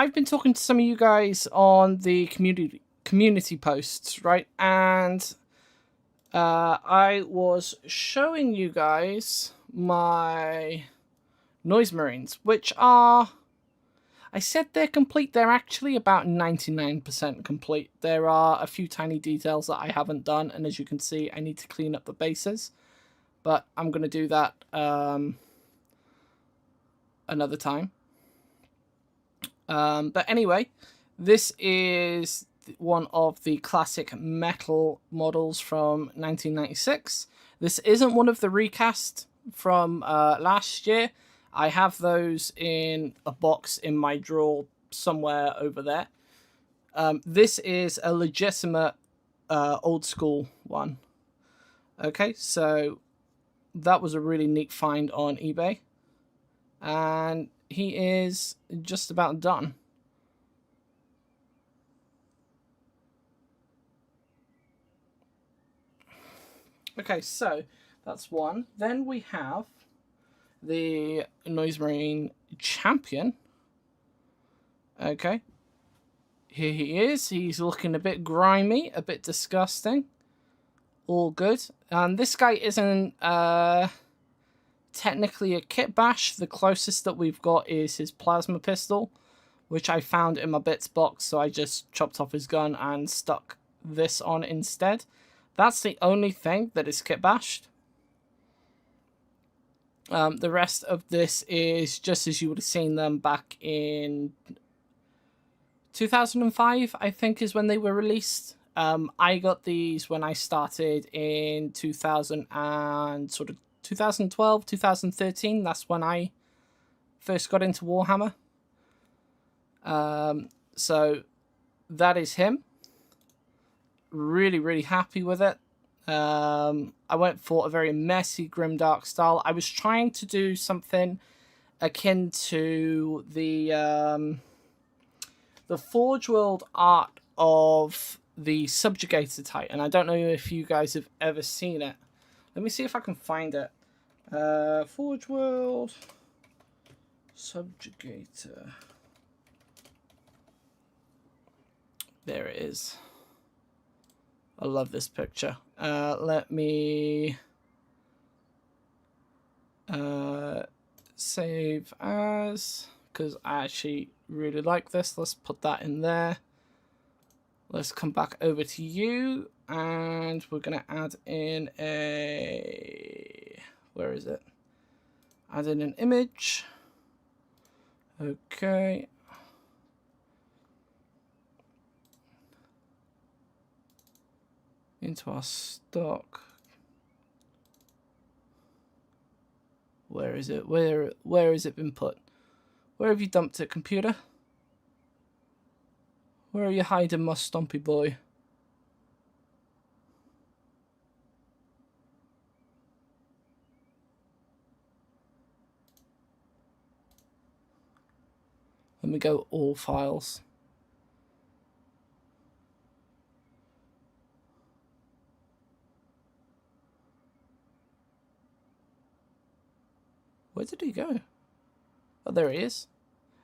I've been talking to some of you guys on the community posts, right? And I was showing you guys my Noise Marines, which are... I said they're complete. They're actually about 99% complete. There are a few tiny details that I haven't done, and as you can see, I need to clean up the bases. But I'm going to do that another time. But anyway, this is one of the classic metal models from 1996. This isn't one of the recast from last year. I have those in a box in my drawer somewhere over there. This is a legitimate old school one. Okay, so that was a really neat find on eBay. And he is just about done. Okay, so that's one. Then we have the Noise Marine Champion. Okay. Here he is. He's looking a bit grimy, a bit disgusting. All good. And this guy isn't technically a kit bash. The closest that we've got is his plasma pistol, which I found in my bits box, so I just chopped off his gun and stuck this on instead. That's the only thing that is kit bashed. The rest of this is just as you would have seen them back in 2005, I think is when they were released. I got these when I started in 2012, 2013. That's when I first got into Warhammer. So that is him. Really, really happy with it. I went for a very messy, grimdark style. I was trying to do something akin to the Forge World art of the Subjugator Titan. I don't know if you guys have ever seen it. Let me see if I can find it. Forge World Subjugator. There it is. I love this picture. Let me save as, because I actually really like this. Let's put that in there. Let's come back over to you, and we're going to add in a... Where is it? Add in an image. Okay. Into our stock. Where is it? Where has it been put? Where have you dumped it, computer? Where are you hiding, my stompy boy? Let me go all files. Where did he go? Oh, there he is.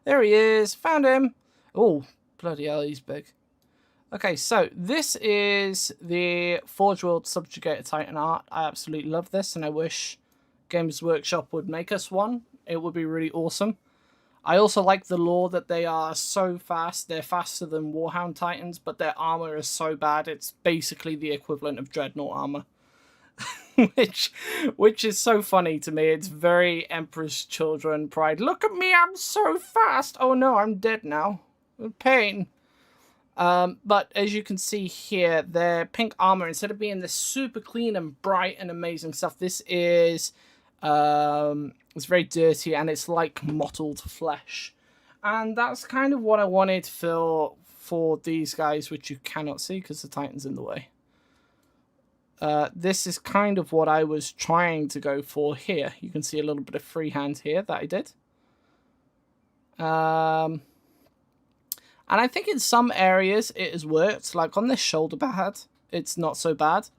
There he is. Found him. Oh, bloody hell, he's big. Okay, so this is the Forge World Subjugator Titan art. I absolutely love this, and I wish Games Workshop would make us one. It would be really awesome. I also like the lore that they are so fast. They're faster than Warhound Titans, but their armor is so bad. It's basically the equivalent of Dreadnought armor. which is so funny to me. It's very Emperor's Children pride. Look at me, I'm so fast. Oh no, I'm dead now. Pain. But as you can see here, their pink armor, instead of being this super clean and bright and amazing stuff, this is it's very dirty and it's like mottled flesh. And that's kind of what I wanted for these guys, which you cannot see because the Titan's in the way. This is kind of what I was trying to go for here. You can see a little bit of freehand here that I did. And I think in some areas it has worked. Like on this shoulder pad, it's not so bad.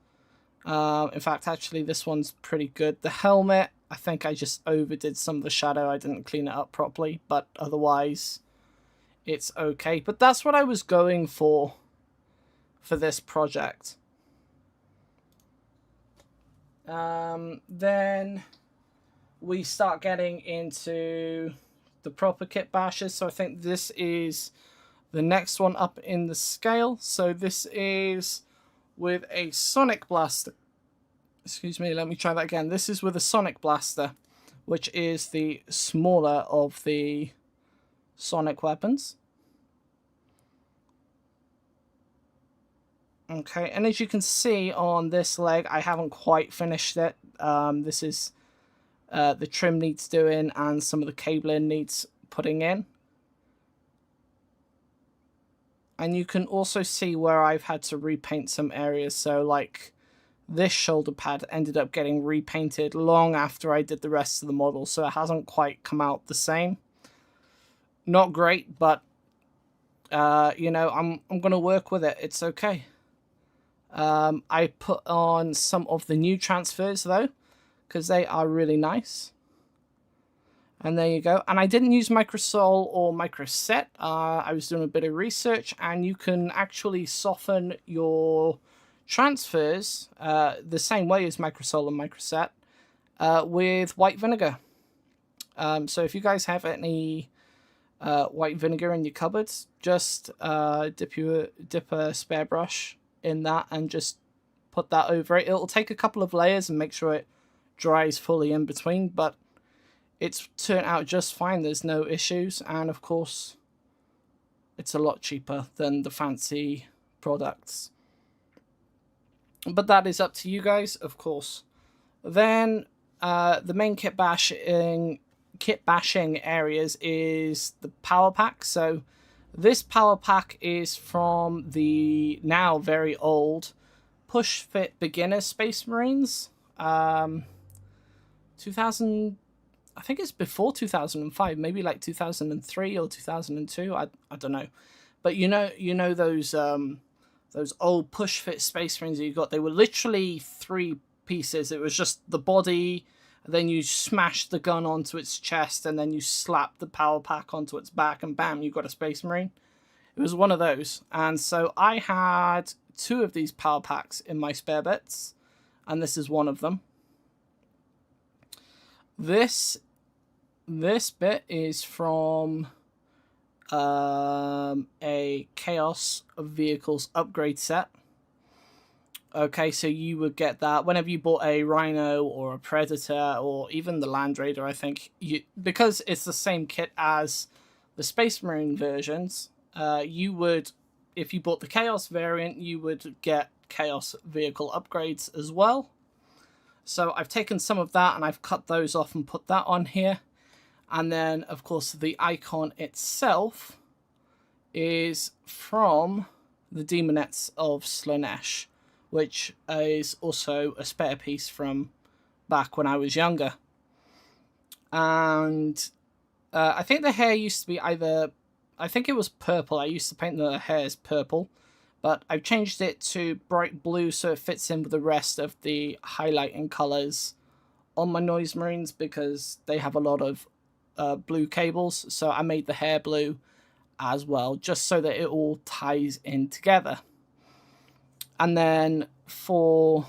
In fact, actually, this one's pretty good. The helmet, I think I just overdid some of the shadow. I didn't clean it up properly, but otherwise it's okay. But that's what I was going for this project. Then we start getting into the proper kit bashes. So I think this is the next one up in the scale. So this is with a Sonic Blaster. Excuse me, let me try that again. This is with a Sonic Blaster, which is the smaller of the Sonic weapons. Okay, and as you can see on this leg, I haven't quite finished it. This is the trim needs doing, and some of the cabling needs putting in. And you can also see where I've had to repaint some areas. So like this shoulder pad ended up getting repainted long after I did the rest of the model, so it hasn't quite come out the same. Not great, but you know, I'm gonna work with it. It's okay. I put on some of the new transfers though, because they are really nice. And there you go. And I didn't use Microsol or Microset. I was doing a bit of research, and you can actually soften your transfers the same way as Microsol and Microset with white vinegar. So if you guys have any white vinegar in your cupboards, just dip a spare brush in that and just put that over it. It'll take a couple of layers and make sure it dries fully in between, but it's turned out just fine. There's no issues, and of course it's a lot cheaper than the fancy products. But that is up to you guys, of course. Then the main kit bashing areas is the power pack. So this power pack is from the now very old Push Fit Beginner Space Marines. 2000, I think it's before 2005, maybe like 2003 or 2002. I don't know, but you know those old Push Fit Space Marines that you got. They were literally 3 pieces. It was just the body, and then you smash the gun onto its chest, and then you slap the power pack onto its back, and bam, you got a Space Marine. It was one of those, and so I had 2 of these power packs in my spare bits, and this is one of them. This bit is from a Chaos Vehicles upgrade set. Okay, so you would get that whenever you bought a Rhino or a Predator or even the Land Raider, I think. Because it's the same kit as the Space Marine versions, you would, if you bought the Chaos variant, you would get Chaos Vehicle upgrades as well. So I've taken some of that and I've cut those off and put that on here. And then, of course, the icon itself is from the Demonettes of Slaanesh, which is also a spare piece from back when I was younger. And I think the hair used to be either, I think it was purple. I used to paint the hairs purple, but I've changed it to bright blue so it fits in with the rest of the highlighting colors on my Noise Marines, because they have a lot of blue cables. So I made the hair blue as well, just so that it all ties in together. And then for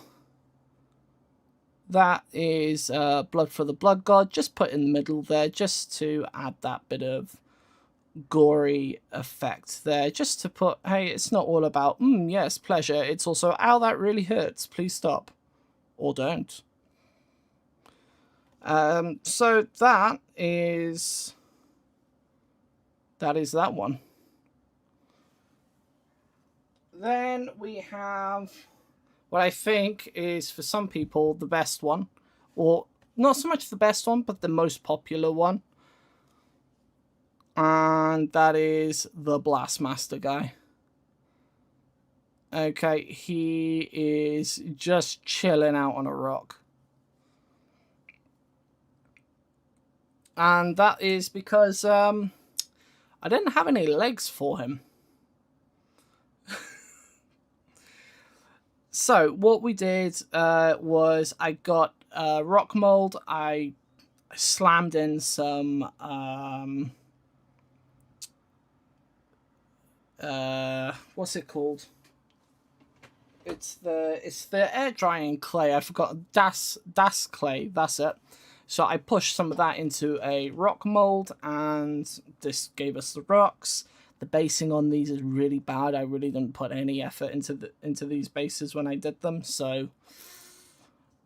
that is Blood for the Blood God, just put in the middle there, just to add that bit of gory effect there, just to put, hey, it's not all about yes, pleasure, it's also, ow, that really hurts, please stop, or don't. So that is that one. Then we have what I think is, for some people, the best one, or not so much the best one, but the most popular one. And that is the Blastmaster guy. Okay, he is just chilling out on a rock. And that is because I didn't have any legs for him. So what we did was I got rock mold. I slammed in some what's it called? It's the air drying clay. I forgot, das clay. That's it. So I pushed some of that into a rock mold, and this gave us the rocks. The basing on these is really bad. I really didn't put any effort into these bases when I did them, so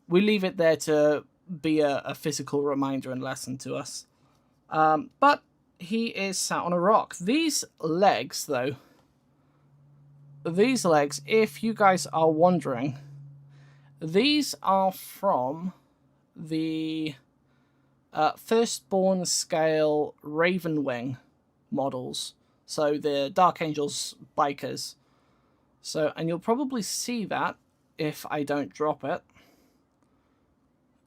we leave it there to be a physical reminder and lesson to us. But he is sat on a rock. These legs, though, if you guys are wondering, these are from the firstborn scale Ravenwing models. So the Dark Angels bikers. So, and you'll probably see that if I don't drop it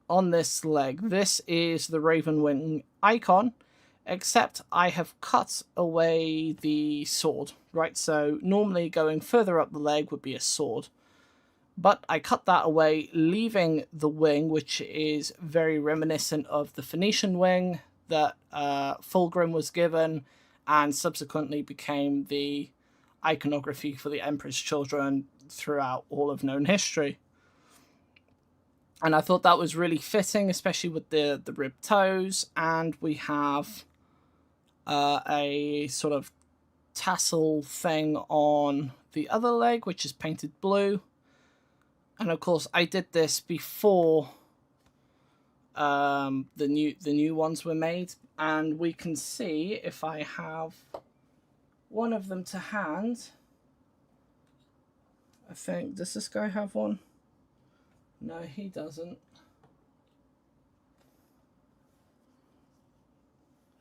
on this leg. This is the Ravenwing icon, except I have cut away the sword, right? So normally going further up the leg would be a sword, but I cut that away, leaving the wing, which is very reminiscent of the Phoenician wing that Fulgrim was given and subsequently became the iconography for the Emperor's Children throughout all of known history. And I thought that was really fitting, especially with the ribbed toes. And we have a sort of tassel thing on the other leg, which is painted blue. And of course, I did this before the new ones were made. And we can see, if I have one of them to hand, I think, does this guy have one? No, he doesn't.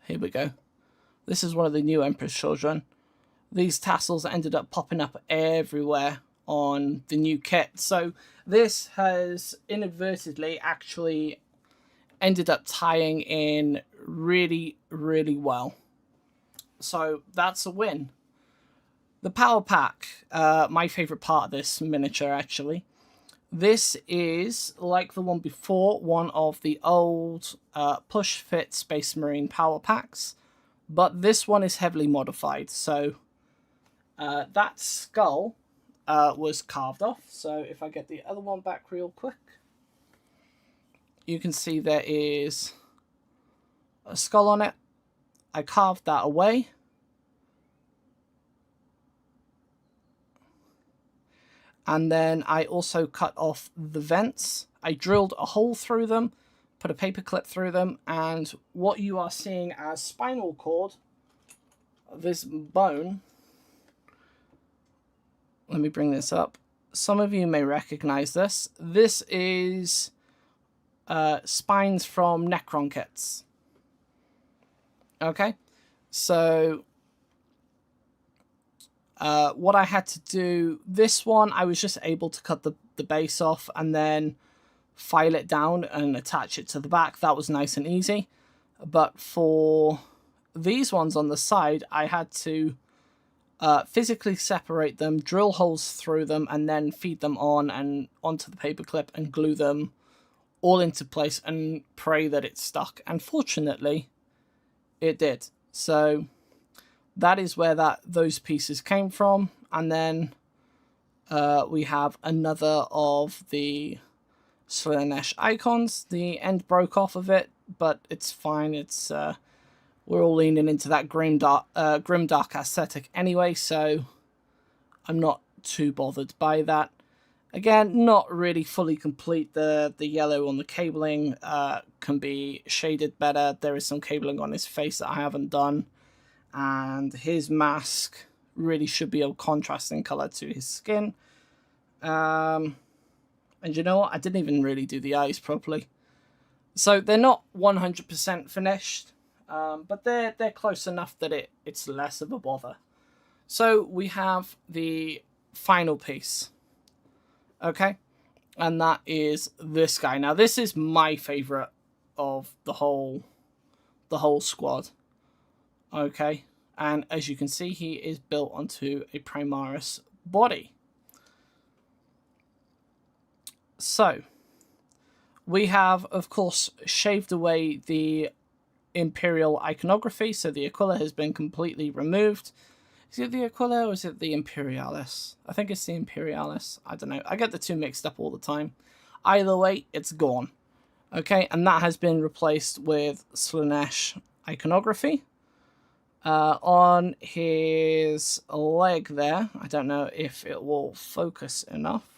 Here we go. This is one of the new Emperor's Children. These tassels ended up popping up everywhere on the new kit. So this has inadvertently actually ended up tying in really, really well. So that's a win. The power pack, my favorite part of this miniature, actually. This is, like the one before, one of the old push-fit Space Marine power packs, but this one is heavily modified. So that skull was carved off. So if I get the other one back real quick, you can see there is a skull on it. I carved that away. And then I also cut off the vents. I drilled a hole through them, put a paper clip through them, and what you are seeing as spinal cord, this bone, let me bring this up. Some of you may recognize this. This is spines from Necron kits. Okay, so what I had to do, this one, I was just able to cut the base off and then file it down and attach it to the back. That was nice and easy. But for these ones on the side, I had to physically separate them, drill holes through them, and then feed them on and onto the paperclip and glue them all into place and pray that it stuck. And fortunately, it did. So that is where those pieces came from. And then we have another of the Slaanesh icons. The end broke off of it, but it's fine. It's we're all leaning into that grimdark aesthetic anyway, so I'm not too bothered by that. Again, not really fully complete. The yellow on the cabling can be shaded better. There is some cabling on his face that I haven't done. And his mask really should be a contrasting color to his skin. And you know what? I didn't even really do the eyes properly. So they're not 100% finished, but they're close enough that it's less of a bother. So we have the final piece. Okay? And that is this guy. Now, this is my favorite of the whole squad. Okay, and as you can see, he is built onto a Primaris body. So, we have, of course, shaved away the Imperial iconography, so the Aquila has been completely removed. Is it the Aquila or is it the Imperialis? I think it's the Imperialis. I don't know. I get the two mixed up all the time. Either way, it's gone. Okay, and that has been replaced with Slaanesh iconography. On his leg there, I don't know if it will focus enough.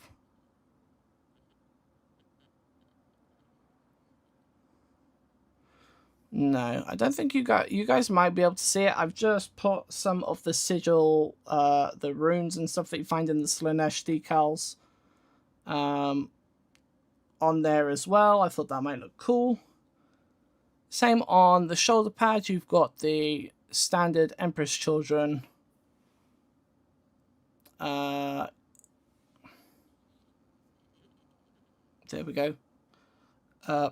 No, I don't think you guys might be able to see it. I've just put some of the sigil, the runes and stuff that you find in the Slaanesh decals, on there as well. I thought that might look cool. Same on the shoulder pad. You've got the standard Emperor's Children. There we go.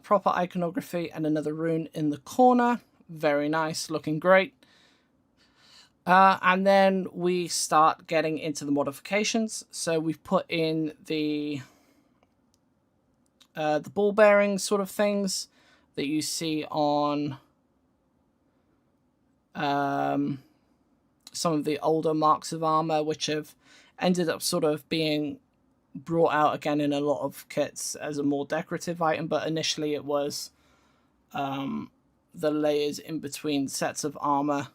Proper iconography and another rune in the corner. Very nice, looking great. And then we start getting into the modifications. So we've put in the ball bearing sort of things that you see on some of the older marks of armor, which have ended up sort of being brought out again in a lot of kits as a more decorative item, but initially it was the layers in between sets of armor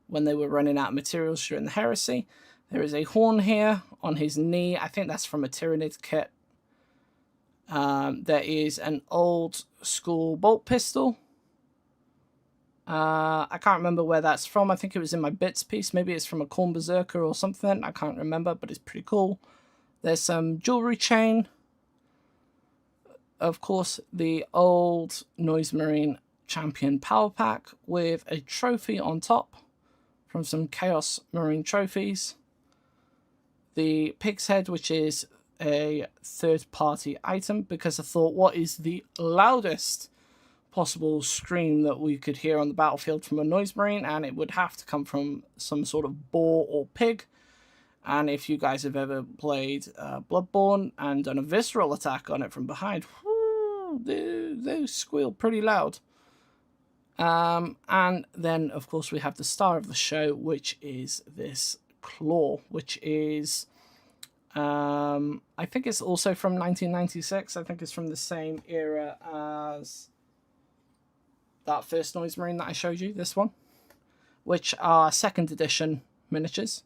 when they were running out of materials during the heresy. There is a horn here on his knee. I think that's from a Tyrannid kit. There is an old school bolt pistol. I can't remember where that's from. I think it was in my bits piece. Maybe it's from a Khorne Berserker or something. I can't remember, but it's pretty cool. There's some jewelry chain. Of course, the old Noise Marine Champion Power Pack with a trophy on top from some Chaos Marine trophies. The Pig's Head, which is a third-party item, because I thought, what is the loudest possible scream that we could hear on the battlefield from a Noise Marine? And it would have to come from some sort of boar or pig. And if you guys have ever played Bloodborne and done a visceral attack on it from behind, whoo, they squeal pretty loud. And then, of course, we have the star of the show, which is this claw, which is, I think it's also from 1996. I think it's from the same era as that first Noise Marine that I showed you, this one, which are second edition miniatures.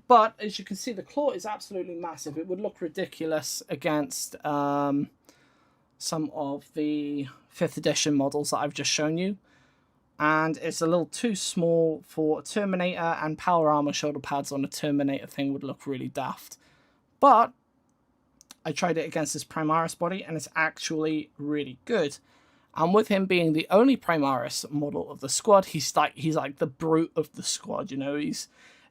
But as you can see, the claw is absolutely massive. It would look ridiculous against some of the 5th edition models that I've just shown you. And it's a little too small for a Terminator, and power armor shoulder pads on a Terminator thing would look really daft. But I tried it against this Primaris body, and it's actually really good. And with him being the only Primaris model of the squad, he's like the brute of the squad, you know.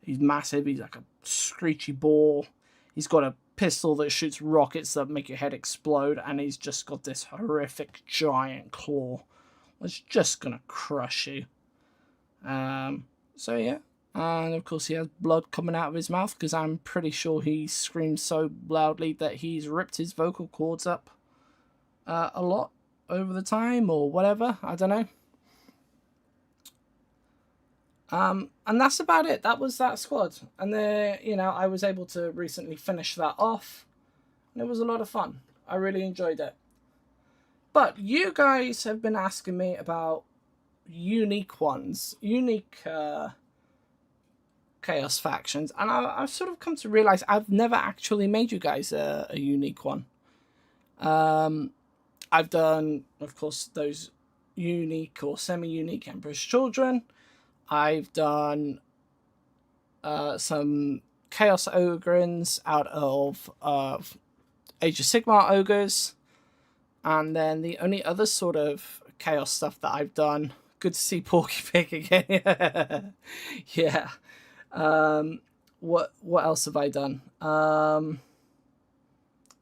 He's massive. He's like a screechy boar. He's got a pistol that shoots rockets that make your head explode, and he's just got this horrific giant claw. It's just gonna crush you. So yeah, and of course he has blood coming out of his mouth, because I'm pretty sure he screams so loudly that he's ripped his vocal cords up a lot over the time, or whatever. I don't know. And that's about it. That was that squad. And you know, I was able to recently finish that off, and it was a lot of fun. I really enjoyed it. But you guys have been asking me about unique ones, unique Chaos factions, and I've sort of come to realize I've never actually made you guys a unique one. I've done, of course, those unique or semi-unique Emperor's Children. I've done some Chaos Ogrins out of Age of Sigmar Ogres. And then the only other sort of Chaos stuff that I've done... Good to see Porky Pig again. Yeah. What else have I done?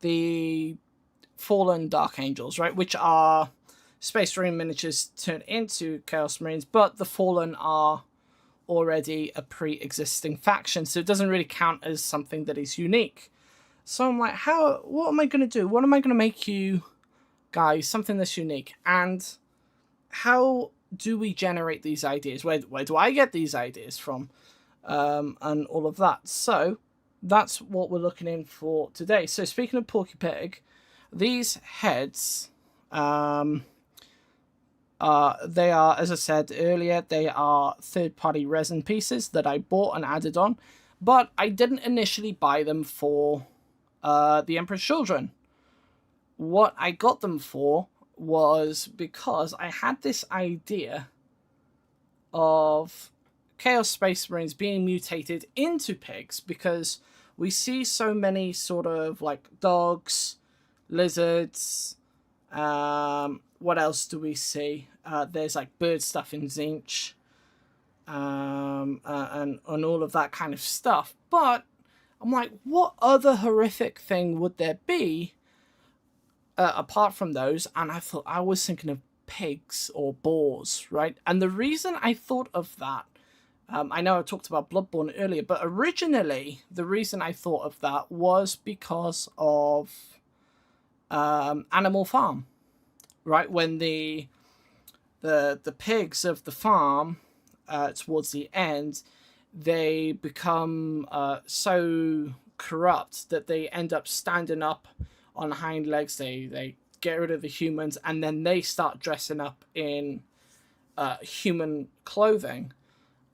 The Fallen Dark Angels, right? Which are Space Marine miniatures turned into Chaos Marines, but the Fallen are already a pre-existing faction, so it doesn't really count as something that is unique. So I'm like, what am I going to do? What am I going to make you guys something that's unique? And how do we generate these ideas? Where do I get these ideas from? And all of that. So that's what we're looking in for today. So speaking of Porky Pig, these heads, they are, as I said earlier, they are third-party resin pieces that I bought and added on, but I didn't initially buy them for the Emperor's Children. What I got them for was because I had this idea of Chaos Space Marines being mutated into pigs, because we see so many sort of like dogs, lizards, what else do we see? There's like bird stuff in Zinch, and all of that kind of stuff. But I'm like, what other horrific thing would there be apart from those? And I was thinking of pigs or boars, right? And the reason I thought of that, I know I talked about Bloodborne earlier, but originally the reason I thought of that was because of Animal Farm, right? When the pigs of the farm, towards the end, they become so corrupt that they end up standing up on hind legs. They get rid of the humans, and then they start dressing up in human clothing.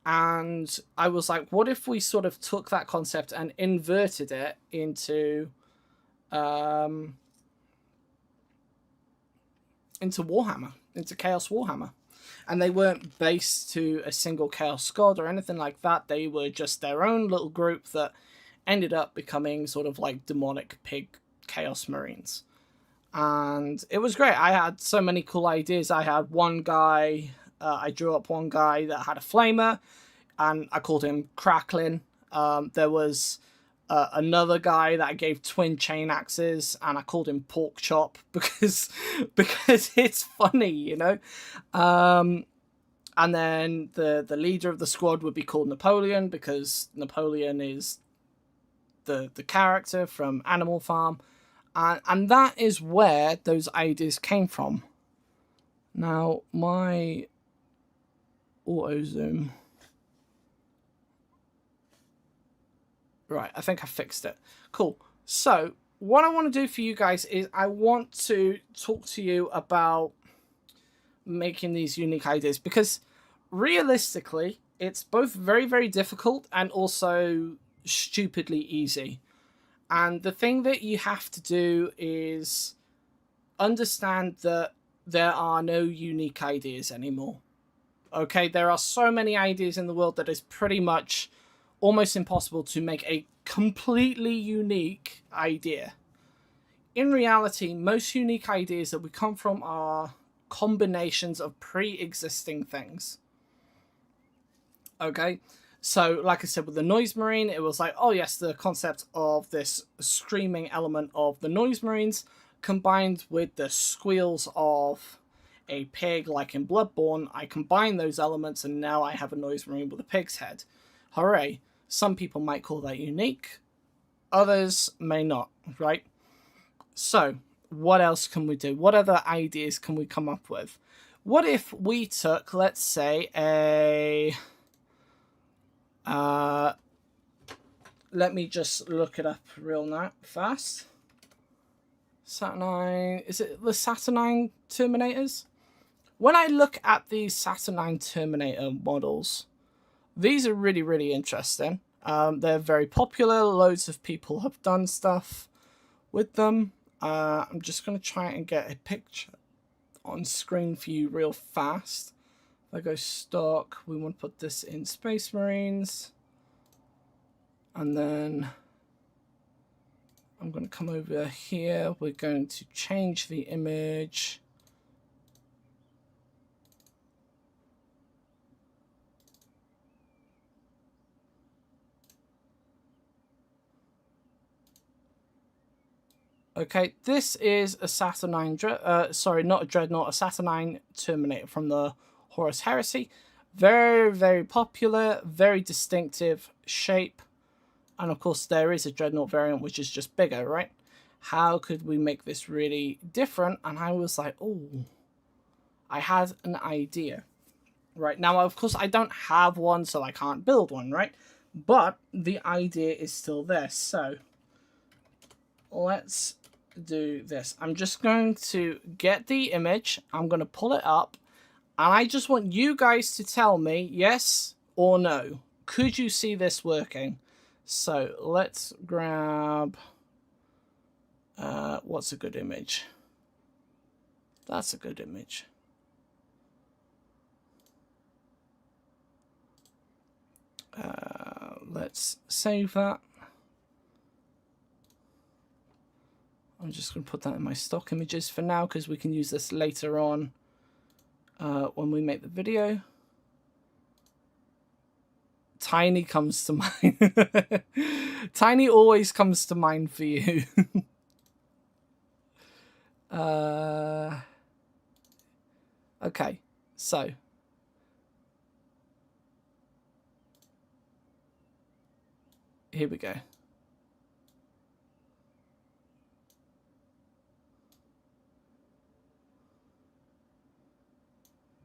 And I was like, what if we sort of took that concept and inverted it into Warhammer, into Chaos Warhammer? And they weren't based to a single Chaos God or anything like that. They were just their own little group that ended up becoming sort of like demonic pig Chaos Marines. And it was great. I had so many cool ideas. I had one guy, I drew up one guy that had a flamer, and I called him Crackling. There was another guy that I gave twin chain axes, and I called him Pork Chop because it's funny, you know. And then the leader of the squad would be called Napoleon, because Napoleon is the character from Animal Farm. And that is where those ideas came from. Now, my auto zoom. Right, I think I fixed it. Cool. So, what I want to do for you guys is I want to talk to you about making these unique ideas, because realistically, it's both very, very difficult and also stupidly easy. And the thing that you have to do is understand that there are no unique ideas anymore. Okay, there are so many ideas in the world that it's pretty much almost impossible to make a completely unique idea. In reality, most unique ideas that we come from are combinations of pre-existing things. Okay, so like I said with the Noise Marine, it was like, oh yes, the concept of this screaming element of the Noise Marines combined with the squeals of a pig like in Bloodborne. I combine those elements and now I have a Noise Marine with a pig's head. Hooray. Some people might call that unique, others may not, right? So, what else can we do? What other ideas can we come up with? What if we took, let's say, let me just look it up real fast. Saturnine, is it the Saturnine Terminators? When I look at these Saturnine Terminator models, these are really, really interesting. They're very popular. Loads of people have done stuff with them. I'm just going to try and get a picture on screen for you real fast. If I go stock, we want to put this in Space Marines. And then I'm going to come over here. We're going to change the image. Okay, this is a Saturnine, sorry, not a Dreadnought, a Saturnine Terminator from the Horus Heresy. Very, very popular, very distinctive shape. And of course, there is a Dreadnought variant, which is just bigger, right? How could we make this really different? And I was like, oh, I had an idea. Right, now, of course, I don't have one, so I can't build one, right? But the idea is still there. So let's do this. I'm just going to get the image. I'm going to pull it up. And I just want you guys to tell me yes or no. Could you see this working? So let's grab... what's a good image? That's a good image. Let's save that. I'm just going to put that in my stock images for now, because we can use this later on when we make the video. Tiny comes to mind. Tiny always comes to mind for you. Okay, so here we go.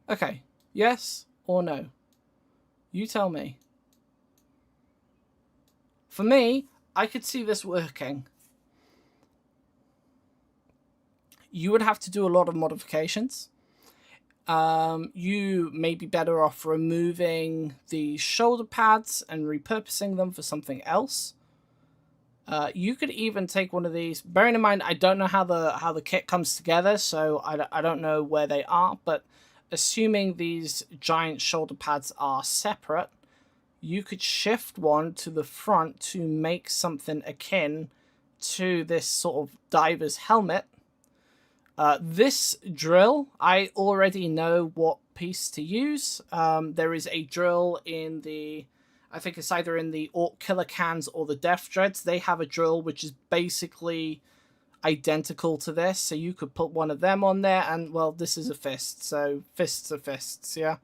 Okay, yes or no? You tell me. For me, I could see this working. You would have to do a lot of modifications. You may be better off removing the shoulder pads and repurposing them for something else. You could even take one of these. Bearing in mind, I don't know how the kit comes together, so I don't know where they are. But assuming these giant shoulder pads are separate, you could shift one to the front to make something akin to this sort of diver's helmet. This drill, I already know what piece to use. There is a drill in the, I think it's either in the Orc Killer Cans or the Death Dreads. They have a drill which is basically identical to this, so you could put one of them on there, and well, this is a fist, so fists are fists, yeah.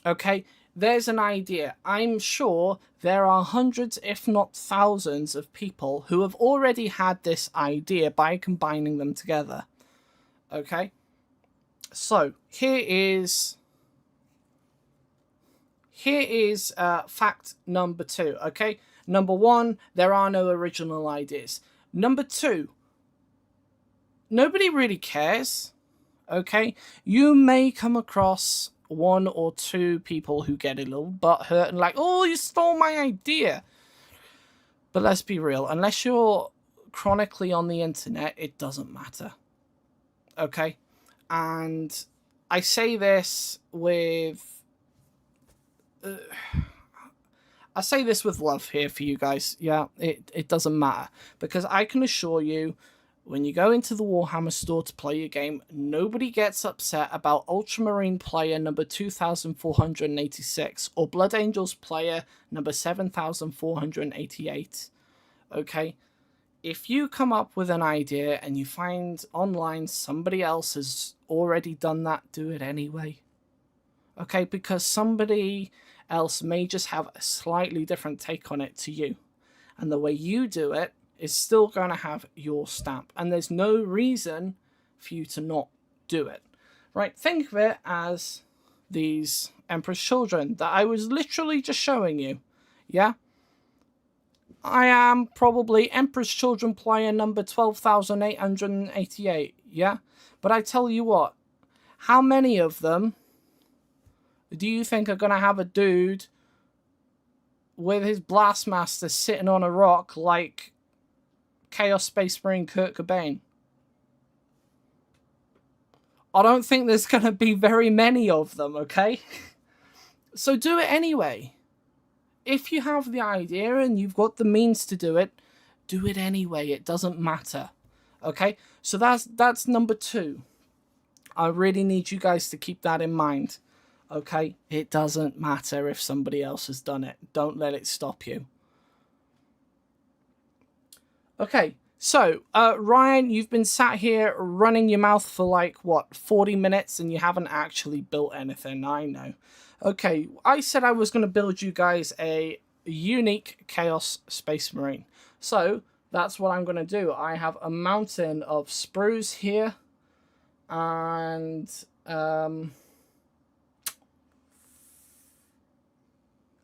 Okay, there's an idea. I'm sure there are hundreds, if not thousands, of people who have already had this idea by combining them together. Okay, so here is fact number 2. Okay, number 1, there are no original ideas. Number 2, nobody really cares. Okay, you may come across 1 or 2 people who get a little butthurt and like, oh, you stole my idea. But let's be real, unless you're chronically on the internet, it doesn't matter. Okay, and I say this with I say this with love here for you guys. Yeah, it doesn't matter, because I can assure you, when you go into the Warhammer store to play your game, nobody gets upset about Ultramarine player number 2486 or Blood Angels player number 7488. Okay? If you come up with an idea and you find online somebody else has already done that, do it anyway. Okay? Because somebody else may just have a slightly different take on it to you. And the way you do it is still going to have your stamp, and there's no reason for you to not do it. Right, think of it as these Emperor's Children that I was literally just showing you. Yeah, I am probably Emperor's Children player number 12,888. Yeah, but I tell you what, how many of them do you think are going to have a dude with his Blastmaster sitting on a rock like Chaos Space Marine Kurt Cobain? I don't think there's going to be very many of them, okay? So do it anyway. If you have the idea and you've got the means to do it anyway. It doesn't matter, okay? So that's number 2. I really need you guys to keep that in mind, okay? It doesn't matter if somebody else has done it. Don't let it stop you. Okay, so, Ryan, you've been sat here running your mouth for, like, what, 40 minutes, and you haven't actually built anything, I know. Okay, I said I was going to build you guys a unique Chaos Space Marine. So, that's what I'm going to do. I have a mountain of sprues here, And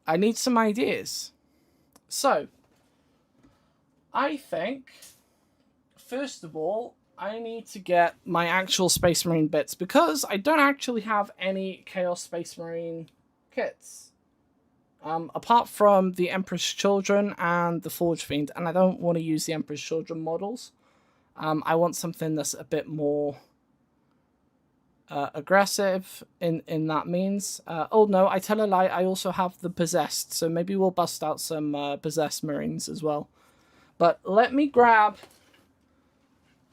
I need some ideas. So I think, first of all, I need to get my actual Space Marine bits, because I don't actually have any Chaos Space Marine kits. Apart from the Emperor's Children and the Forge Fiend, and I don't want to use the Emperor's Children models. I want something that's a bit more aggressive in that means. Oh no, I tell a lie, I also have the Possessed, so maybe we'll bust out some Possessed Marines as well. But let me grab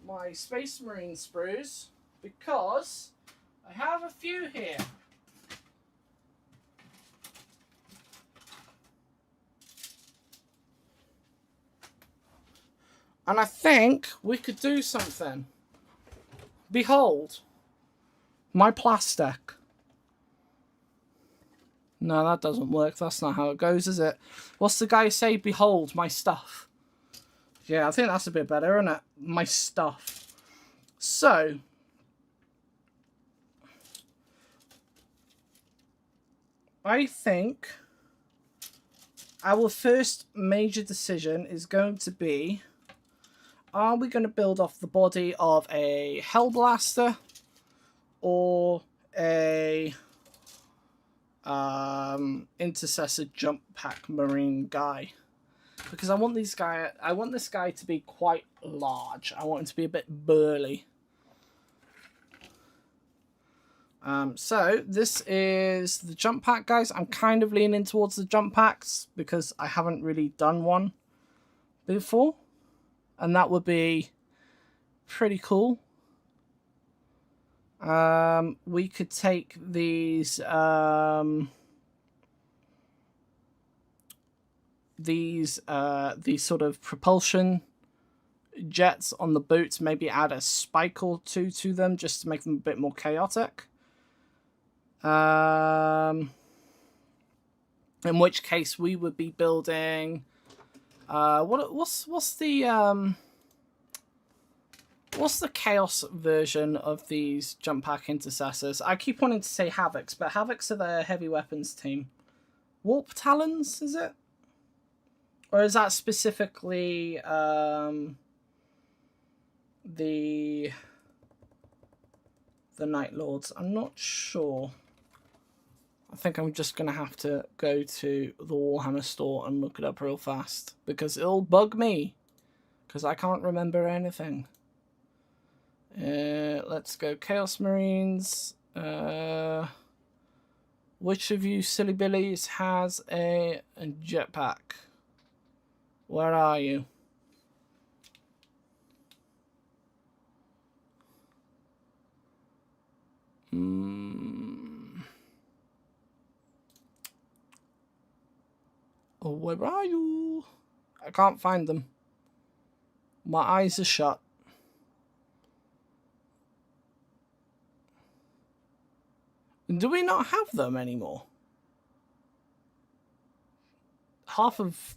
my Space Marine sprues, because I have a few here. And I think we could do something. Behold, my plastic. No, that doesn't work. That's not how it goes, is it? What's the guy say? Behold, my stuff. Yeah, I think that's a bit better, isn't it? My stuff. So, I think our first major decision is going to be, are we going to build off the body of a Hellblaster or a Intercessor Jump Pack Marine guy? Because I want this guy to be quite large. I want him to be a bit burly. So this is the jump pack, guys. I'm kind of leaning towards the jump packs because I haven't really done one before, and that would be pretty cool. We could take these sort of propulsion jets on the boots, maybe add a spike or two to them just to make them a bit more chaotic. In which case we would be building what's the chaos version of these jump pack intercessors? I keep wanting to say Havocs, but Havocs are the heavy weapons team. Warp Talons, is it? Or is that specifically the Night Lords? I'm not sure. I think I'm just going to have to go to the Warhammer store and look it up real fast, because it'll bug me, because I can't remember anything. Let's go Chaos Marines. Which of you silly billies has a jetpack? Where are you? Oh, where are you? I can't find them. My eyes are shut. Do we not have them anymore? Half of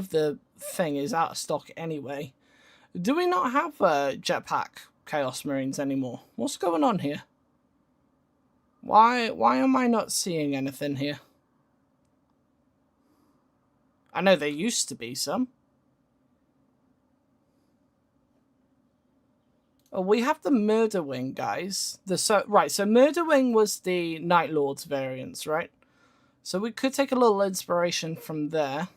the thing is out of stock anyway. Do we not have jetpack Chaos Marines anymore? What's going on here? Why am I not seeing anything here? I know there used to be some. Oh, we have the Murder Wing, guys. So Murder Wing was the Night Lords variants, right? So we could take a little inspiration from there.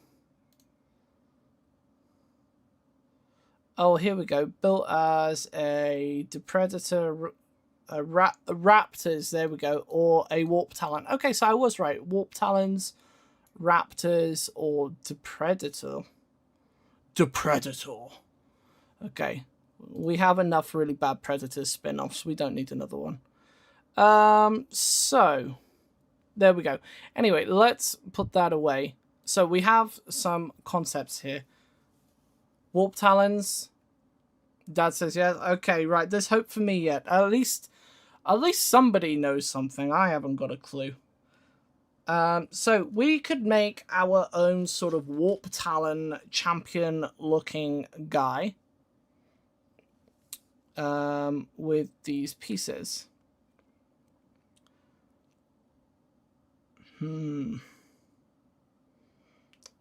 Oh, here we go. Built as a Predator, Raptors, there we go, or a Warp Talon. Okay, so I was right. Warp Talons, Raptors, or Predator. Predator. Okay. We have enough really bad Predator spin-offs. We don't need another one. So, there we go. Anyway, let's put that away. So, we have some concepts here. Warp Talons. Dad says yes. Okay, right. There's hope for me yet. At least somebody knows something. I haven't got a clue. So we could make our own sort of Warp Talon champion looking guy. with these pieces.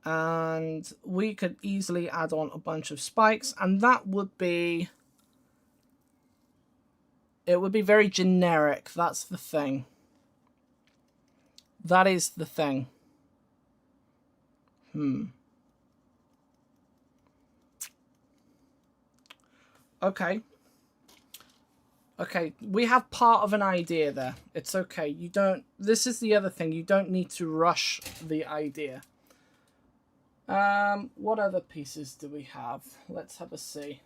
And we could easily add on a bunch of spikes, and that would be... It would be very generic. That's the thing. That is the thing. Okay. Okay, we have part of an idea there. It's okay. You don't... This is the other thing. You don't need to rush the idea. What other pieces do we have? Let's have a see.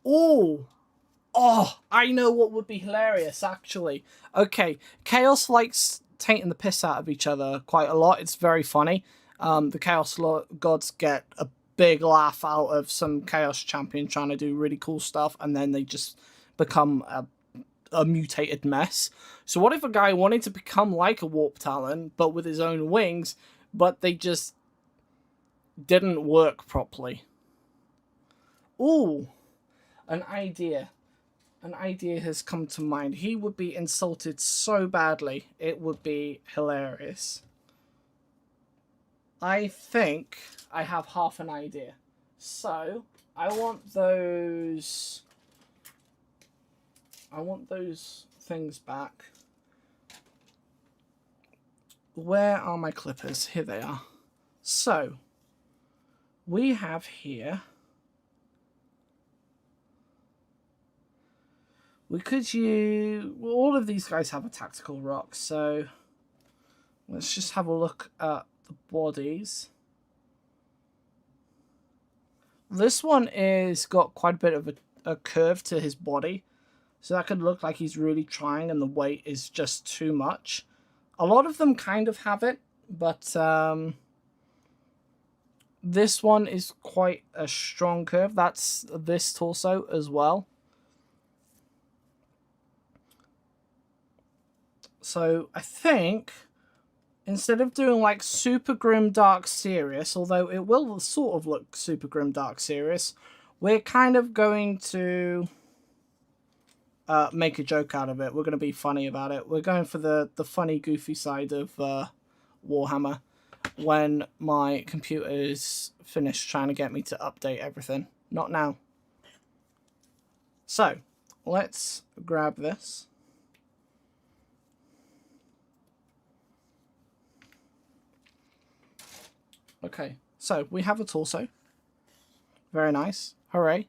Oh, I know what would be hilarious, actually. Okay, Chaos likes taking the piss out of each other quite a lot. It's very funny. The Chaos Gods get a big laugh out of some Chaos champion trying to do really cool stuff, and then they just become a mutated mess. So what if a guy wanted to become like a Warp Talon, but with his own wings, but they just didn't work properly? Ooh, an idea. An idea has come to mind. He would be insulted so badly, it would be hilarious. I think I have half an idea. So, I want those things back. Where are my clippers? Here they are. So, we have here... We could use... Well, all of these guys have a tactical rock, so let's just have a look at the bodies. This one is got quite a bit of a curve to his body, so that could look like he's really trying and the weight is just too much. A lot of them kind of have it, but this one is quite a strong curve. That's this torso as well. So I think instead of doing like super grim dark serious, although it will sort of look super grim dark serious, we're kind of going to make a joke out of it. We're going to be funny about it. We're going for the funny, goofy side of Warhammer when my computer is finished trying to get me to update everything. Not now. So let's grab this. Okay, so we have a torso. Very nice. Hooray.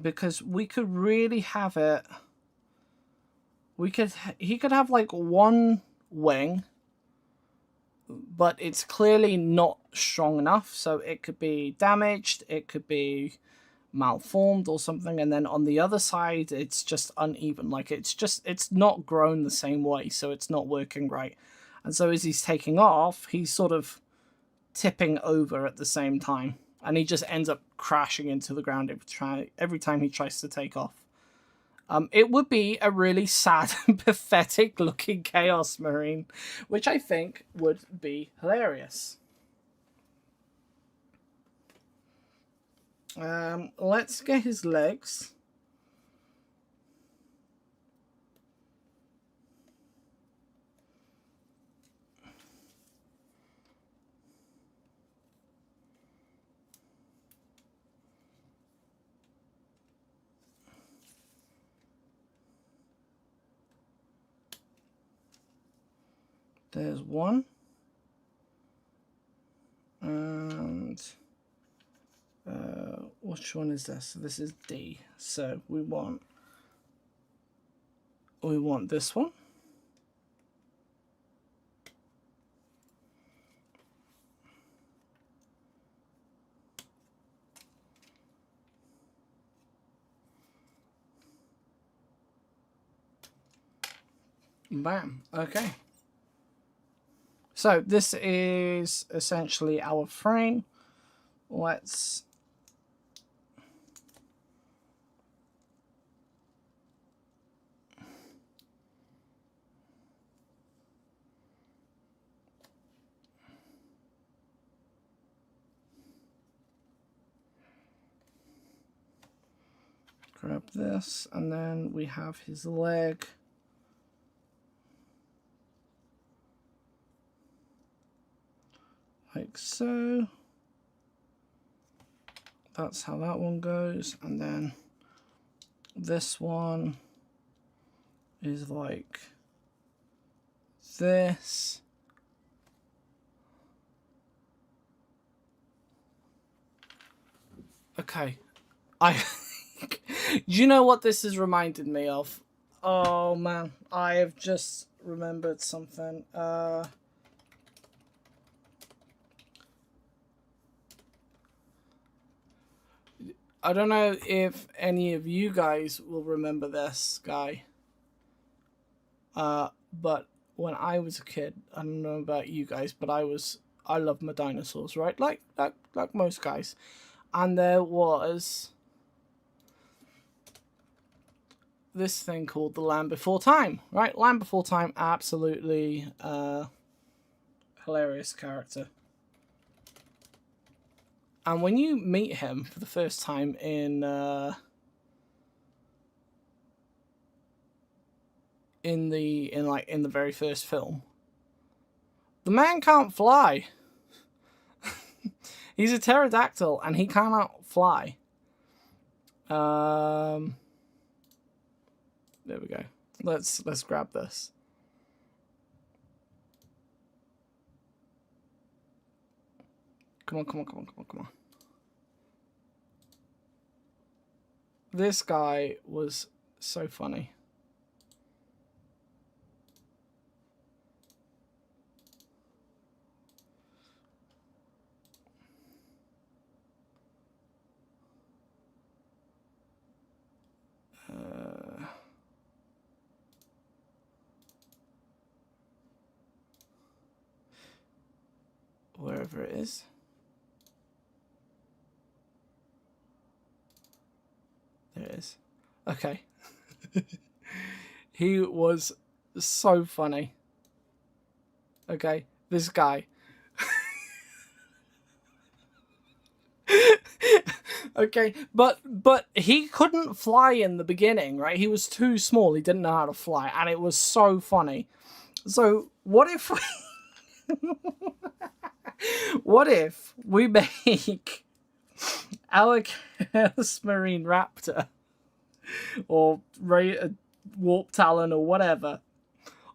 Because we could really have it... He could have like one wing, but it's clearly not strong enough, so it could be damaged, it could be malformed or something, and then on the other side it's just uneven. Like it's not grown the same way, so it's not working right. And so as he's taking off, he's sort of tipping over at the same time, and he just ends up crashing into the ground every time he tries to take off. It would be a really sad and pathetic looking Chaos Marine, which I think would be hilarious. Let's get his legs. There's one. And which one is this? This is D. So we want this one. Bam. Okay. So this is essentially our frame. Let's Grab this, and then we have his leg. Like so. That's how that one goes. And then this one is like this. Okay. You know what this has reminded me of? Oh man, I have just remembered something. I don't know if any of you guys will remember this guy. But when I was a kid, I don't know about you guys, but I love my dinosaurs, right? Like most guys. And there was this thing called the Land Before Time, right? Land Before Time, absolutely hilarious character. And when you meet him for the first time in the very first film, the man can't fly. He's a pterodactyl and he cannot fly. There we go. Let's grab this. Come on. This guy was so funny. Wherever it is. There it is. Okay. He was so funny. Okay, this guy. Okay, but he couldn't fly in the beginning, right? He was too small. He didn't know how to fly, and it was so funny. So what if what if we make our Chaos Marine Raptor or Warp Talon or whatever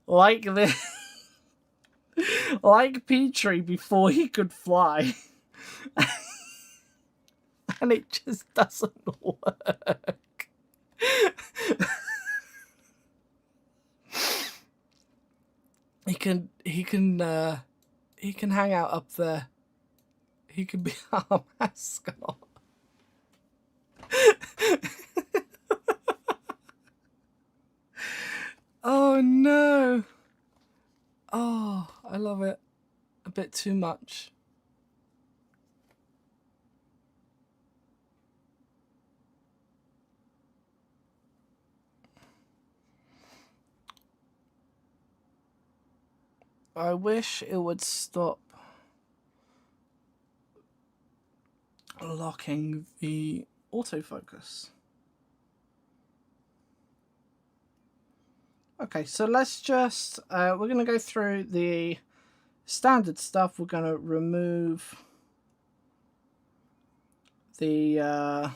like this, like Petrie before he could fly, and it just doesn't work. He can hang out up there. He can be our mascot. Oh no. Oh, I love it. A bit too much. I wish it would stop locking the autofocus. Okay, so let's just, we're going to go through the standard stuff. We're going to remove the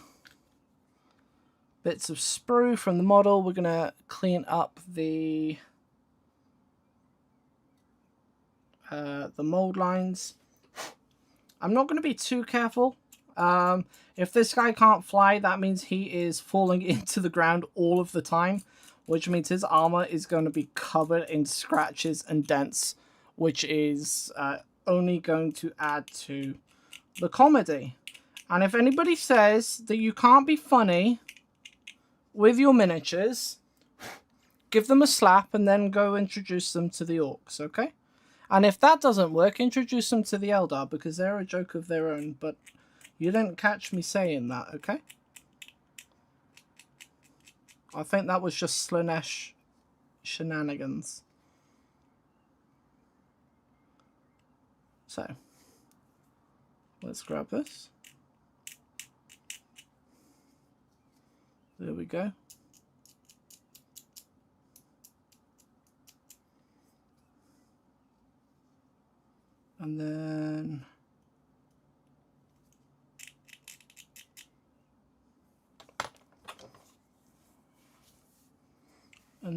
bits of sprue from the model. We're going to clean up the mold lines. I'm not going to be too careful. If this guy can't fly, that means he is falling into the ground all of the time, which means his armor is going to be covered in scratches and dents, which is only going to add to the comedy. And if anybody says that you can't be funny with your miniatures, give them a slap and then go introduce them to the orcs, okay? And if that doesn't work, introduce them to the Eldar, because they're a joke of their own, but you didn't catch me saying that, okay? I think that was just Slanesh shenanigans. So, let's grab this. There we go. And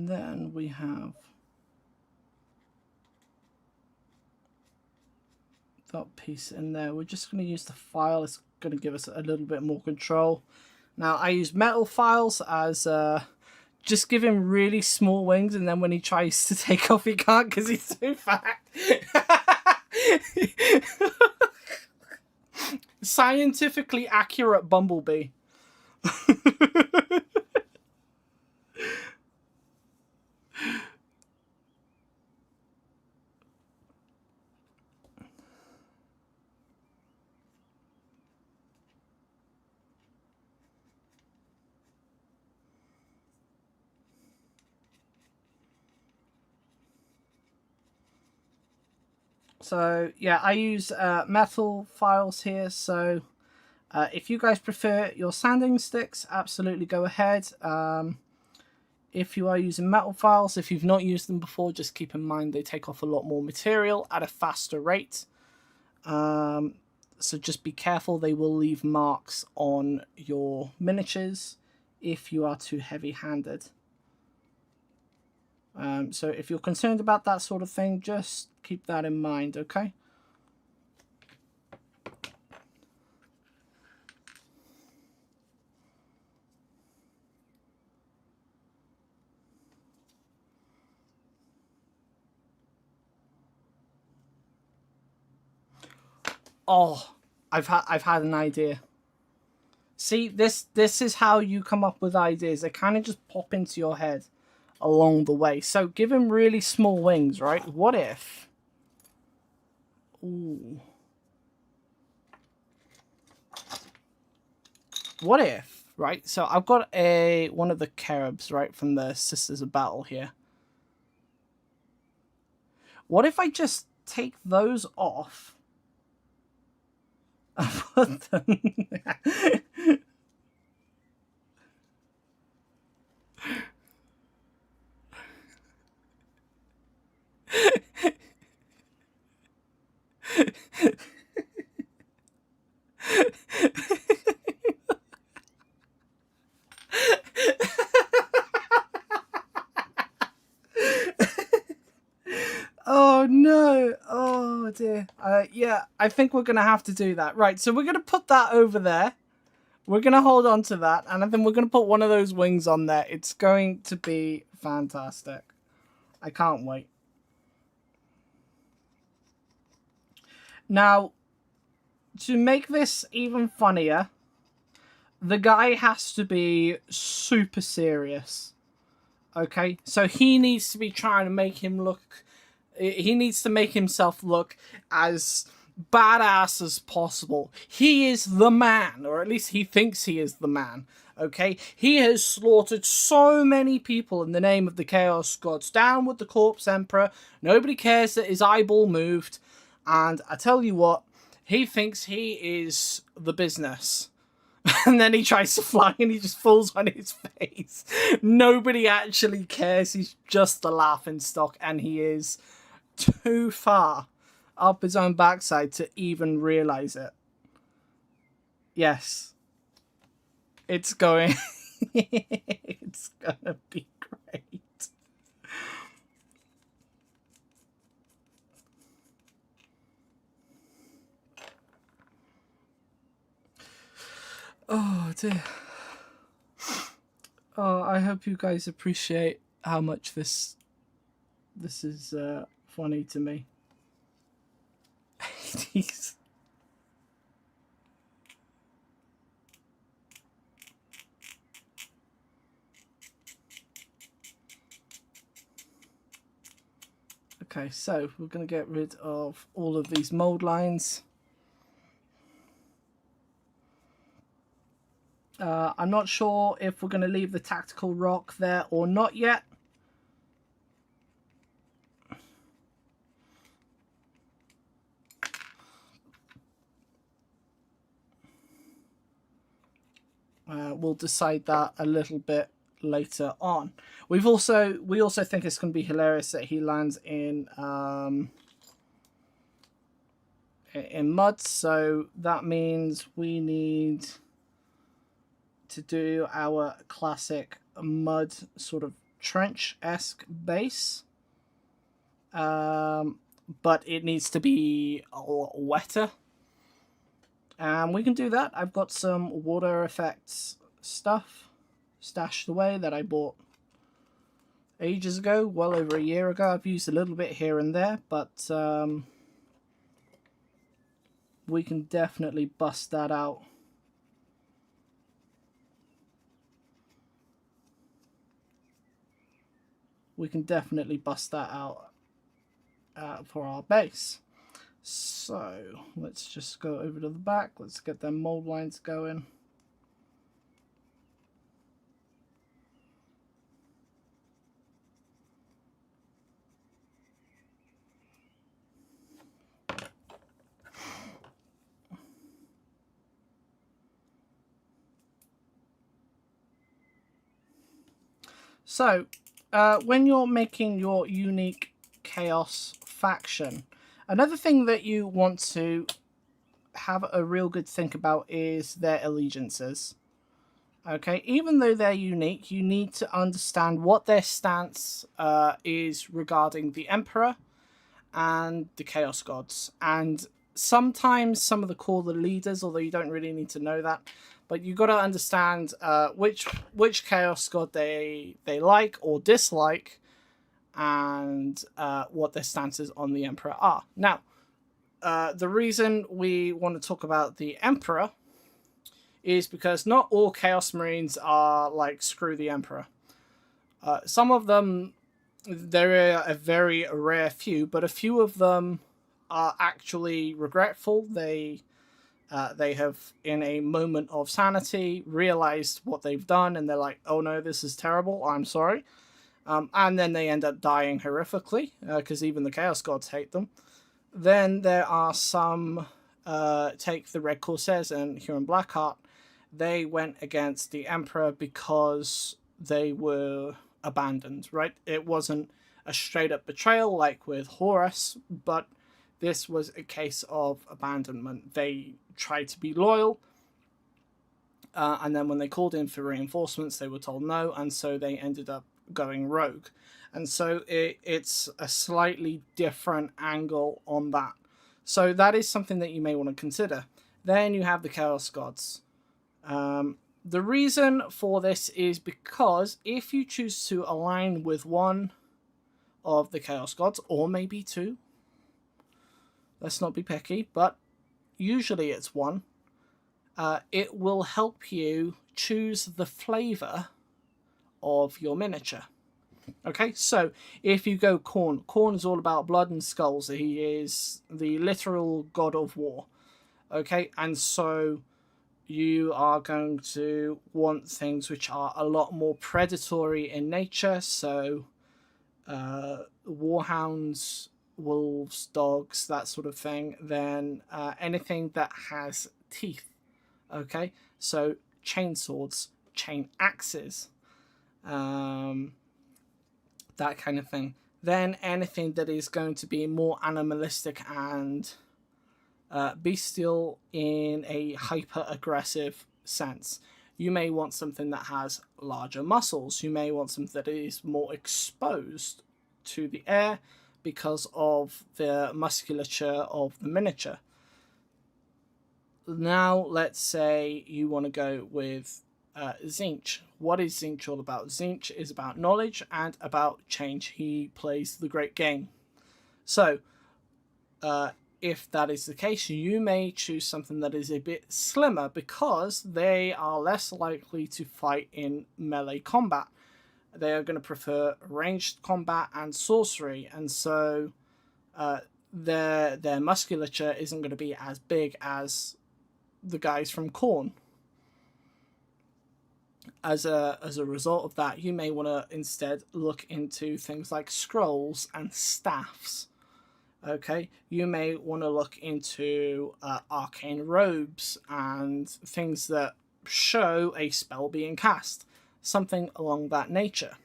then we have that piece in there. We're just going to use the file. It's going to give us a little bit more control. Now I use metal files as just give him really small wings, and then when he tries to take off he can't because he's so fat. Scientifically accurate bumblebee. So yeah, I use metal files here. So if you guys prefer your sanding sticks, absolutely go ahead. If you are using metal files, if you've not used them before, just keep in mind they take off a lot more material at a faster rate. So just be careful, they will leave marks on your miniatures if you are too heavy-handed. So if you're concerned about that sort of thing, just keep that in mind, okay? Oh, I've had an idea. See, this is how you come up with ideas. They kind of just pop into your head along the way. So give him really small wings, right? What if... Ooh. What if, right? So I've got one of the cherubs, right, from the Sisters of Battle here. What if I just take those off and put them... Oh no, oh dear. Yeah, I think we're gonna have to do that. Right, so we're gonna put that over there. We're gonna hold on to that, and then we're gonna put one of those wings on there. It's going to be fantastic. I can't wait. Now, to make this even funnier, the guy has to be super serious. Okay, so he needs to be trying to make him look... He needs to make himself look as badass as possible. He is the man, or at least he thinks he is the man. Okay, he has slaughtered so many people in the name of the Chaos Gods. Down with the Corpse Emperor. Nobody cares that his eyeball moved. And I tell you what, he thinks he is the business. And then he tries to fly and he just falls on his face. Nobody actually cares. He's just a laughing stock, and he is too far up his own backside to even realize it. Yes. It's going... it's gonna be great. Oh dear. Oh, I hope you guys appreciate how much this is funny to me. Jeez. Okay, so we're going to get rid of all of these mold lines. I'm not sure if we're going to leave the tactical rock there or not yet. We'll decide that a little bit later on. We also think it's going to be hilarious that he lands in mud, so that means we need to do our classic mud sort of trench-esque base, but it needs to be a lot wetter, and we can do that. I've got some water effects stuff stashed away that I bought ages ago, well over a year ago. I've used a little bit here and there, but we can definitely bust that out. We can definitely bust that out for our base. So let's just go over to the back. Let's get them mold lines going. So when you're making your unique chaos faction, another thing that you want to have a real good think about is their allegiances. Okay, even though they're unique, you need to understand what their stance is regarding the Emperor and the Chaos Gods. And sometimes some of the core leaders, although you don't really need to know that, but you got to understand which Chaos God they like or dislike, and what their stances on the Emperor are. Now, the reason we want to talk about the Emperor is because not all Chaos Marines are like, screw the Emperor. Some of them, there are a very rare few, but a few of them are actually regretful. They have, in a moment of sanity, realized what they've done, and they're like, oh no, this is terrible, I'm sorry. And then they end up dying horrifically, because even the Chaos Gods hate them. Then there are some, take the Red Corsairs and Huron Blackheart. They went against the Emperor because they were abandoned, right? It wasn't a straight up betrayal like with Horus, but this was a case of abandonment. They tried to be loyal, and then when they called in for reinforcements, they were told no, and so they ended up going rogue. And so it's a slightly different angle on that. So that is something that you may want to consider. Then you have the Chaos Gods. The reason for this is because if you choose to align with one of the Chaos Gods, or maybe two, let's not be picky, but usually it's one, it will help you choose the flavor of your miniature. Okay, so if you go Khorne, Khorne is all about blood and skulls. He is the literal god of war. Okay, and so you are going to want things which are a lot more predatory in nature. So warhounds, wolves, dogs, that sort of thing. Then anything that has teeth. Okay, so chain swords, chain axes, that kind of thing. Then anything that is going to be more animalistic and bestial in a hyper-aggressive sense. You may want something that has larger muscles. You may want something that is more exposed to the air because of the musculature of the miniature. Now, let's say you want to go with Tzeentch. What is Tzeentch all about? Tzeentch is about knowledge and about change. He plays the great game. So, if that is the case, you may choose something that is a bit slimmer because they are less likely to fight in melee combat. They are going to prefer ranged combat and sorcery, and so their musculature isn't going to be as big as the guys from Khorne. As a result of that, you may want to instead look into things like scrolls and staffs. Okay, you may want to look into arcane robes and things that show a spell being cast, something along that nature.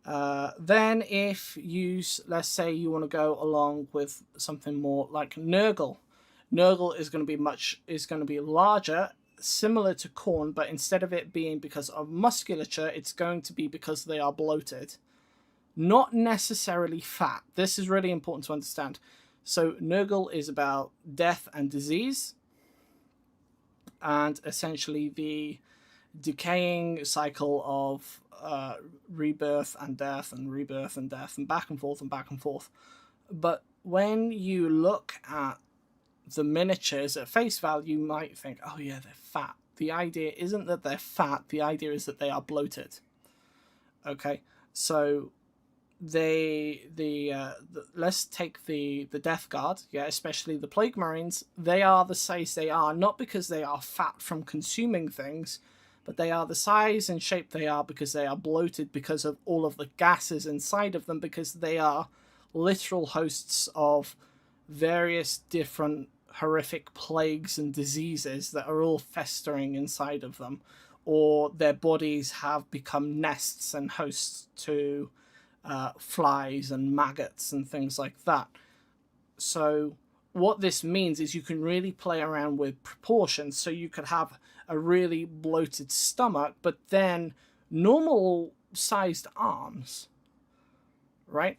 Then if you, let's say you want to go along with something more like Nurgle. Nurgle is going to be larger, similar to Khorne, but instead of it being because of musculature, it's going to be because they are bloated. Not necessarily fat. This is really important to understand. So Nurgle is about death and disease, and essentially the decaying cycle of rebirth and death and rebirth and death and back and forth and back and forth. But when you look at the miniatures at face value, you might think, oh yeah, they're fat. The idea isn't that they're fat. The idea is that they are bloated. Okay, so let's take the Death Guard, yeah, especially the Plague Marines. They are the size they are, not because they are fat from consuming things, but they are the size and shape they are because they are bloated because of all of the gases inside of them, because they are literal hosts of various different horrific plagues and diseases that are all festering inside of them, or their bodies have become nests and hosts to flies and maggots and things like that. So what this means is you can really play around with proportions. So you could have a really bloated stomach, but then normal sized arms, right?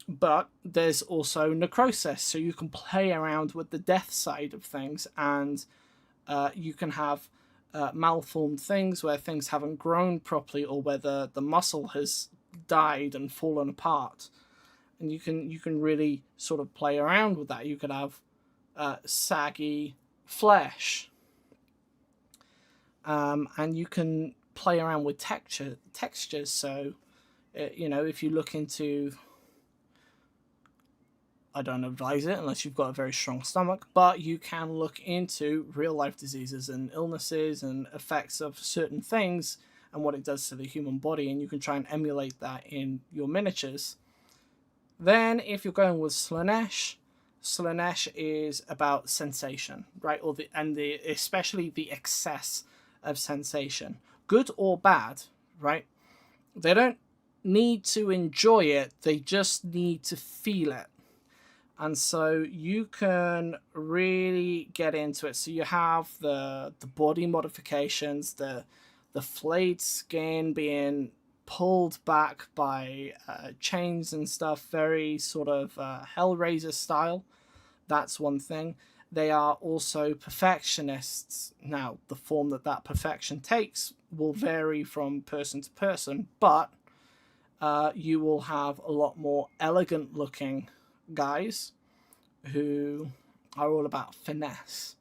But there's also necrosis, so you can play around with the death side of things, and you can have malformed things where things haven't grown properly, or where the muscle has died and fallen apart, and you can really sort of play around with that. You could have saggy flesh, and you can play around with textures. So if you look into, I don't advise it unless you've got a very strong stomach, but you can look into real life diseases and illnesses and effects of certain things and what it does to the human body, and you can try and emulate that in your miniatures. Then if you're going with Slaanesh is about sensation, right? Especially the excess of sensation, good or bad, right? They don't need to enjoy it, they just need to feel it. And so you can really get into it. So you have the body modifications, the flayed skin being pulled back by chains and stuff, very sort of Hellraiser style. That's one thing. They are also perfectionists. Now, the form that perfection takes will vary from person to person, but you will have a lot more elegant looking guys who are all about finesse.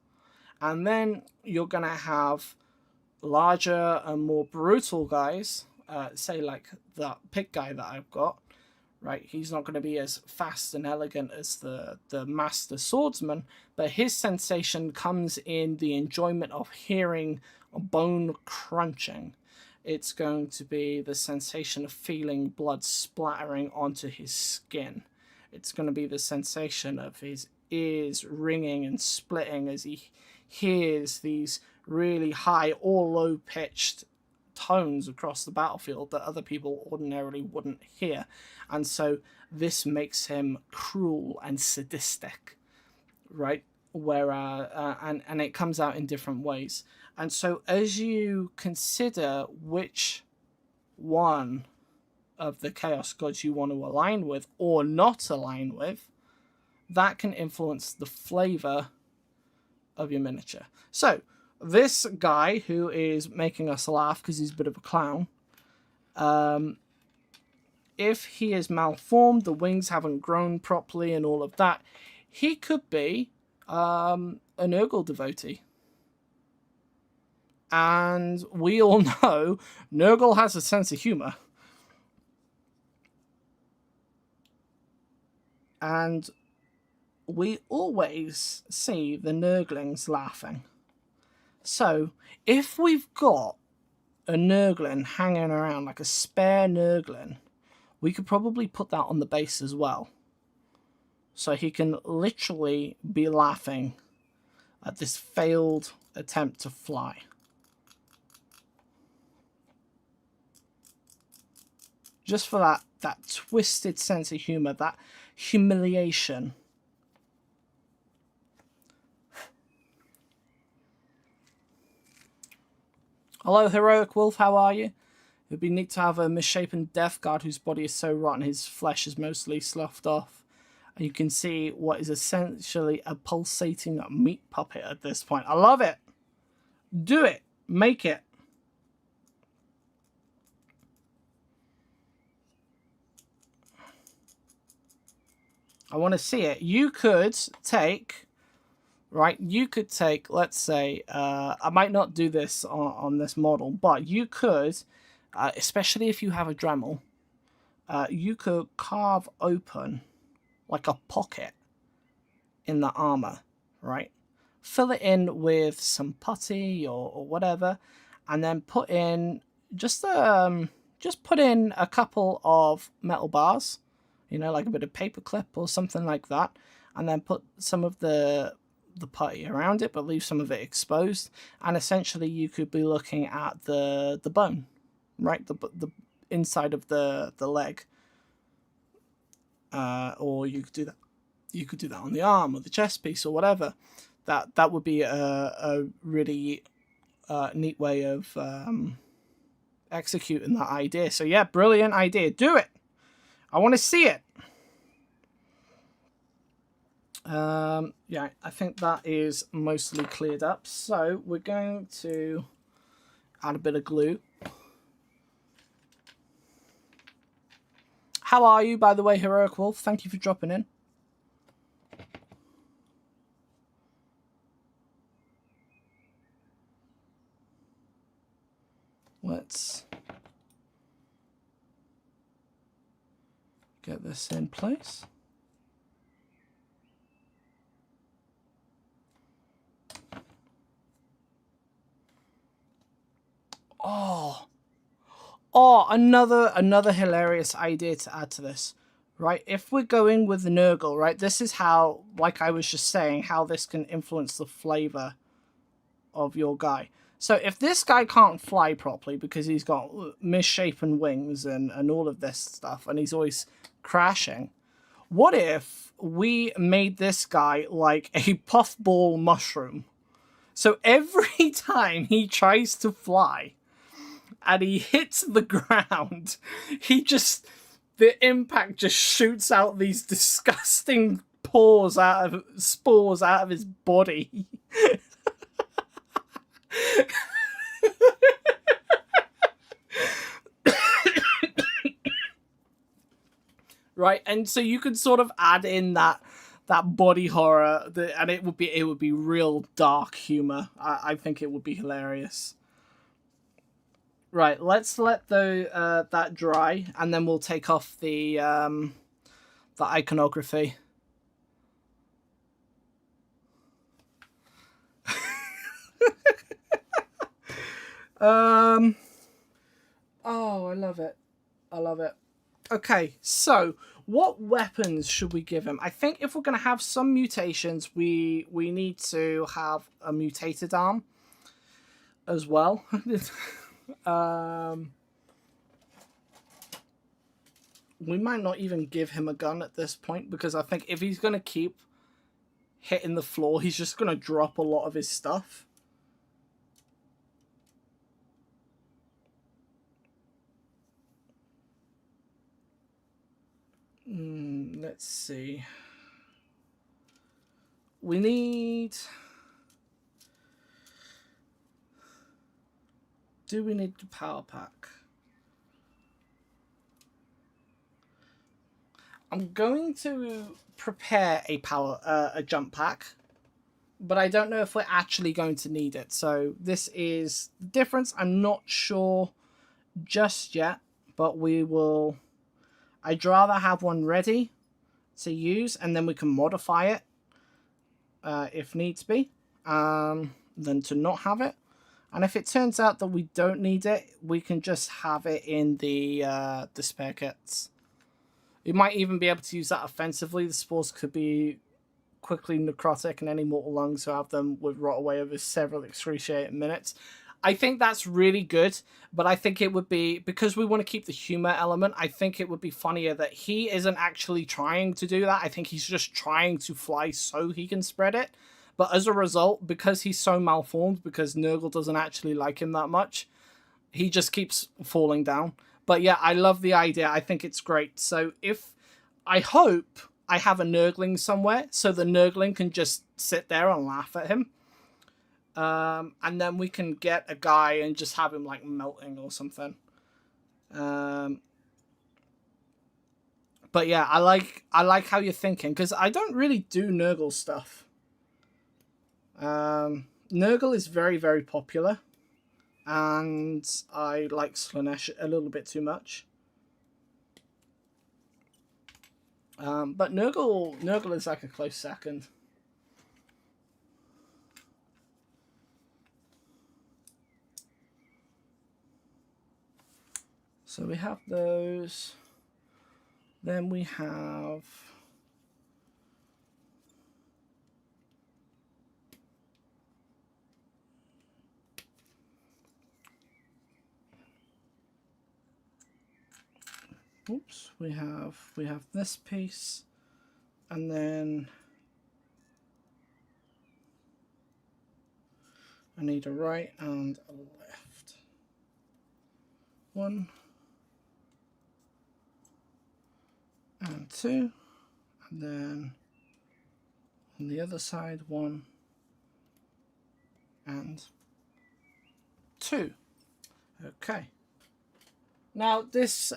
And then you're going to have larger and more brutal guys, say like that pig guy that I've got, right? He's not going to be as fast and elegant as the master swordsman, but his sensation comes in the enjoyment of hearing bone crunching. It's going to be the sensation of feeling blood splattering onto his skin. It's going to be the sensation of his ears ringing and splitting as he hears these really high or low-pitched tones across the battlefield that other people ordinarily wouldn't hear. And so this makes him cruel and sadistic, right? Where and it comes out in different ways. And so as you consider which one of the Chaos Gods you want to align with or not align with, that can influence the flavor of your miniature. So this guy who is making us laugh because he's a bit of a clown, if he is malformed, the wings haven't grown properly and all of that, he could be an Nurgle devotee. And we all know Nurgle has a sense of humor. And we always see the Nurglings laughing. So, if we've got a Nurgling hanging around, like a spare Nurgling, we could probably put that on the base as well. So he can literally be laughing at this failed attempt to fly. Just for that twisted sense of humor, that humiliation. Hello, Heroic Wolf, how are you? It'd be neat to have a misshapen death guard whose body is so rotten his flesh is mostly sloughed off. And you can see what is essentially a pulsating meat puppet at this point. I love it. Do it. Make it. I want to see it. You could take, right? You could take, let's say, I might not do this on this model, but you could, especially if you have a Dremel, you could carve open like a pocket in the armor, right? Fill it in with some putty or whatever, and then put in just put in a couple of metal bars, you know, like a bit of paper clip or something like that, and then put some of the putty around it, but leave some of it exposed, and essentially you could be looking at the bone, right? The inside of the leg, or you could do that. You could do that on the arm or the chest piece or whatever. That would be a really neat way of executing that idea. So yeah, brilliant idea. Do it. I want to see it. Yeah, I think that is mostly cleared up. So we're going to add a bit of glue. How are you, by the way, Heroic Wolf? Thank you for dropping in. Let's get this in place. Oh, another hilarious idea to add to this, right? If we're going with the Nurgle, right, this is how, like I was just saying, how this can influence the flavor of your guy. So if this guy can't fly properly because he's got misshapen wings and all of this stuff, and he's always crashing, what if we made this guy like a puffball mushroom? So every time he tries to fly and he hits the ground, the impact just shoots out these disgusting spores out of his body. Right, and so you could sort of add in that body horror, and it would be real dark humor. I think it would be hilarious. Right, let's let that dry, and then we'll take off the iconography. Oh, I love it. I love it. Okay, so what weapons should we give him? I think if we're going to have some mutations, we need to have a mutated arm as well. We might not even give him a gun at this point, because I think if he's going to keep hitting the floor, he's just going to drop a lot of his stuff. Let's see. We need... Do we need the power pack? I'm going to prepare a jump pack, but I don't know if we're actually going to need it. So this is the difference. I'm not sure just yet, but we will... I'd rather have one ready to use, and then we can modify it if needs be, than to not have it. And if it turns out that we don't need it, we can just have it in the spare kits. We might even be able to use that offensively. The spores could be quickly necrotic and any mortal lungs who have them would rot away over several excruciating minutes. I think that's really good, but I think it would be, because we want to keep the humor element, I think it would be funnier that he isn't actually trying to do that. I think he's just trying to fly so he can spread it. But as a result, because he's so malformed, because Nurgle doesn't actually like him that much, he just keeps falling down. But yeah, I love the idea. I think it's great. So I hope I have a Nurgling somewhere, so the Nurgling can just sit there and laugh at him. And then we can get a guy and just have him like melting or something. But yeah, I like how you're thinking, because I don't really do Nurgle stuff. Nurgle is very, very popular, and I like Slaanesh a little bit too much. But Nurgle is like a close second. So we have those. Then we have... Oops, we have this piece, and then I need a right and a left. 1 and 2, and then on the other side 1 and 2. Okay. Now this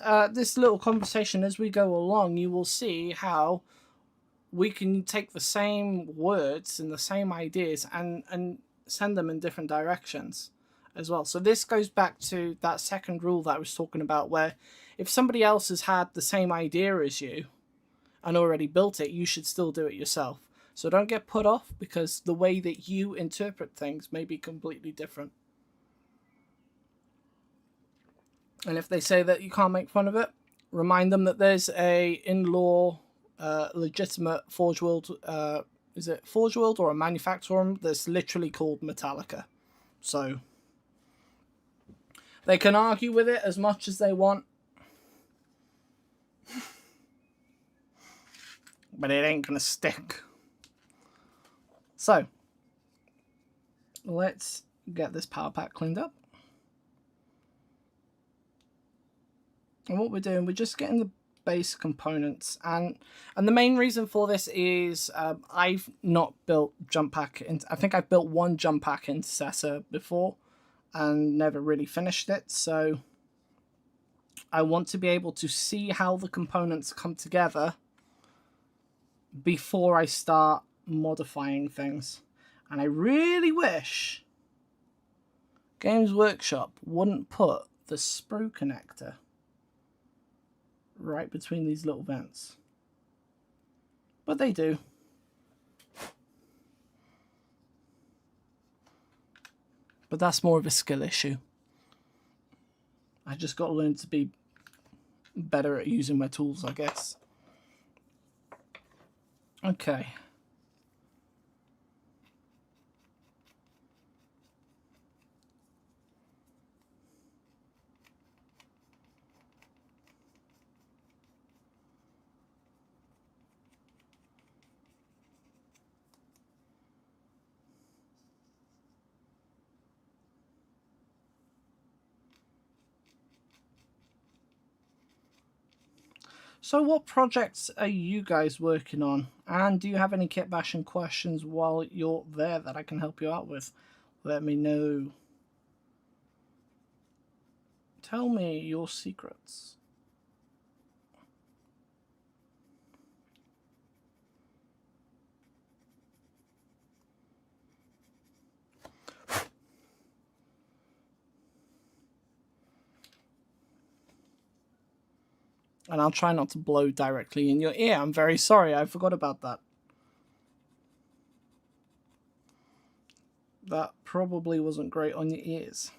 little conversation, as we go along, you will see how we can take the same words and the same ideas and send them in different directions as well. So this goes back to that second rule that I was talking about, where if somebody else has had the same idea as you and already built it, you should still do it yourself. So don't get put off, because the way that you interpret things may be completely different. And if they say that you can't make fun of it, remind them that there's a in-law legitimate Forge World, is it Forge World or a manufacturer that's literally called Metallica. So they can argue with it as much as they want, but it ain't gonna stick. So let's get this power pack cleaned up. And what we're doing, we're just getting the base components, and the main reason for this is I've not built jump pack. I think I've built one jump pack intercessor before and never really finished it, so I want to be able to see how the components come together before I start modifying things. And I really wish Games Workshop wouldn't put the sprue connector right between these little vents, but they do. But that's more of a skill issue. I just got to learn to be better at using my tools, I guess. Okay. So what projects are you guys working on? And do you have any kitbashing questions while you're there that I can help you out with? Let me know. Tell me your secrets. And I'll try not to blow directly in your ear. I'm very sorry, I forgot about that. That probably wasn't great on your ears.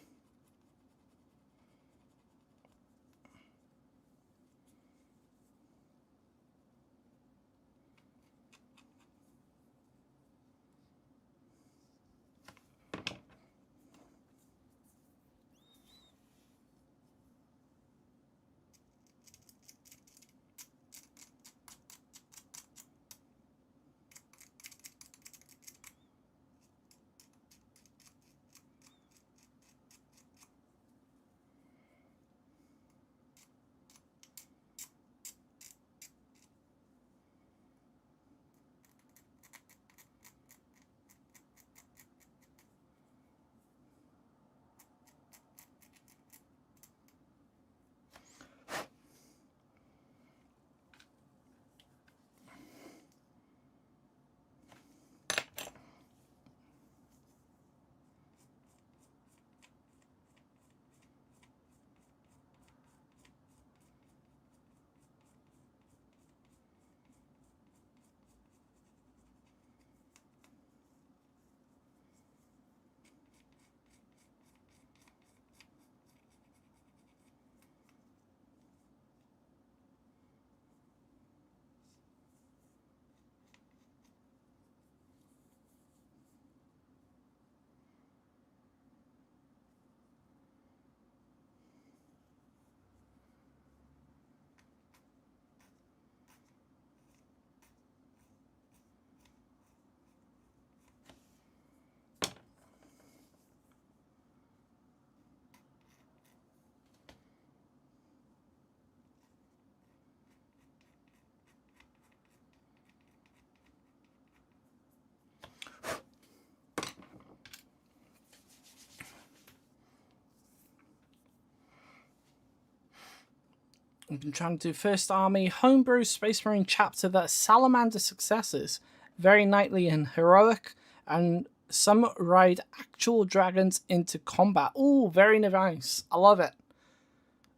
I've been trying to do First Army homebrew Space Marine chapter that Salamander successors, very knightly and heroic, and some ride actual dragons into combat. Ooh, very nice. I love it.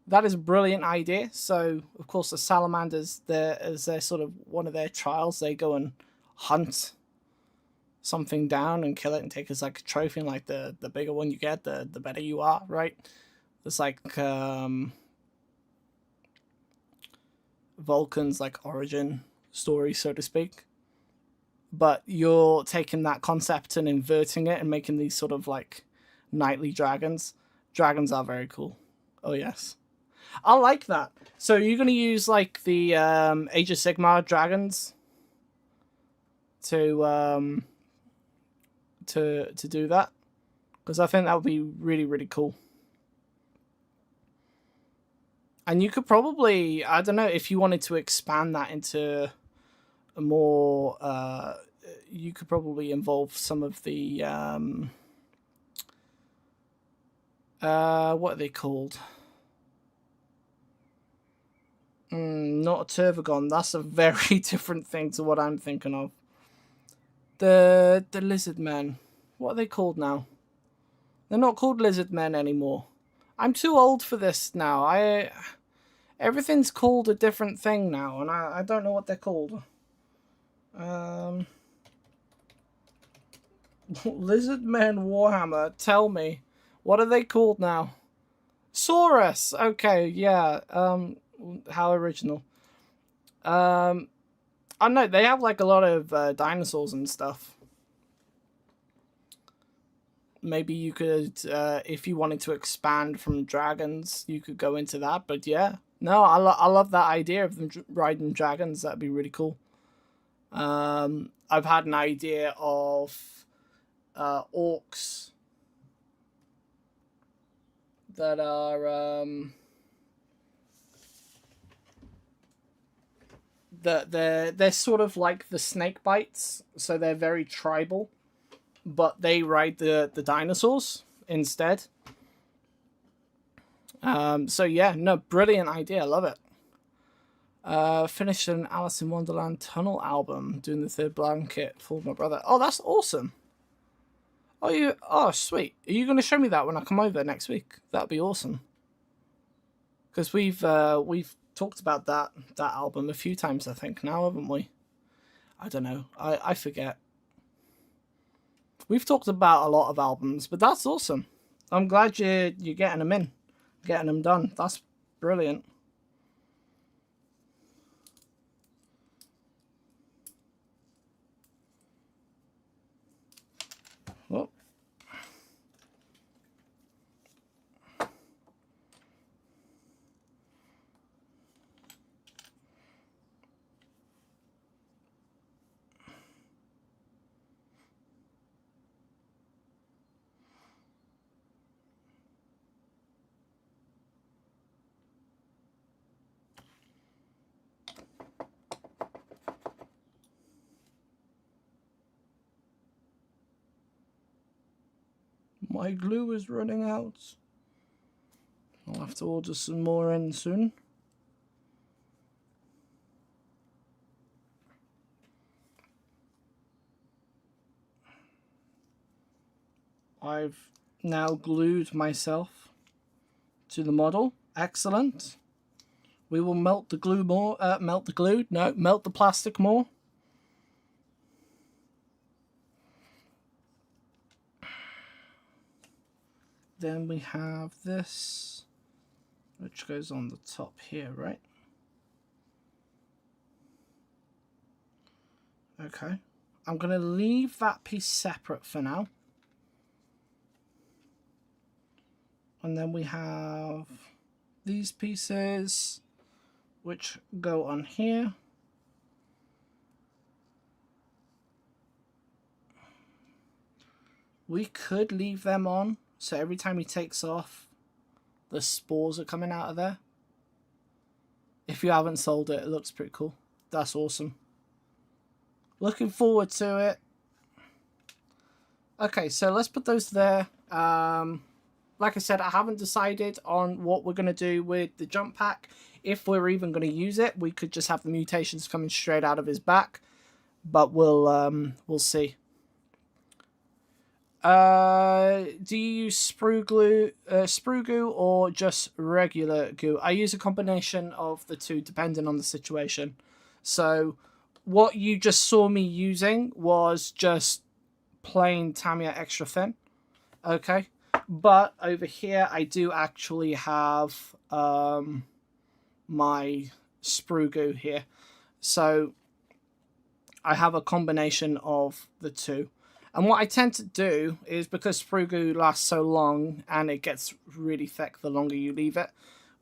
That is a brilliant idea. So, of course, the Salamanders, as their sort of one of their trials, they go and hunt something down and kill it and take it as like a trophy. And like the bigger one you get, the better you are, right? It's like Vulcan's like origin story, so to speak. But you're taking that concept and inverting it and making these sort of like knightly dragons. Dragons are very cool. Oh yes, I like that. So you're gonna use like the Age of Sigmar dragons to do that, because I think that would be really, really cool. And you could probably, I don't know, if you wanted to expand that into a more, you could probably involve some of the, what are they called? Not a Turvagon. That's a very different thing to what I'm thinking of. The lizard men. What are they called now? They're not called lizard men anymore. I'm too old for this now. Everything's called a different thing now, and I don't know what they're called. Lizard men Warhammer. Tell me, what are they called now? Saurus. Okay, yeah. How original. I know they have like a lot of dinosaurs and stuff. Maybe you could, if you wanted to expand from dragons, you could go into that. But yeah, no, I love that idea of them riding dragons. That'd be really cool. I've had an idea of orcs that are they're sort of like the snake bites, so they're very tribal, but they ride the dinosaurs instead. So yeah, no, brilliant idea. I love it. Finished an Alice in Wonderland Tunnel album, doing the third blanket for my brother. Oh, that's awesome. Oh, sweet. Are you going to show me that when I come over next week? That'd be awesome. Because we've talked about that album a few times, I think, now, haven't we? I don't know. I forget. We've talked about a lot of albums, but that's awesome. I'm glad you're getting them in, getting them done. That's brilliant. Well, my glue is running out. I'll have to order some more in soon. I've now glued myself to the model. Excellent. We will melt the glue more. Melt the plastic more. Then we have this, which goes on the top here, right? Okay. I'm going to leave that piece separate for now. And then we have these pieces, which go on here. We could leave them on, so every time he takes off, the spores are coming out of there. If you haven't sold it, it looks pretty cool. That's awesome. Looking forward to it. Okay, so let's put those there. like I said, I haven't decided on what we're going to do with the jump pack. If we're even going to use it, we could just have the mutations coming straight out of his back, but we'll see. Do you use sprue goo, or just regular goo? I use a combination of the two depending on the situation. So what you just saw me using was just plain Tamiya extra thin. Okay, but over here I do actually have my sprue goo here. So I have a combination of the two. And what I tend to do is, because sprue goo lasts so long and it gets really thick the longer you leave it,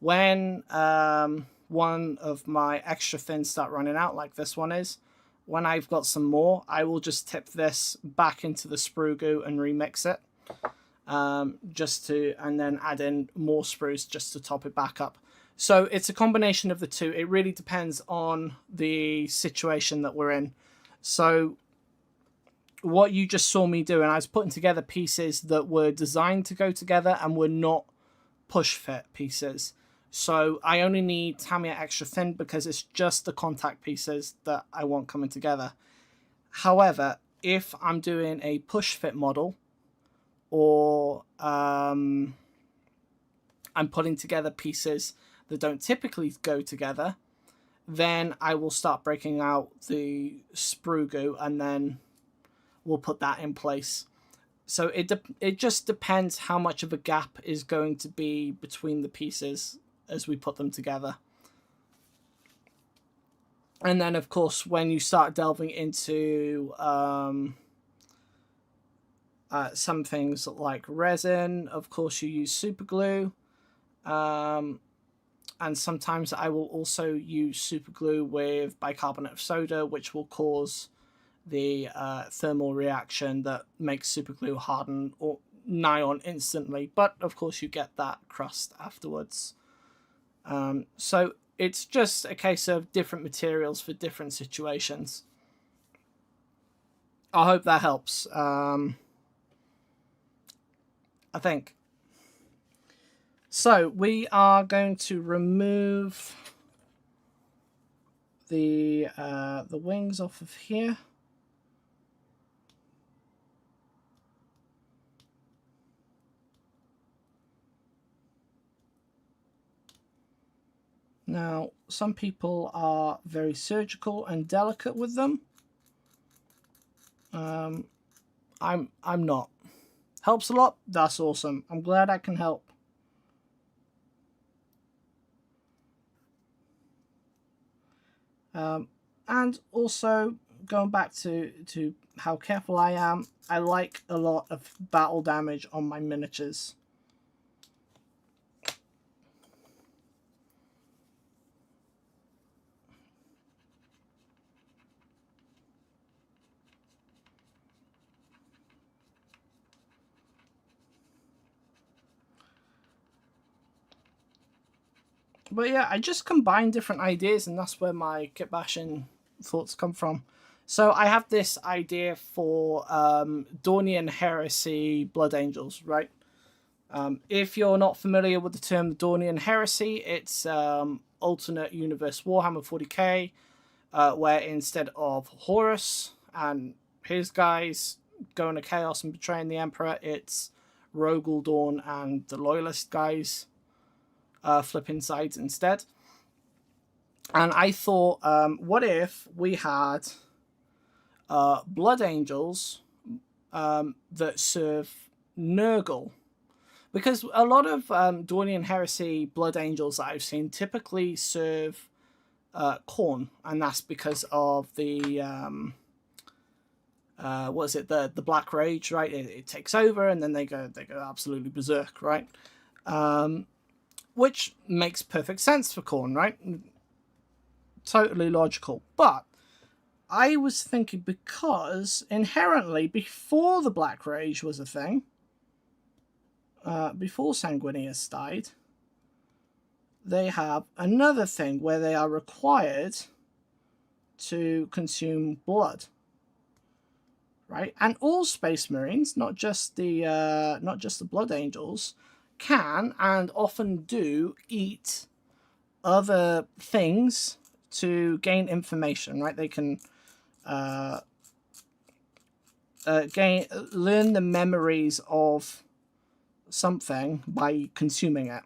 when one of my extra thins start running out, like this one is, when I've got some more, I will just tip this back into the sprue goo and remix it, and then add in more sprues just to top it back up. So it's a combination of the two. It really depends on the situation that we're in. So what you just saw me do, and I was putting together pieces that were designed to go together and were not push fit pieces. So I only need Tamiya extra thin because it's just the contact pieces that I want coming together. However, if I'm doing a push fit model, or I'm putting together pieces that don't typically go together, then I will start breaking out the sprue goo, and then we'll put that in place. So it just depends how much of a gap is going to be between the pieces as we put them together. And then, of course, when you start delving into some things like resin, of course, you use super glue. And sometimes I will also use super glue with bicarbonate of soda, which will cause the thermal reaction that makes super glue harden or nigh on instantly. But of course you get that crust afterwards. So it's just a case of different materials for different situations. I hope that helps. I think. So we are going to remove the wings off of here. Now, some people are very surgical and delicate with them. I'm not. Helps a lot. That's awesome. I'm glad I can help. And also, going back to how careful I am, I like a lot of battle damage on my miniatures. But yeah, I just combine different ideas, and that's where my kitbashing thoughts come from. So I have this idea for Dornian Heresy Blood Angels, right? If you're not familiar with the term Dornian Heresy, it's alternate universe Warhammer 40k, where instead of Horus and his guys going to chaos and betraying the Emperor, it's Rogel Dawn and the Loyalist guys flipping sides instead. And I thought, what if we had Blood Angels that serve Nurgle? Because a lot of Dornian Heresy Blood Angels that I've seen typically serve Khorne, and that's because of the what is it, the Black Rage, right? It takes over, and then they go absolutely berserk, right? Which makes perfect sense for Khorne, right? Totally logical. But I was thinking, because inherently, before the Black Rage was a thing, before Sanguinius died, they have another thing where they are required to consume blood, right? And all Space Marines, not just the Blood Angels, can and often do eat other things to gain information, right? They can learn the memories of something by consuming it.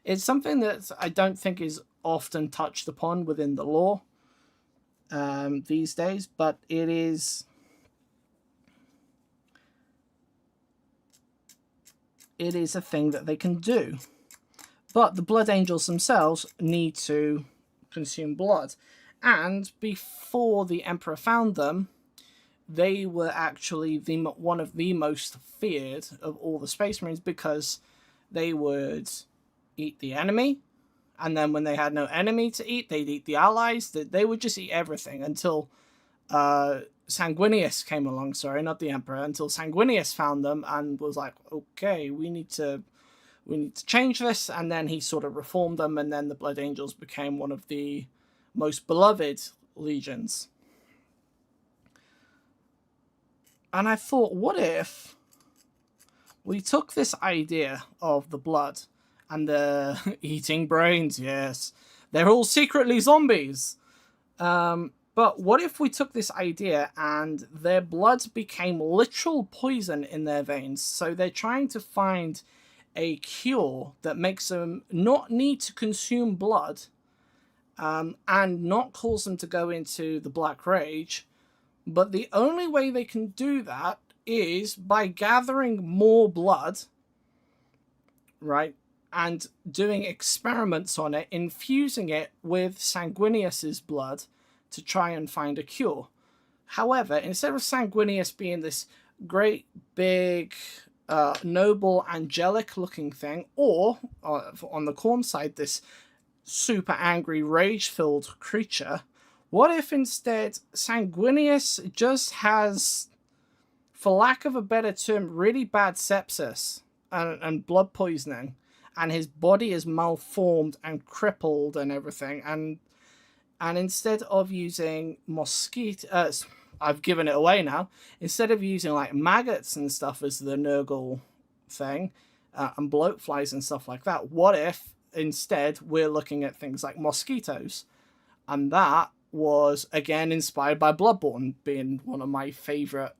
It's something that I don't think is often touched upon within the lore these days, but it is a thing that they can do. But the Blood Angels themselves need to consume blood. And before the Emperor found them, they were actually one of the most feared of all the Space Marines, because they would eat the enemy, and then when they had no enemy to eat, they'd eat the allies. They would just eat everything until Sanguinius came along. Sorry, not the Emperor. Until Sanguinius found them and was like, okay, we need to change this. And then he sort of reformed them, and then the Blood Angels became one of the most beloved legions. And I thought, what if we took this idea of the blood and the eating brains? Yes, they're all secretly zombies. But what if we took this idea and their blood became literal poison in their veins? So they're trying to find a cure that makes them not need to consume blood and not cause them to go into the Black Rage. But the only way they can do that is by gathering more blood, right? And doing experiments on it, infusing it with Sanguinius's blood to try and find a cure. However, instead of Sanguinius being this great, big, noble, angelic-looking thing, or, on the Khorne side, this super angry, rage-filled creature, what if instead Sanguinius just has, for lack of a better term, really bad sepsis and blood poisoning, and his body is malformed and crippled and everything, and instead of using mosquitoes, I've given it away now, instead of using like maggots and stuff as the Nurgle thing, and bloatflies and stuff like that, what if instead we're looking at things like mosquitoes? And that was again inspired by Bloodborne, being one of my favorite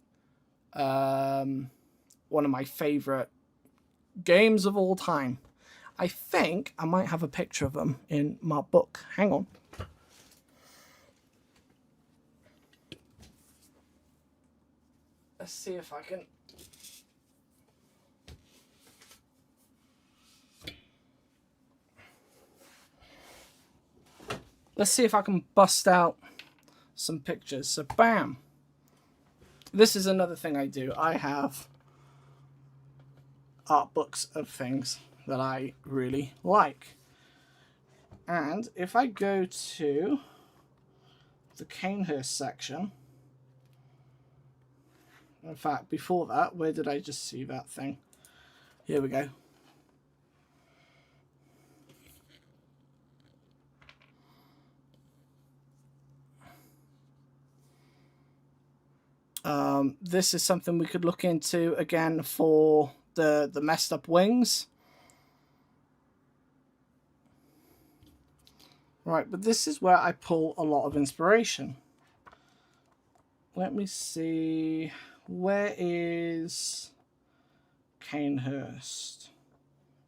games of all time. I think I might have a picture of them in my book. Hang on. Let's see if I can. Let's see if I can bust out some pictures. So, bam. This is another thing I do. I have art books of things that I really like. And if I go to the Canehurst section, in fact, before that, where did I just see that thing? Here we go. This is something we could look into again for the messed up wings. Right, but this is where I pull a lot of inspiration. Let me see. Where is Canehurst?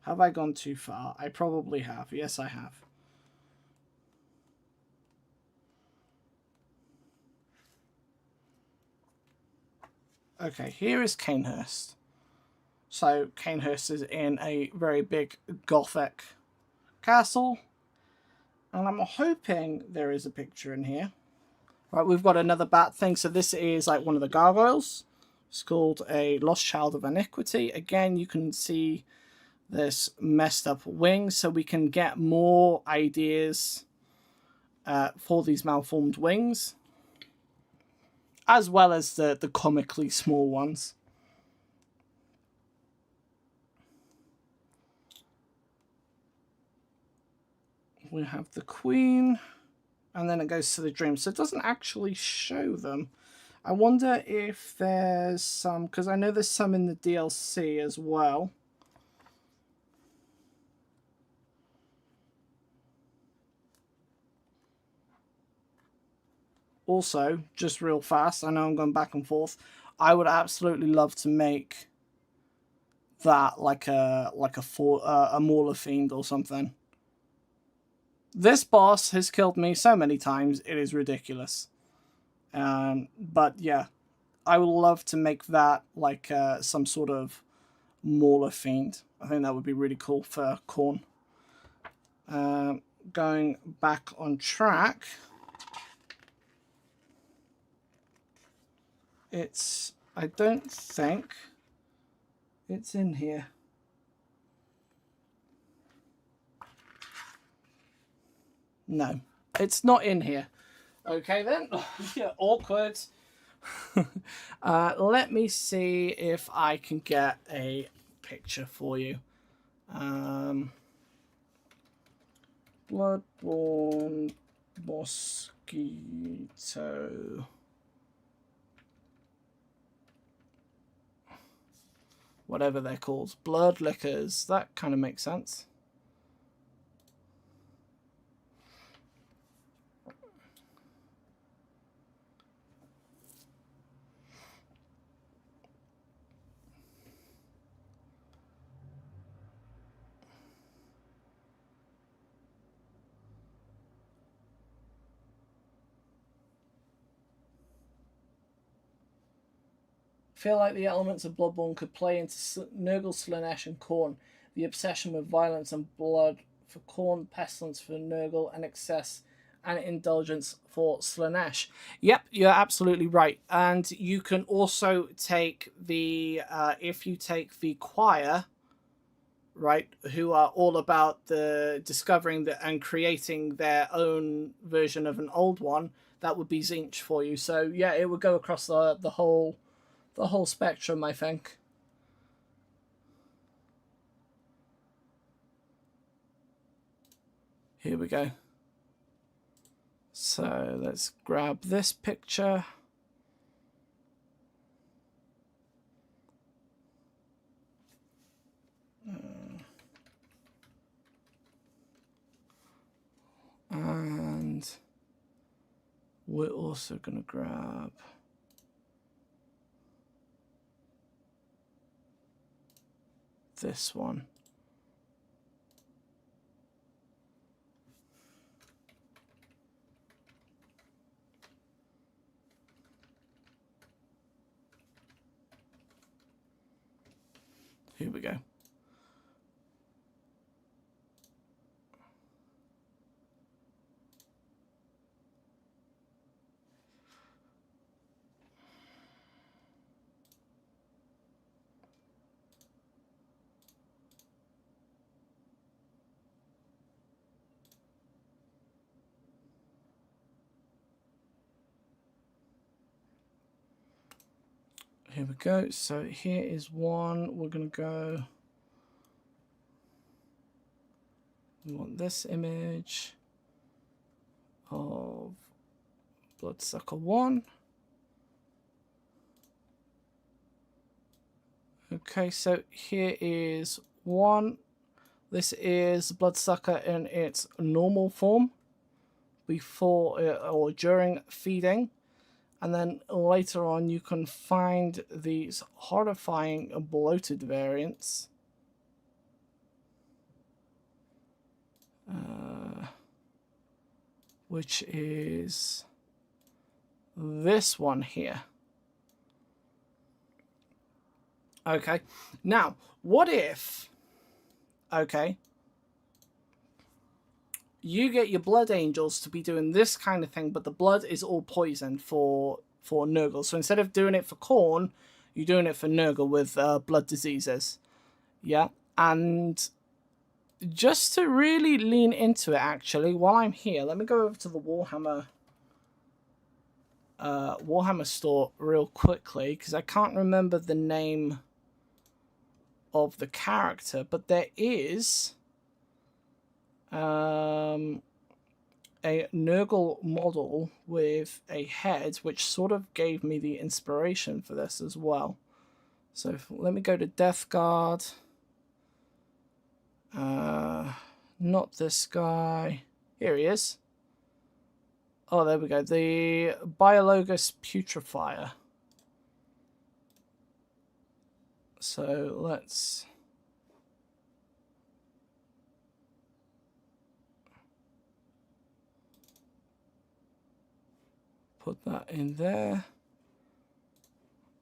Have I gone too far? I probably have. Yes, I have. Okay, here is Canehurst. So Canehurst is in a very big Gothic castle. And I'm hoping there is a picture in here. Right, we've got another bat thing. So this is like one of the gargoyles. It's called a Lost Child of Iniquity. Again, you can see this messed up wing. So we can get more ideas for these malformed wings, as well as the comically small ones. We have the Queen, and then it goes to the Dream. So it doesn't actually show them. I wonder if there's some, because I know there's some in the DLC as well. Also, just real fast, I know I'm going back and forth, I would absolutely love to make that like a Mauler Fiend or something. This boss has killed me so many times, it is ridiculous. But yeah, I would love to make that like some sort of Mauler Fiend. I think that would be really cool for Khorne. Going back on track, I don't think it's in here. No, it's not in here. Okay then. Yeah, awkward. Let me see if I can get a picture for you. Bloodborne mosquito. Whatever they're called. Blood lickers. That kind of makes sense. Feel like the elements of Bloodborne could play into Nurgle, Slaanesh, and Khorne. The obsession with violence and blood for Khorne, pestilence for Nurgle, and excess and indulgence for Slaanesh. Yep, you're absolutely right. And you can also take the if you take the choir, right, who are all about the discovering and creating their own version of an old one, that would be Tzeentch for you. So yeah, it would go across the whole spectrum, I think. Here we go. So let's grab this picture. And we're also going to grab this one. Here we go. Here we go. So here is one. We're going to go. We want this image of Bloodsucker 1. Okay, so here is one. This is Bloodsucker in its normal form before or during feeding. And then later on you can find these horrifying bloated variants. Which is this one here. Okay, now what if, okay, you get your blood angels to be doing this kind of thing, but the blood is all poison for Nurgle. So instead of doing it for Khorne, you're doing it for Nurgle with blood diseases. Yeah, and just to really lean into it, actually, while I'm here, let me go over to the Warhammer store real quickly, because I can't remember the name of the character, but there is a Nurgle model with a head, which sort of gave me the inspiration for this as well. So let me go to Death Guard. Not this guy. Here he is. Oh, there we go. The Biologus Putrefier. So let's... put that in there.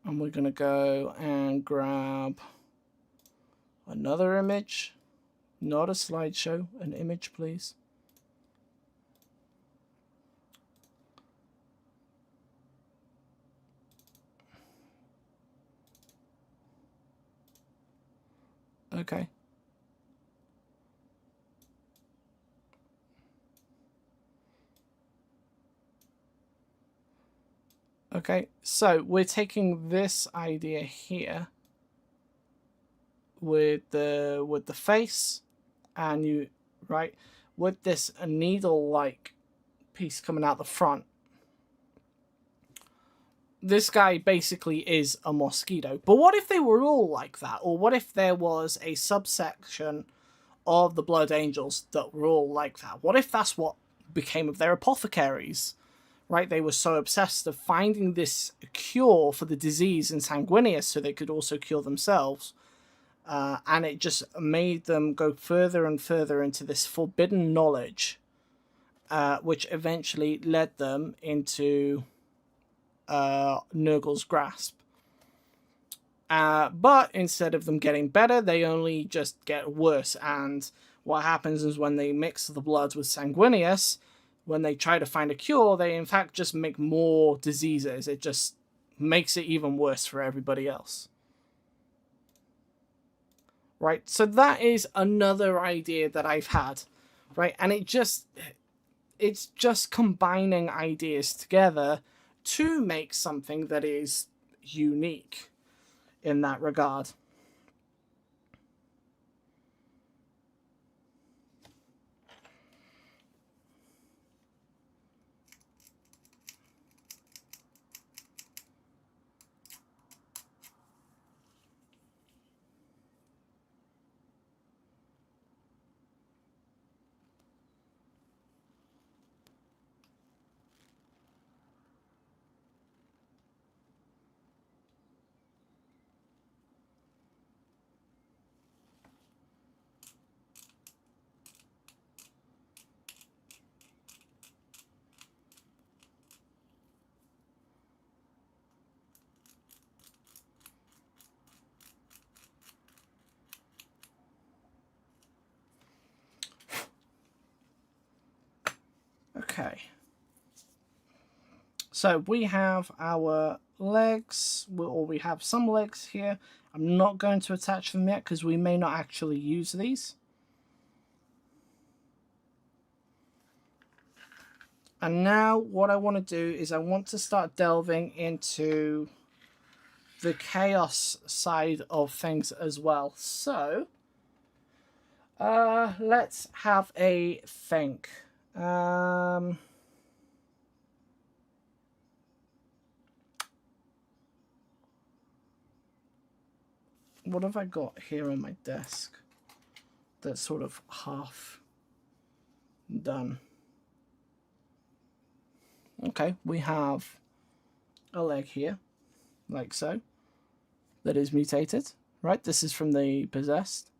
And we're going to go and grab another image. Not a slideshow, an image, please. Okay. Okay, so we're taking this idea here with the face, and you with this needle-like piece coming out the front. This guy basically is a mosquito. But what if they were all like that? Or what if there was a subsection of the Blood Angels that were all like that? What if that's what became of their apothecaries? Right? They were so obsessed of finding this cure for the disease in Sanguinius so they could also cure themselves. And it just made them go further and further into this forbidden knowledge, which eventually led them into Nurgle's grasp. But instead of them getting better, they only just get worse. And what happens is when they mix the bloods with Sanguinius, when they try to find a cure, they in fact just make more diseases. It just makes it even worse for everybody else. Right, so that is another idea that I've had, right? And it's just combining ideas together to make something that is unique in that regard. Okay. So we have our legs, or we have some legs here. I'm not going to attach them yet because we may not actually use these. And now what I want to do is I want to start delving into the chaos side of things as well. So let's have a think. What have I got here on my desk that's sort of half done? Okay, we have a leg here, like so, that is mutated, right? This is from the Possessed.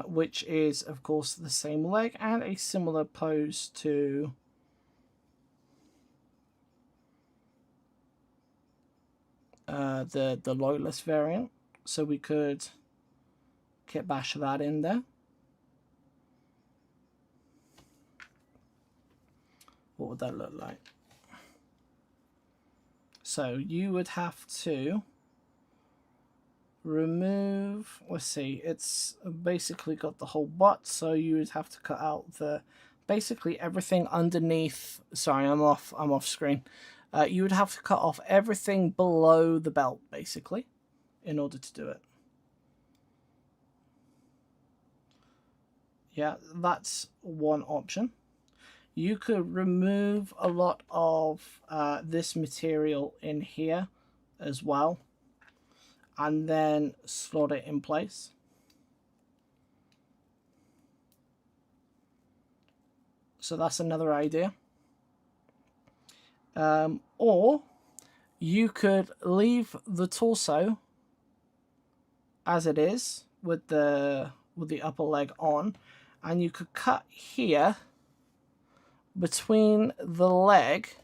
Which is, of course, the same leg and a similar pose to the Loyalist variant. So we could kitbash that in there. What would that look like? So you would have to remove, let's see, it's basically got the whole butt, so you would have to cut out the basically everything underneath. Sorry, I'm off screen. You would have to cut off everything below the belt basically in order to do it. Yeah, that's one option. You could remove a lot of this material in here as well, and then slot it in place. So that's another idea. Or you could leave the torso as it is with the upper leg on, and you could cut here between the leg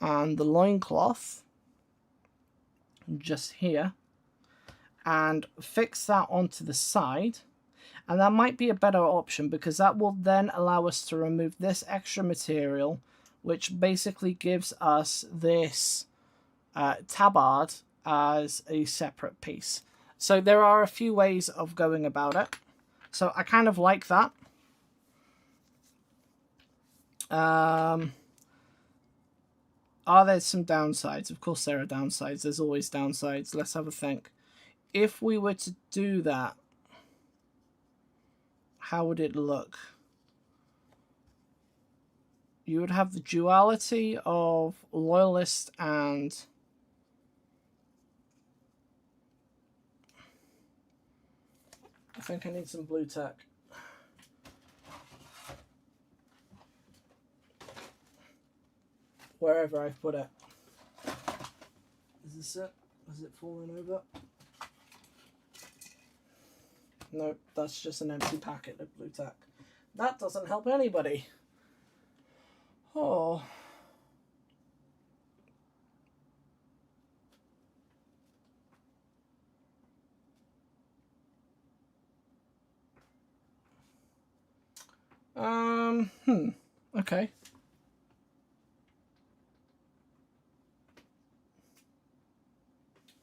and the loincloth, just here, and fix that onto the side. And that might be a better option, because that will then allow us to remove this extra material, which basically gives us this tabard as a separate piece. So there are a few ways of going about it. So I kind of like that. Are there some downsides? Of course there are downsides. There's always downsides. Let's have a think. If we were to do that, how would it look? You would have the duality of loyalist and I think I need some blue tack. Wherever I've put it. Is this it? Is it falling over? No, that's just an empty packet of blue tack. That doesn't help anybody. Oh. Okay.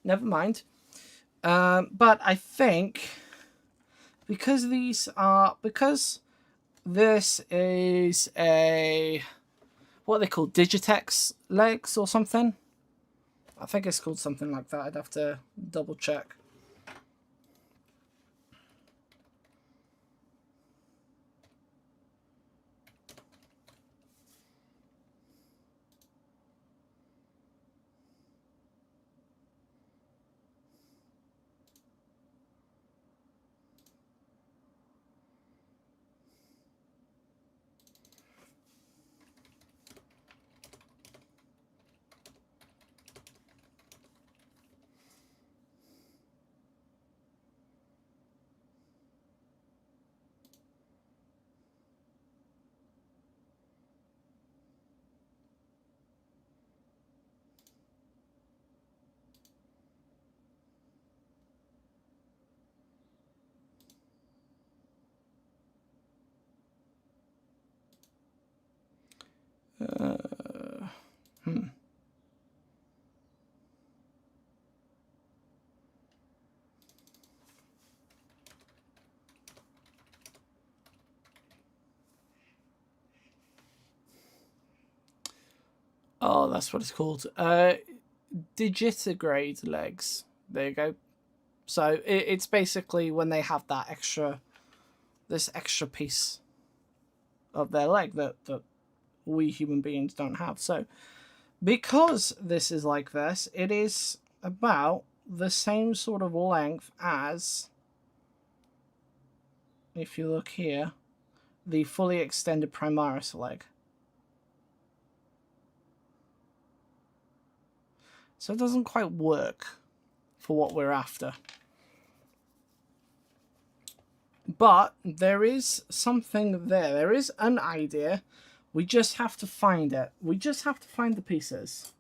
Never mind. But I think because this is a what they call Digitex legs or something. I think it's called something like that. I'd have to double check. Oh, that's what it's called. Digitigrade legs. There you go. So it's basically when they have that this extra piece of their leg that we human beings don't have. So because this is like this, it is about the same sort of length as, if you look here, the fully extended Primaris leg. So it doesn't quite work for what we're after. But there is something there. There is an idea. We just have to find it. We just have to find the pieces.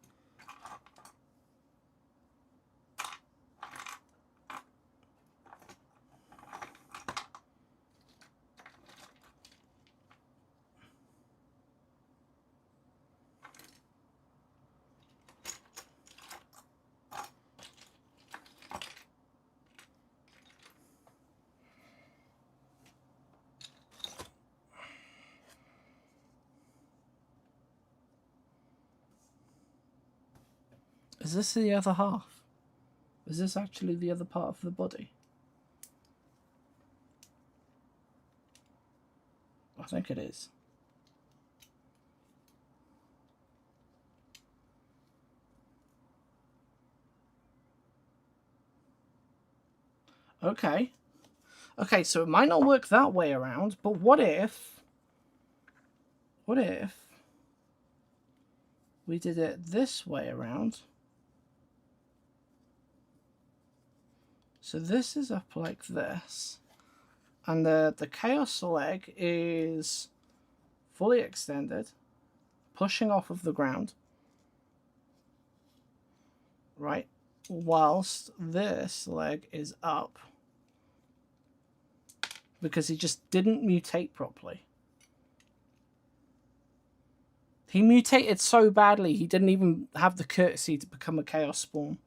Is this the other half? Is this actually the other part of the body? I think it is. Okay. Okay, so it might not work that way around, but what if What if we did it this way around? So this is up like this, and the chaos leg is fully extended, pushing off of the ground, right? Whilst this leg is up, because he just didn't mutate properly. He mutated so badly, he didn't even have the courtesy to become a chaos spawn.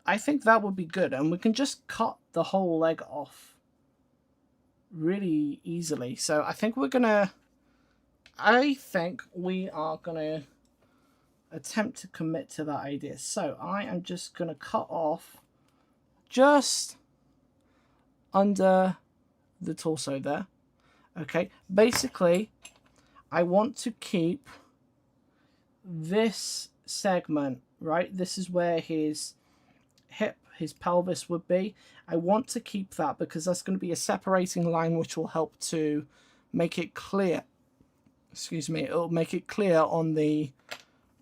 I think that would be good, and we can just cut the whole leg off really easily. So I think we are gonna attempt to commit to that idea. So I am just gonna cut off just under the torso there. Okay, basically I want to keep this segment, right? This is where his hip, his pelvis would be. I want to keep that because that's going to be a separating line which will help to make it clear. Excuse me, it'll make it clear on the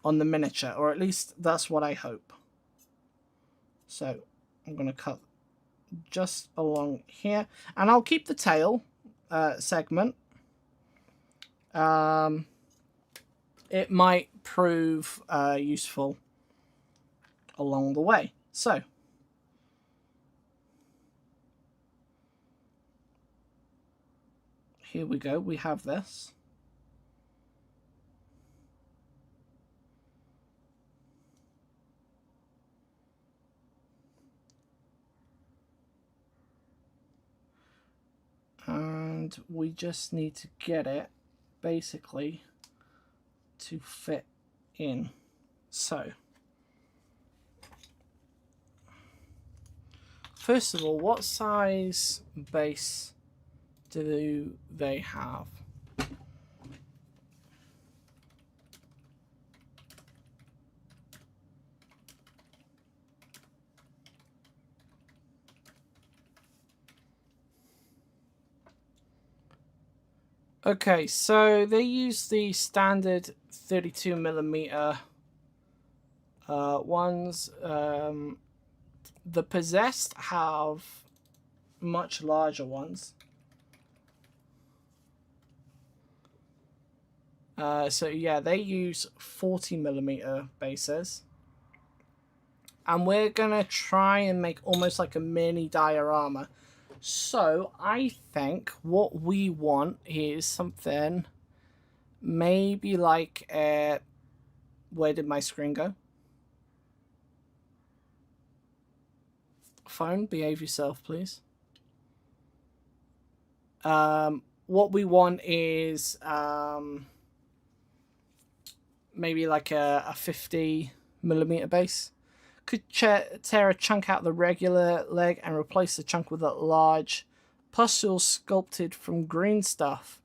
miniature, or at least that's what I hope. So I'm going to cut just along here, and I'll keep the tail segment. It might prove useful along the way. So here we go, we have this. And we just need to get it basically to fit in. So first of all, what size base do they have? Okay, so they use the standard 32mm ones. The Possessed have much larger ones. So yeah, they use 40mm bases. And we're gonna try and make almost like a mini diorama. So I think what we want is something maybe like where did my screen go? Phone, behave yourself, please. What we want is maybe like a 50mm base. Could tear a chunk out of the regular leg and replace the chunk with a large pustule sculpted from green stuff.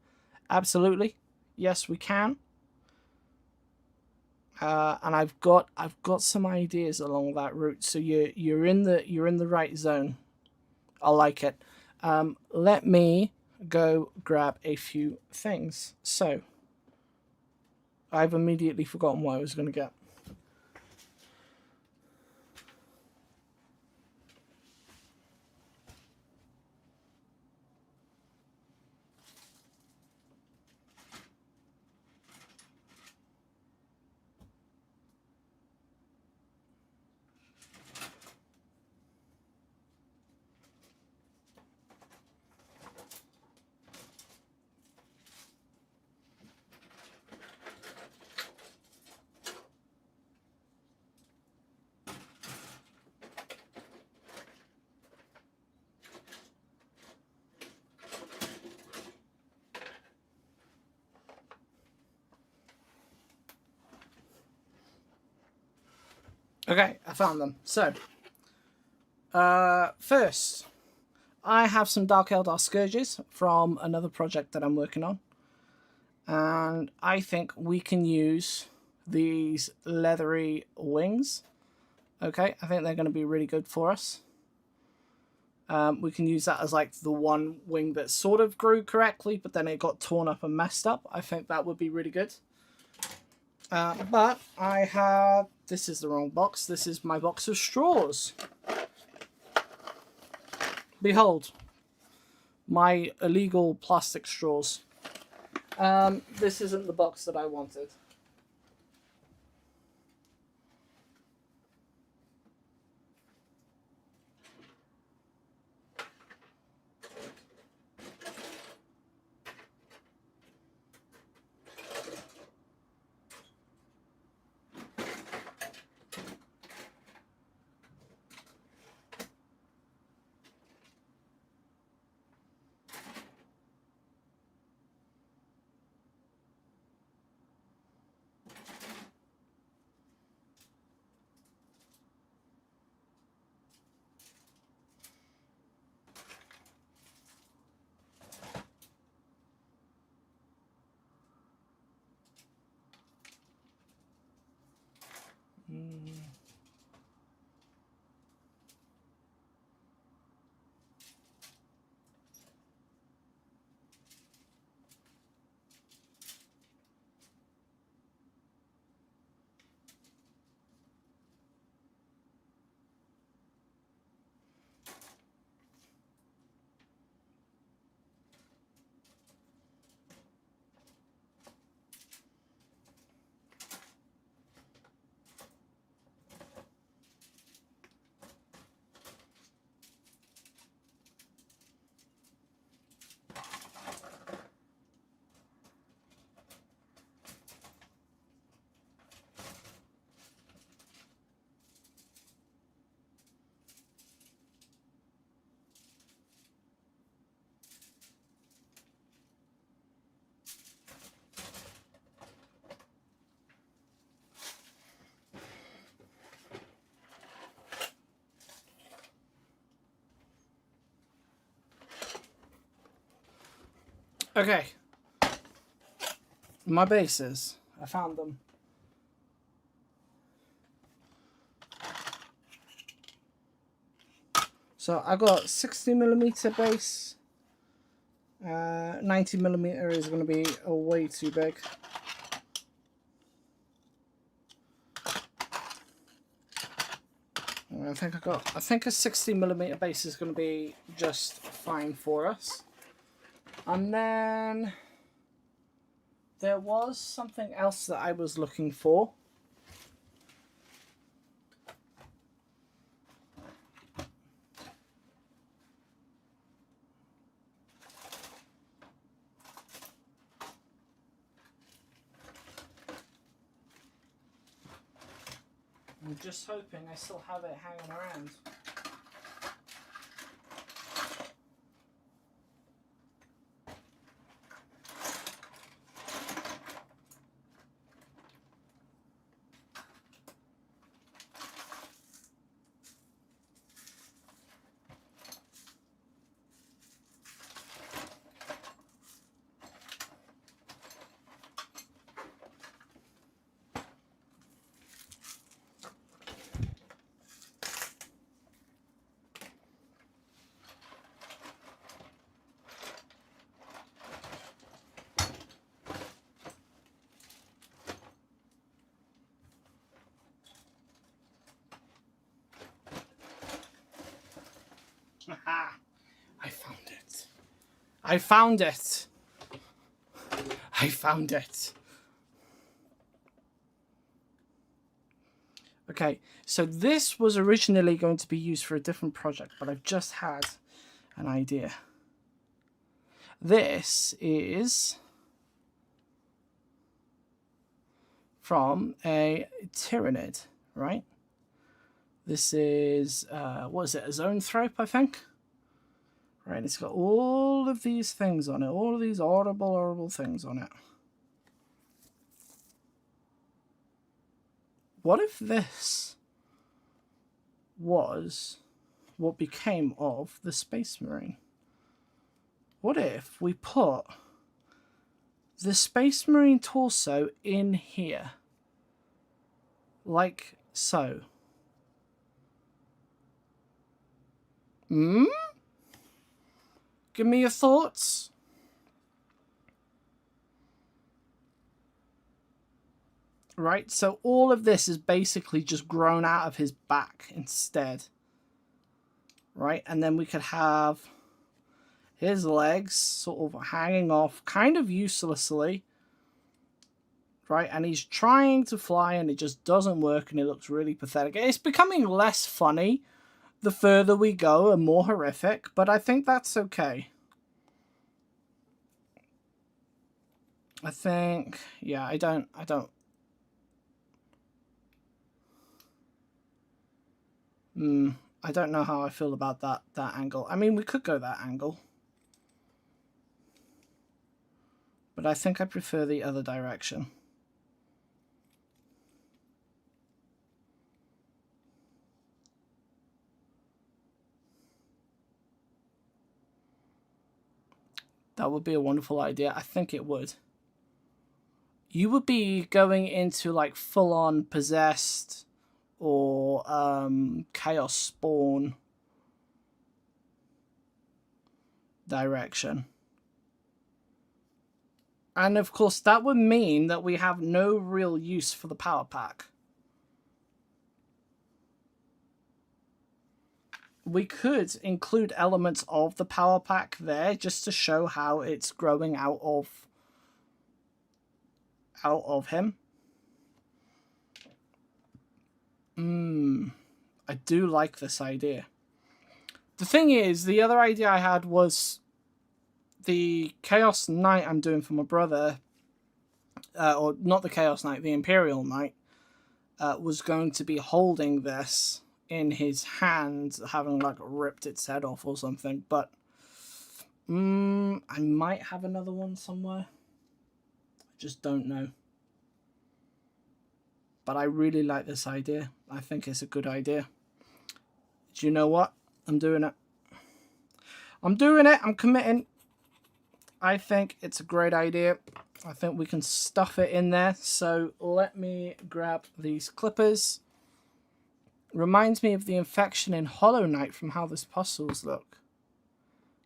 Absolutely, yes, we can. And I've got some ideas along that route. So you're in the right zone. I like it. Let me go grab a few things. So I've immediately forgotten what I was going to get. Okay, I found them. So, first, I have some Dark Eldar Scourges from another project that I'm working on. And I think we can use these leathery wings. Okay, I think they're going to be really good for us. We can use that as like the one wing that sort of grew correctly, but then it got torn up and messed up. I think that would be really good. But I have... This is the wrong box. This is my box of straws. Behold. My illegal plastic straws. This isn't the box that I wanted. Okay. My bases. I found them. So I got 60mm base. 90mm is going to be way too big. I think a 60mm base is going to be just fine for us. And then there was something else that I was looking for. I'm just hoping I still have it hanging around. I found it. I found it. I found it. Okay, so this was originally going to be used for a different project, but I've just had an idea. This is from a Tyrannid, right? This is, what is it, a Zoanthrope, I think? Right, it's got all of these things on it, all of these horrible things on it. What if this was what became of the Space Marine? What if we put the Space Marine torso in here? Like so. Give me your thoughts. Right, so all of this is basically just grown out of his back instead. Right, and then we could have his legs sort of hanging off kind of uselessly. Right, and he's trying to fly and it just doesn't work and it looks really pathetic. It's becoming less funny the further we go and more horrific, but I think that's okay. I think, yeah, I don't know how I feel about that angle. I mean, we could go that angle. But I think I prefer the other direction. That would be a wonderful idea. I think it would. You would be going into like full-on possessed or chaos spawn direction. And of course that would mean that we have no real use for the power pack. We could include elements of the power pack there just to show how it's growing out of him. I do like this idea. The thing is, the other idea I had was the Chaos Knight I'm doing for my brother, or not the Chaos Knight, the Imperial Knight, was going to be holding this in his hand, having like ripped its head off or something, but I might have another one somewhere. I just don't know. But I really like this idea. I think it's a good idea. Do you know what? I'm doing it. I'm doing it. I'm committing. I think it's a great idea. I think we can stuff it in there. So let me grab these clippers. Reminds me of the infection in Hollow Knight from how the puzzles look.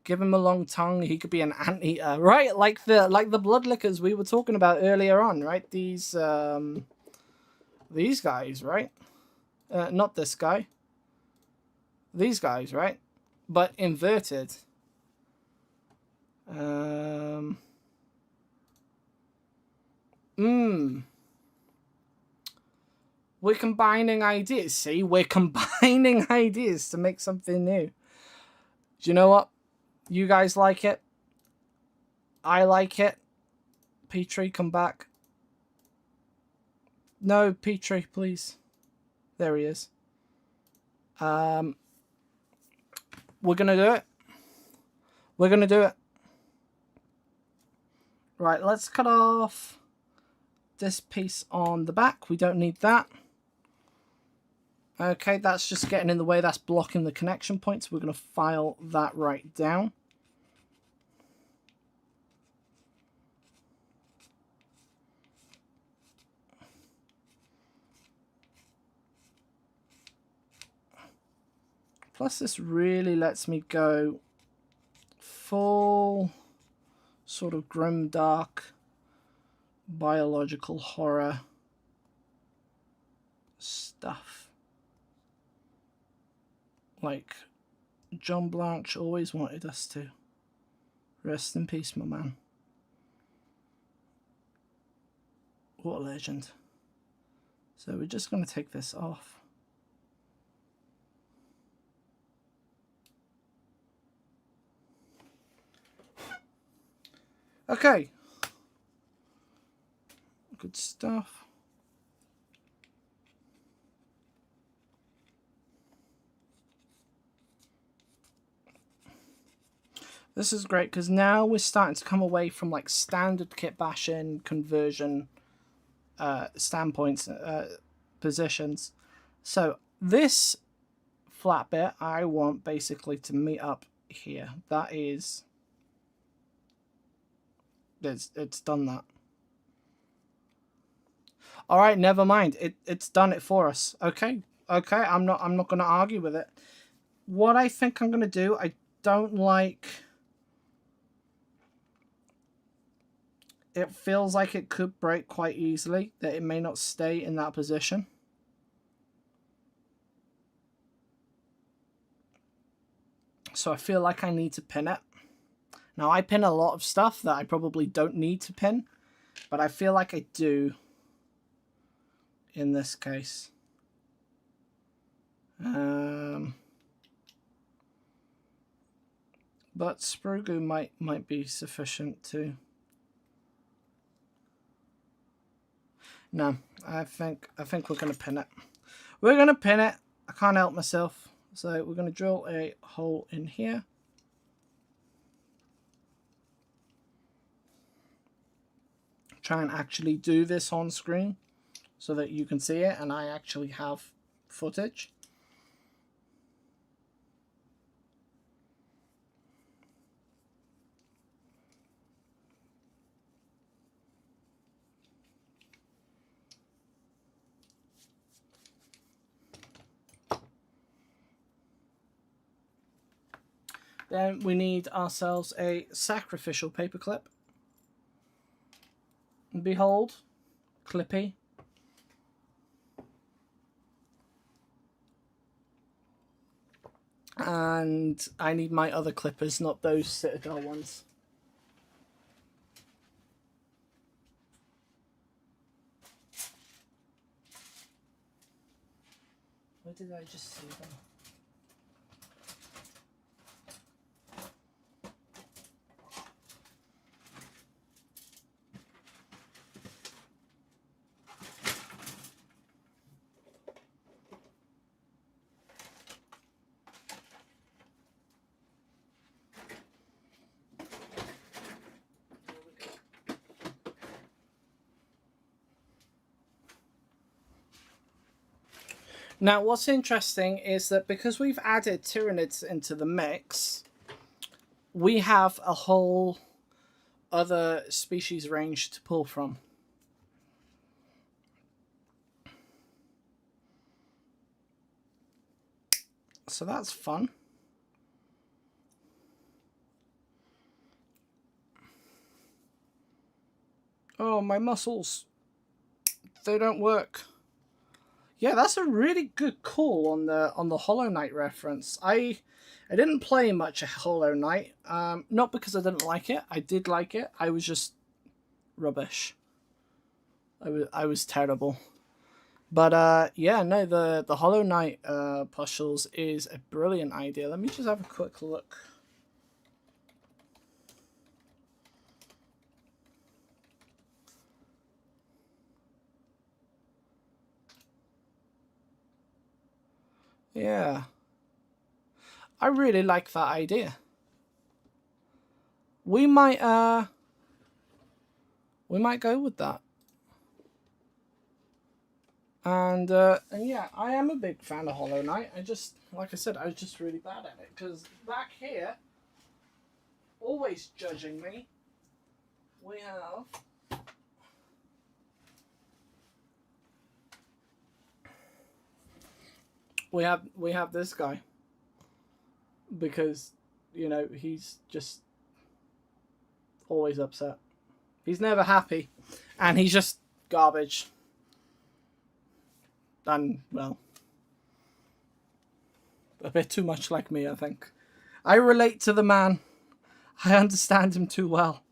Give him a long tongue, he could be an anteater, right? Like the bloodlickers we were talking about earlier on, right? These guys, right? Not this guy. These guys, right? But inverted. We're combining ideas. See, we're combining ideas to make something new. Do you know what? You guys like it. I like it. Petrie, come back. No, Petrie, please. There he is. We're gonna do it. We're gonna do it. Right, let's cut off this piece on the back. We don't need that. Okay, that's just getting in the way. That's blocking the connection points. We're going to file that right down. Plus, this really lets me go full sort of grim, dark, biological horror stuff. Like John Blanche always wanted us to. Rest in peace, my man. What a legend. So we're just going to take this off. Okay. Good stuff. This is great because now we're starting to come away from like standard kitbashing conversion standpoints, positions. So this flat bit I want basically to meet up here. That is, it's done that. All right, never mind. It's done it for us. Okay, I'm not going to argue with it. What I think I'm going to do, I don't like it feels like it could break quite easily, that it may not stay in that position. So I feel like I need to pin it. Now, I pin a lot of stuff that I probably don't need to pin, but I feel like I do in this case. But sprue glue might be sufficient too. No, I think we're gonna pin it. We're gonna pin it. I can't help myself. So we're gonna drill a hole in here. Try and actually do this on screen so that you can see it and I actually have footage. Then we need ourselves a sacrificial paperclip. And behold, clippy. And I need my other clippers, not those Citadel ones. Where did I just see them? Now, what's interesting is that because we've added Tyranids into the mix, we have a whole other species range to pull from. So that's fun. Oh, my muscles. They don't work. Yeah, that's a really good call on the Hollow Knight reference. I didn't play much of Hollow Knight, not because I didn't like it. I did like it. I was just rubbish. I was terrible. But yeah, no, the Hollow Knight pustules is a brilliant idea. Let me just have a quick look. Yeah. I really like that idea. We might go with that. And yeah, I am a big fan of Hollow Knight. I just, like I said, I was just really bad at it. Because back here, always judging me, we have this guy. Because, you know, he's just always upset. He's never happy. And he's just garbage. And, well, a bit too much like me, I think. I relate to the man. I understand him too well.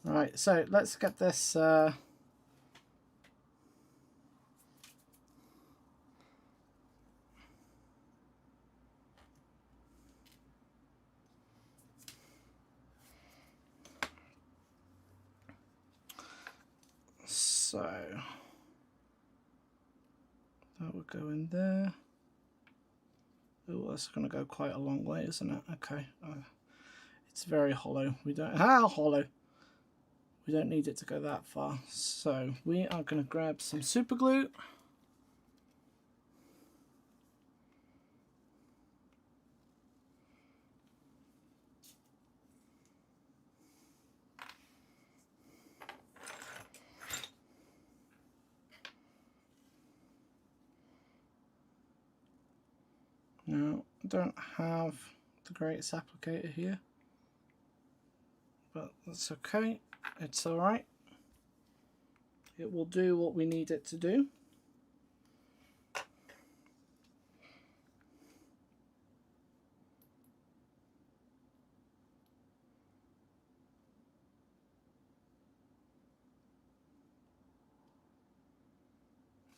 Alright, so let's get this... So that would go in there. Oh, that's going to go quite a long way, isn't it? Okay. It's very hollow. We don't... hollow. We don't need it to go that far. So we are going to grab some super glue. Now, I don't have the greatest applicator here, but that's okay. It's all right. It will do what we need it to do.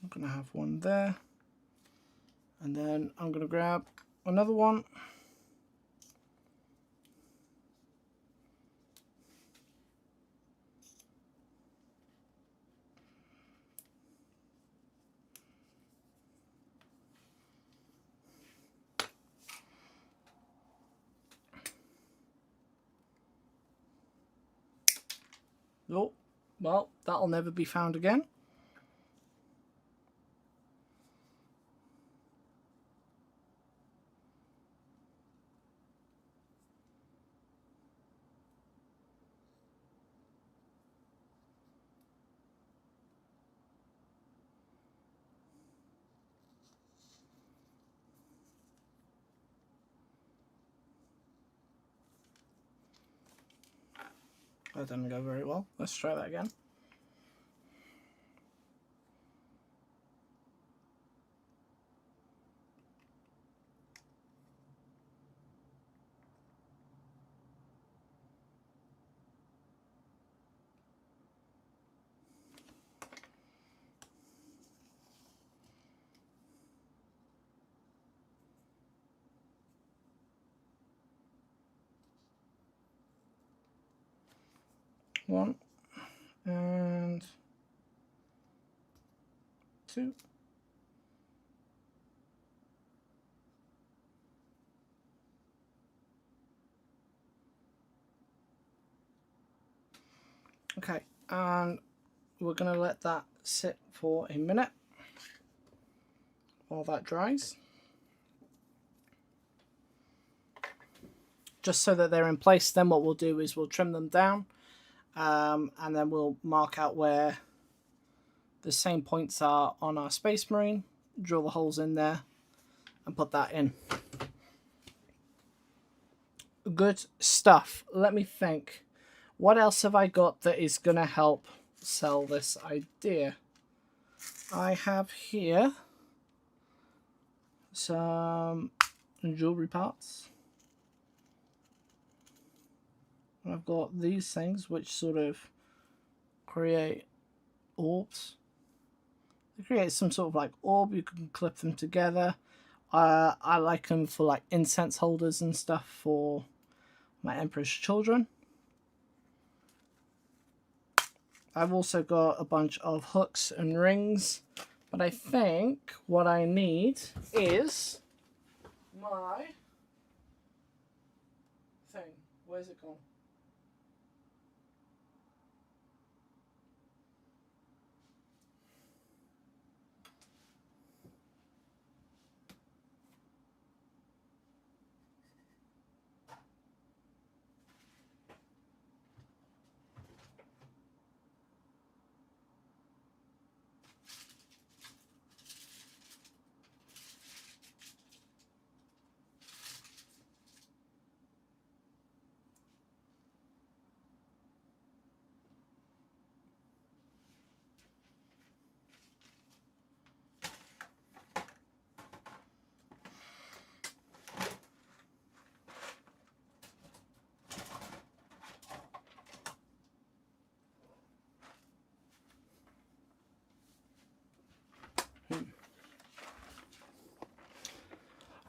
I'm going to have one there, and then I'm going to grab another one. Oh, well, that'll never be found again. That didn't go very well. Let's try that again. One and two. Okay, and we're going to let that sit for a minute while that dries, just so that they're in place. Then what we'll do is we'll trim them down, and then we'll mark out where the same points are on our Space Marine, drill the holes in there and put that in. Good stuff. Let me think. What else have I got that is going to help sell this idea? I have here some jewelry parts. I've got these things which sort of create orbs. They create some sort of like orb. You can clip them together. I like them for like incense holders and stuff for my Emperor's Children. I've also got a bunch of hooks and rings, but I think what I need is my thing. Where's it gone?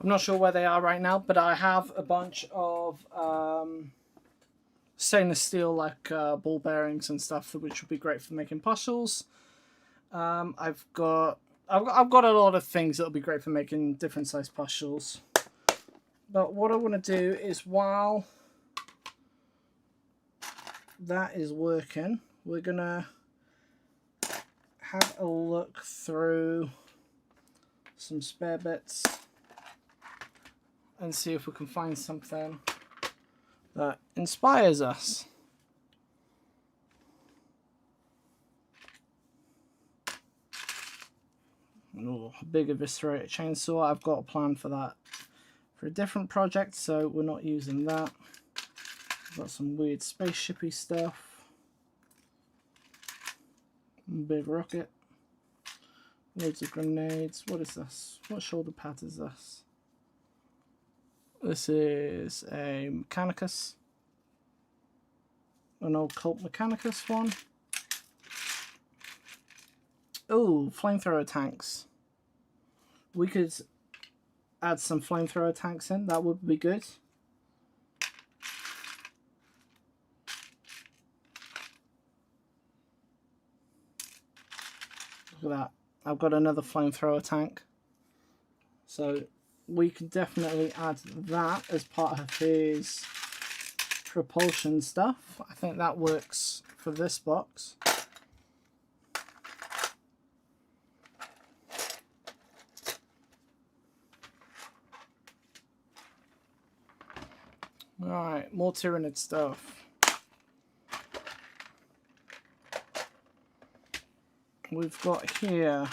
I'm not sure where they are right now, but I have a bunch of stainless steel like ball bearings and stuff, which would be great for making pustules. I've got a lot of things that'll be great for making different size pustules. But what I want to do is, while that is working, we're gonna have a look through some spare bits and see if we can find something that inspires us. Oh, a big eviscerator chainsaw. I've got a plan for that for a different project, so we're not using that. We've got some weird spaceshipy stuff. Big rocket. Loads of grenades. What is this? What shoulder pad is this? This is a Mechanicus. An old Colt Mechanicus one. Oh, flamethrower tanks. We could add some flamethrower tanks in. That would be good. Look at that. I've got another flamethrower tank. So we could definitely add that as part of his propulsion stuff. I think that works for this box. Alright, more Tyranid stuff. We've got here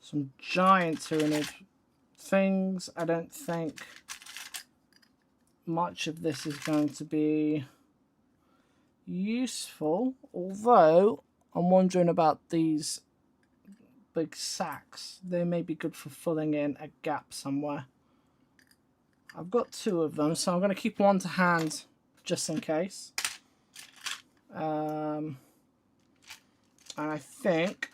some giant Tyranid things. I don't think much of this is going to be useful, although I'm wondering about these big sacks. They may be good for filling in a gap somewhere. I've got 2 of them, so I'm going to keep one to hand just in case. And I think,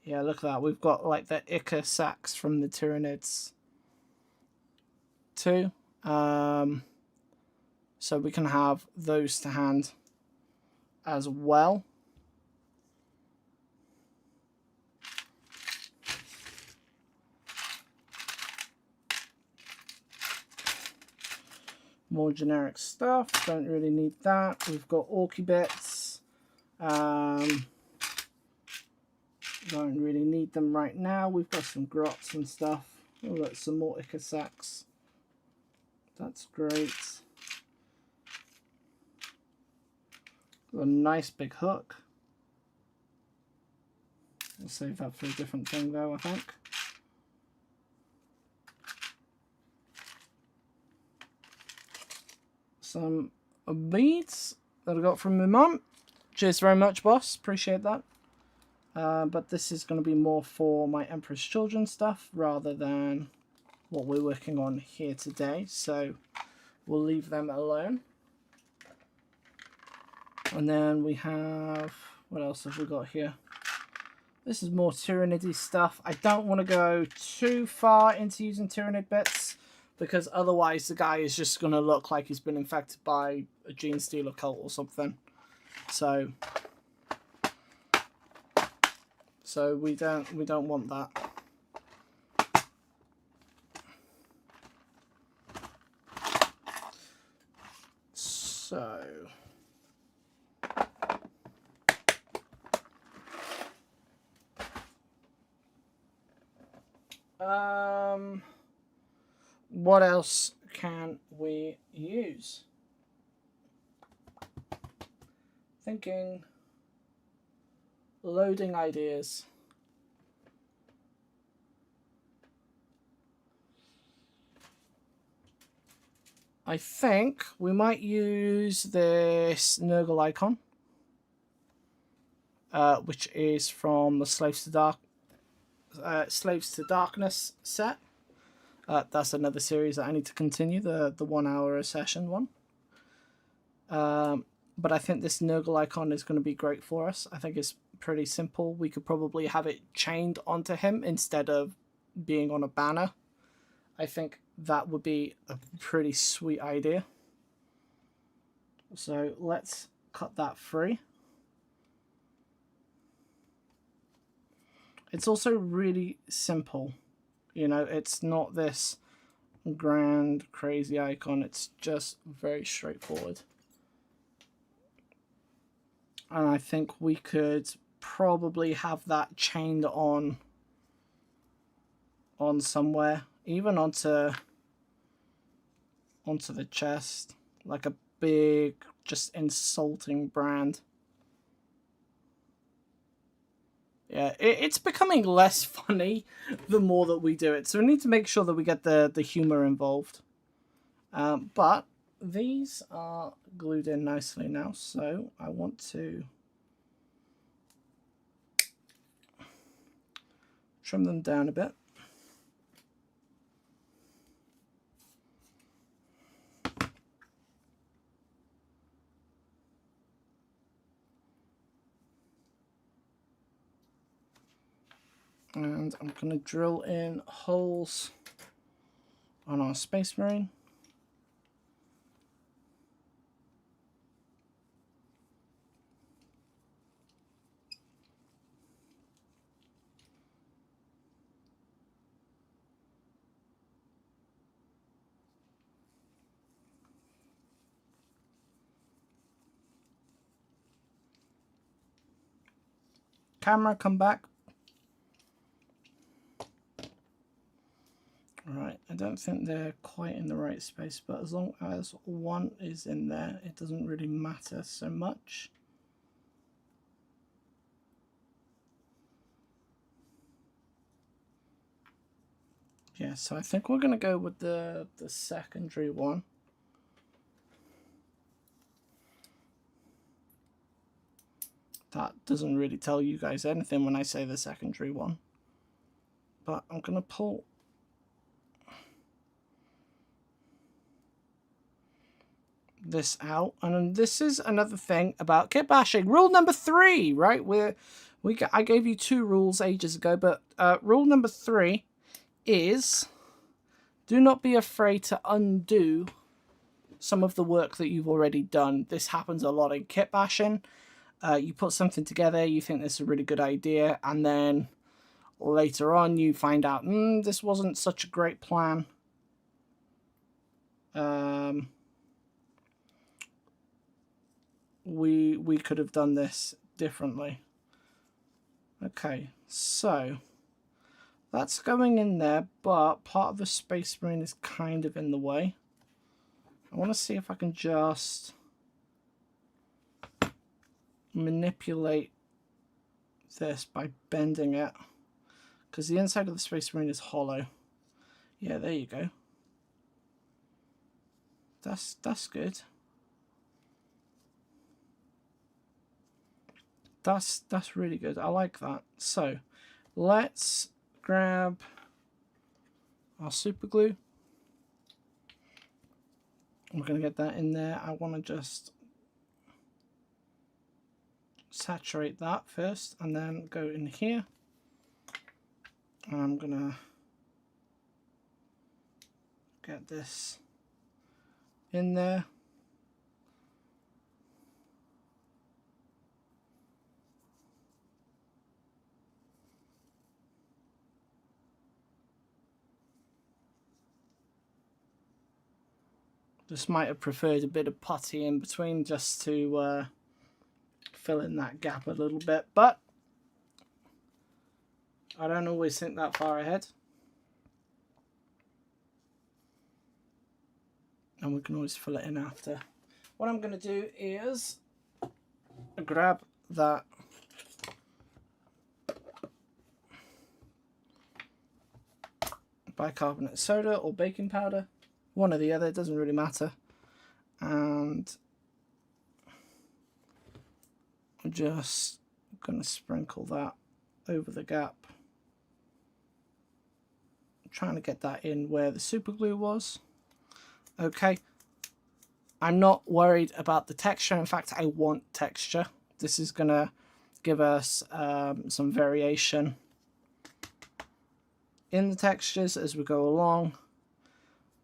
yeah, look at that. We've got like the Ica sacks from the Tyranids too. So we can have those to hand as well. More generic stuff, don't really need that. We've got Orky bits. Don't really need them right now. We've got some grots and stuff. Oh, look, some more Ica sacks. That's great. Got a nice big hook. We'll save that for a different thing though, I think. Some beads that I got from my mum. Cheers very much, boss. Appreciate that. But this is going to be more for my Emperor's Children stuff rather than what we're working on here today. So we'll leave them alone. And then we have... what else have we got here? This is more Tyranidy stuff. I don't want to go too far into using Tyranid bits, because otherwise the guy is just going to look like he's been infected by a gene stealer cult or something. So we don't want that. So what else can we use? Thinking, loading ideas. I think we might use this Nurgle icon, which is from the Slaves to Darkness set. That's another series that I need to continue, the 1 hour a session one. But I think this Nurgle icon is going to be great for us. I think it's pretty simple. We could probably have it chained onto him instead of being on a banner. I think that would be a pretty sweet idea. So let's cut that free. It's also really simple. You know, it's not this grand, crazy icon. It's just very straightforward. And I think we could probably have that chained on somewhere, even onto the chest, like a big, just insulting brand. Yeah, it's becoming less funny the more that we do it. So we need to make sure that we get the humor involved. But these are glued in nicely now, so I want to trim them down a bit. And I'm going to drill in holes on our Space Marine. Camera, come back. Right, I don't think they're quite in the right space, but as long as one is in there, it doesn't really matter so much. Yeah, so I think we're going to go with the secondary one. That doesn't really tell you guys anything when I say the secondary one. But I'm going to pull this out. And this is another thing about kit bashing. Rule number 3, right? I gave you 2 rules ages ago, but rule number 3 is do not be afraid to undo some of the work that you've already done. This happens a lot in kit bashing. You put something together, you think this is a really good idea, and then later on you find out this wasn't such a great plan. We could have done this differently. Okay, so that's going in there, but part of the Space Marine is kind of in the way. I want to see if I can just manipulate this by bending it, because the inside of the Space Marine is hollow. Yeah, there you go. That's good. That's really good. I like that. So let's grab our super glue. We're going to get that in there. I want to just saturate that first and then go in here. And I'm going to get this in there. Just might have preferred a bit of putty in between just to fill in that gap a little bit, but I don't always think that far ahead. And we can always fill it in after. What I'm going to do is grab that bicarbonate soda or baking powder, one or the other, it doesn't really matter, and I'm just going to sprinkle that over the gap. I'm trying to get that in where the super glue was. Okay, I'm not worried about the texture. In fact, I want texture. This is going to give us some variation in the textures as we go along,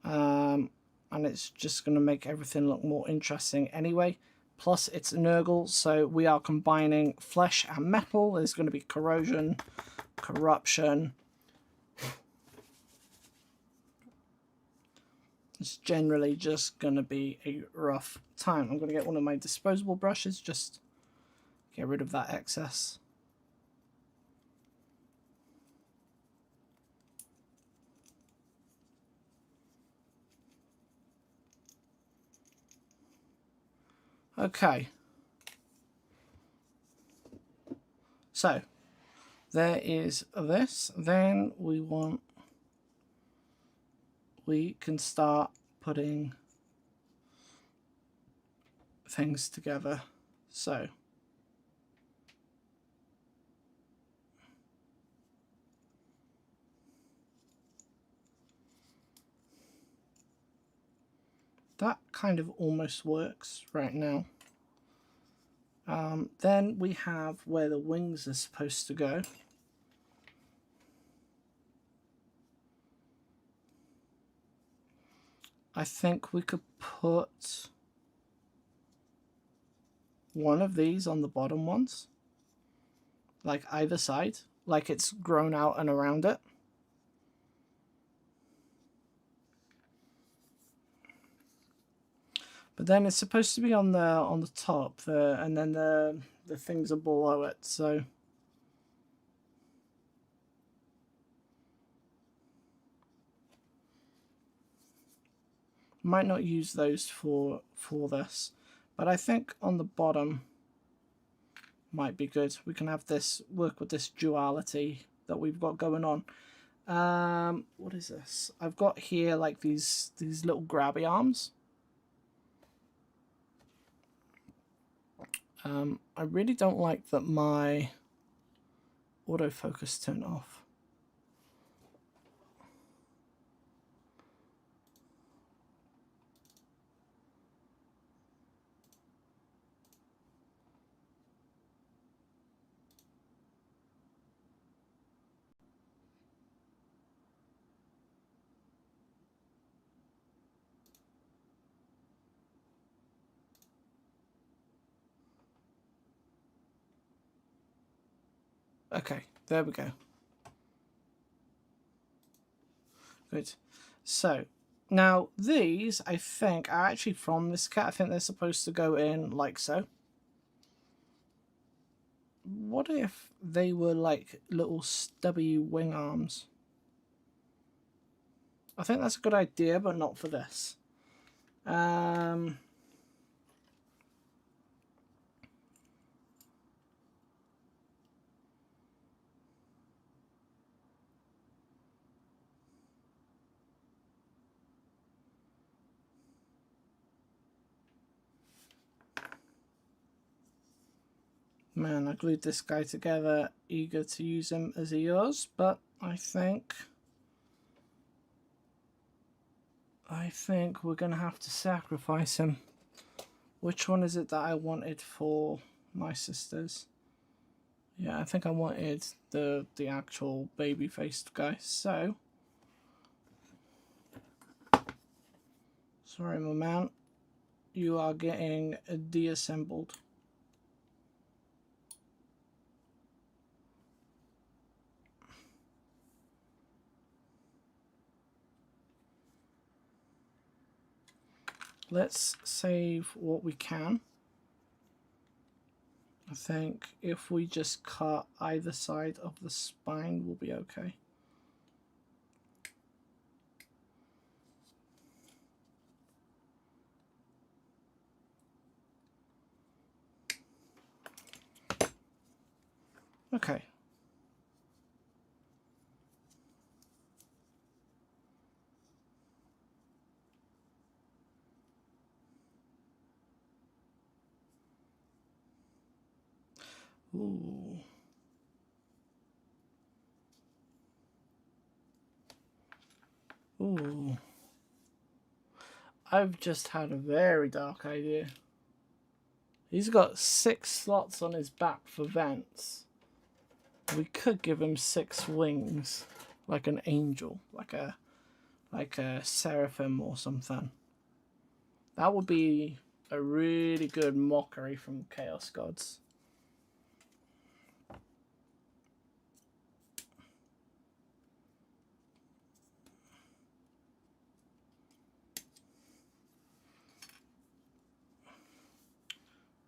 and it's just going to make everything look more interesting anyway. Plus it's Nurgle, so we are combining flesh and metal. There's going to be corrosion, corruption. It's generally just going to be a rough time. I'm going to get one of my disposable brushes, just get rid of that excess. Okay. So, there is this. Then we can start putting things together. So that kind of almost works right now. Then we have where the wings are supposed to go. I think we could put one of these on the bottom ones, like either side, like it's grown out and around it. But then it's supposed to be on the top, and then the things are below it. So might not use those for this, but I think on the bottom might be good. We can have this work with this duality that we've got going on. What is this? I've got here like these little grabby arms. I really don't like that my autofocus turned off. Okay, there we go. Good. So now these, I think, are actually from this kit. I think they're supposed to go in like so. What if they were like little stubby wing arms? I think that's a good idea, but not for this. Man, I glued this guy together, eager to use him as he is, but I think we're gonna have to sacrifice him. Which one is it that I wanted for my sisters? Yeah, I think I wanted the actual baby-faced guy, so sorry, my man, you are getting deassembled. Let's save what we can. I think if we just cut either side of the spine, we'll be okay. Okay. Ooh. Ooh. I've just had a very dark idea. He's got 6 slots on his back for vents. We could give him 6 wings, like an angel, like a seraphim or something. That would be a really good mockery from Chaos Gods.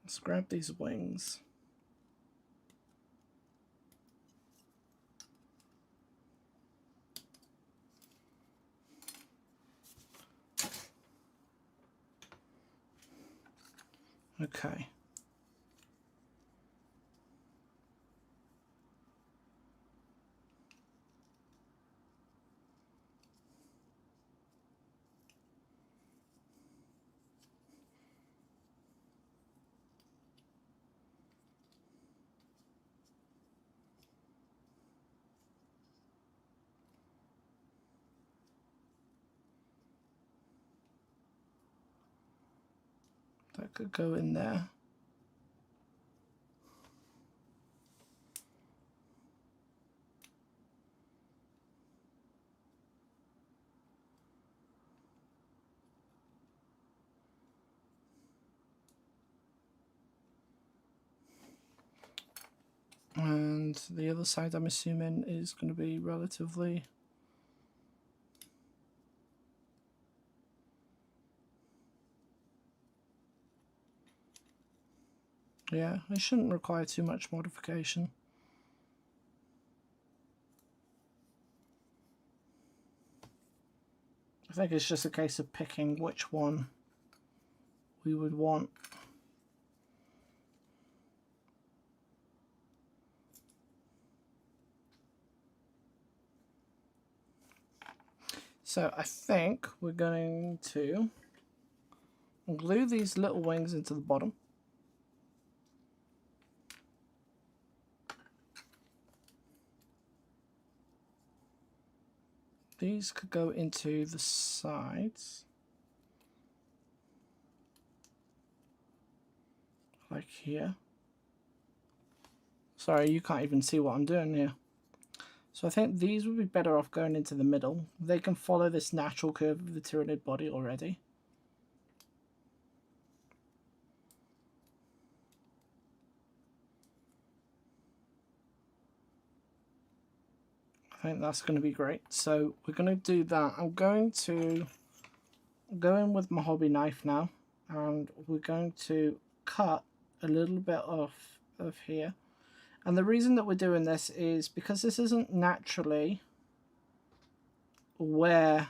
Let's grab these wings. Okay. could go in there. And the other side, I'm assuming, is going to be relatively... Yeah, it shouldn't require too much modification. I think it's just a case of picking which one we would want. So I think we're going to glue these little wings into the bottom. These could go into the sides, like here. Sorry, you can't even see what I'm doing here. So I think these would be better off going into the middle. They can follow this natural curve of the Tyranid body already. I think that's going to be great. So we're going to do that. I'm going to go in with my hobby knife now, and we're going to cut a little bit off of here. And the reason that we're doing this is because this isn't naturally where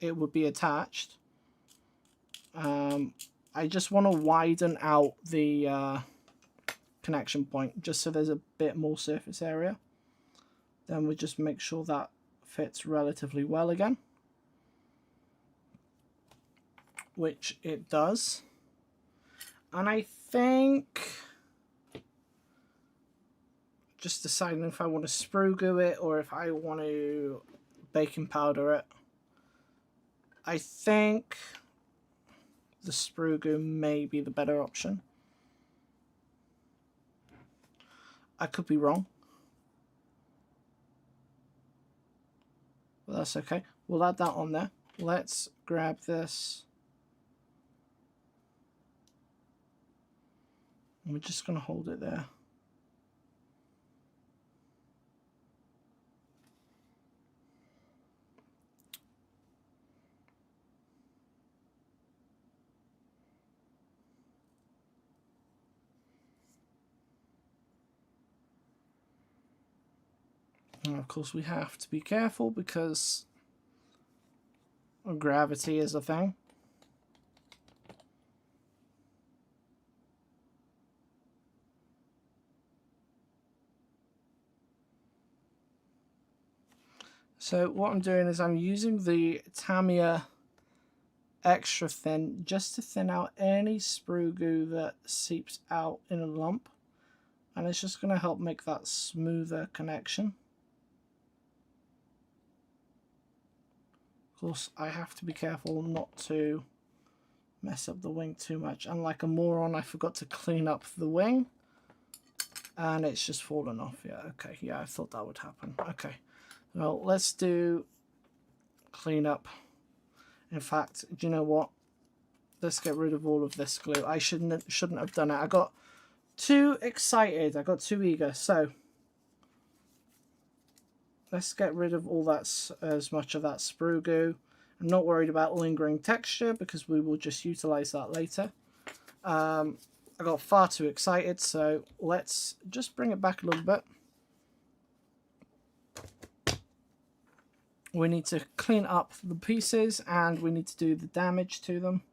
it would be attached. I just want to widen out the connection point just so there's a bit more surface area. Then we just make sure that fits relatively well again, which it does. And I think, just deciding if I want to sprue glue it or if I want to baking powder it, I think the sprue glue may be the better option. I could be wrong, but that's okay. We'll add that on there. Let's grab this. And we're just going to hold it there. And of course we have to be careful because gravity is a thing. So what I'm doing is I'm using the Tamiya extra thin just to thin out any sprue glue that seeps out in a lump, and it's just going to help make that smoother connection. Of course, I have to be careful not to mess up the wing too much. And like a moron, I forgot to clean up the wing, and it's just fallen off. Yeah, okay, yeah, I thought that would happen. Okay, well, let's do clean up. In fact, do you know what? Let's get rid of all of this glue. I shouldn't have done it. I got too excited. I got too eager. So let's get rid of all that, as much of that sprue glue. I'm not worried about lingering texture because we will just utilize that later. I got far too excited, so let's just bring it back a little bit. We need to clean up the pieces and we need to do the damage to them.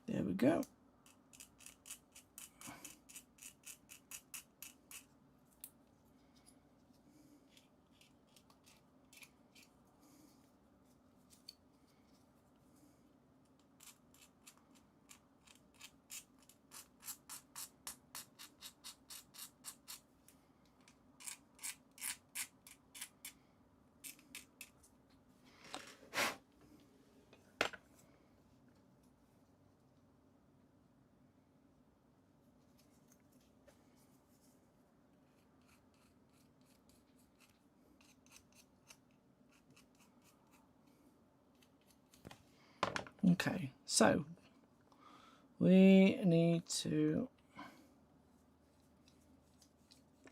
There we go. Okay, so we need to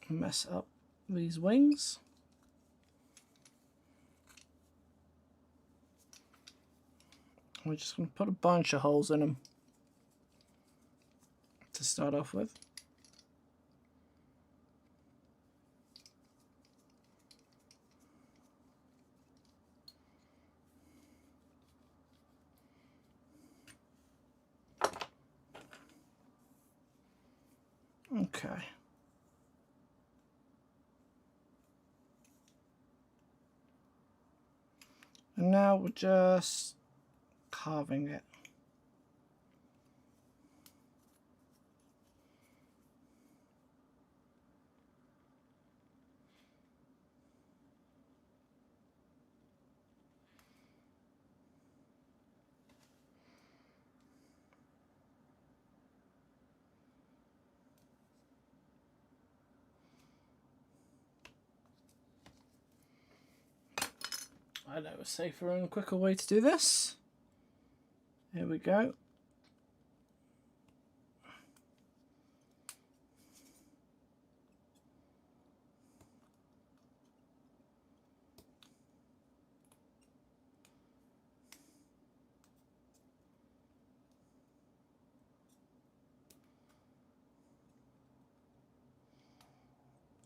mess up these wings. We're just going to put a bunch of holes in them to start off with. Okay. And now we're just carving it. I know a safer and quicker way to do this. Here we go.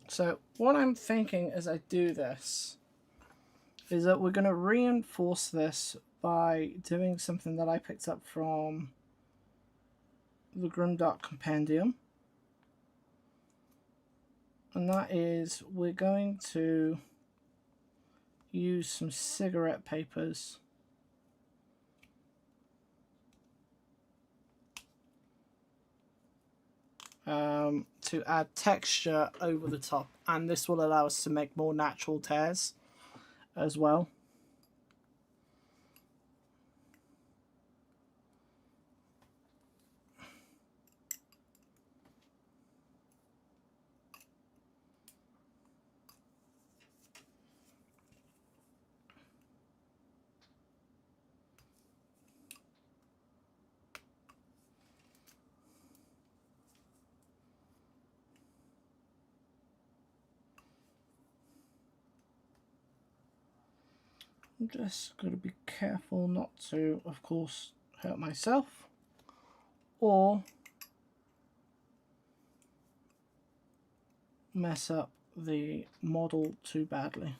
So what I'm thinking as I do this is that we're going to reinforce this by doing something that I picked up from the Grimdark Compendium. And that is, we're going to use some cigarette papers to add texture over the top, and this will allow us to make more natural tears as well. I'm just got to be careful not to, of course, hurt myself or mess up the model too badly.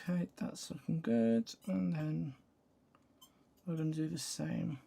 Okay, that's looking good, and then we're going to do the same.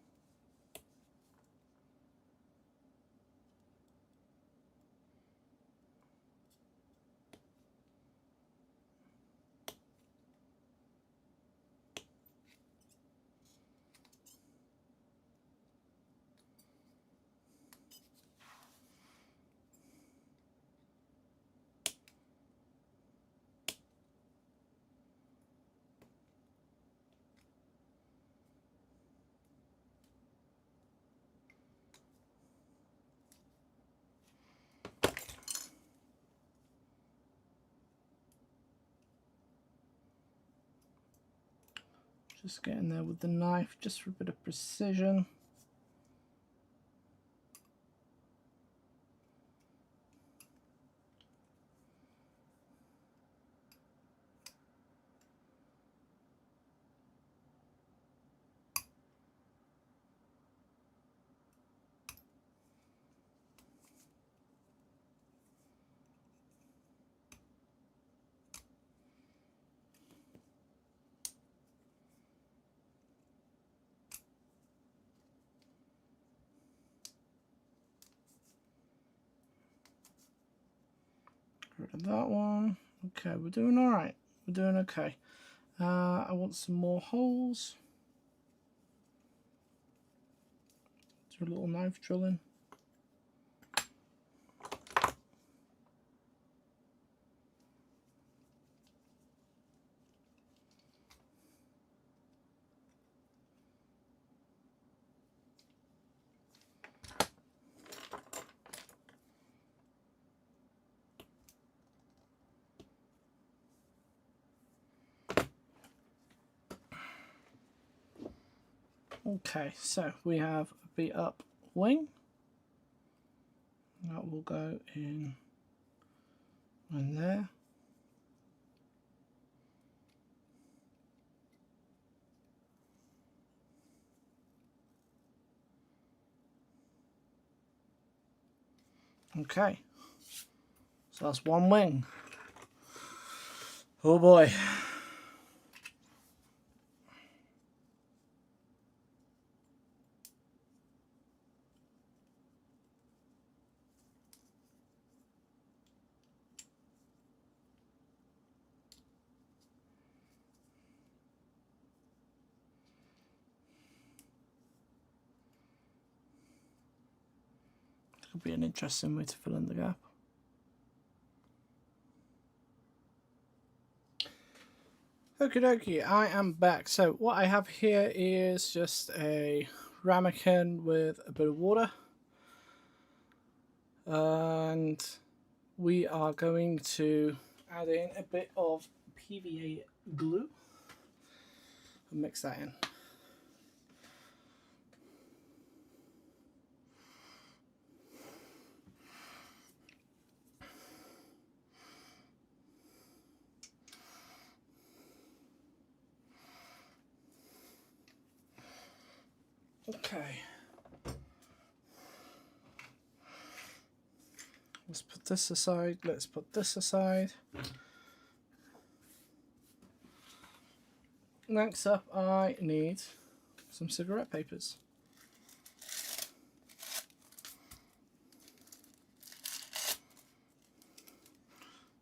Just getting there with the knife, just for a bit of precision. Rid of that one. Okay, we're doing all right. We're doing okay. I want some more holes. Do a little knife drilling. Okay, so we have a beat up wing. That will go in there. Okay, so that's one wing. Oh boy. Could be an interesting way to fill in the gap. Okie dokie, I am back. So what I have here is just a ramekin with a bit of water. And we are going to add in a bit of PVA glue and mix that in. Okay. Let's put this aside. Let's put this aside. Next up, I need some cigarette papers.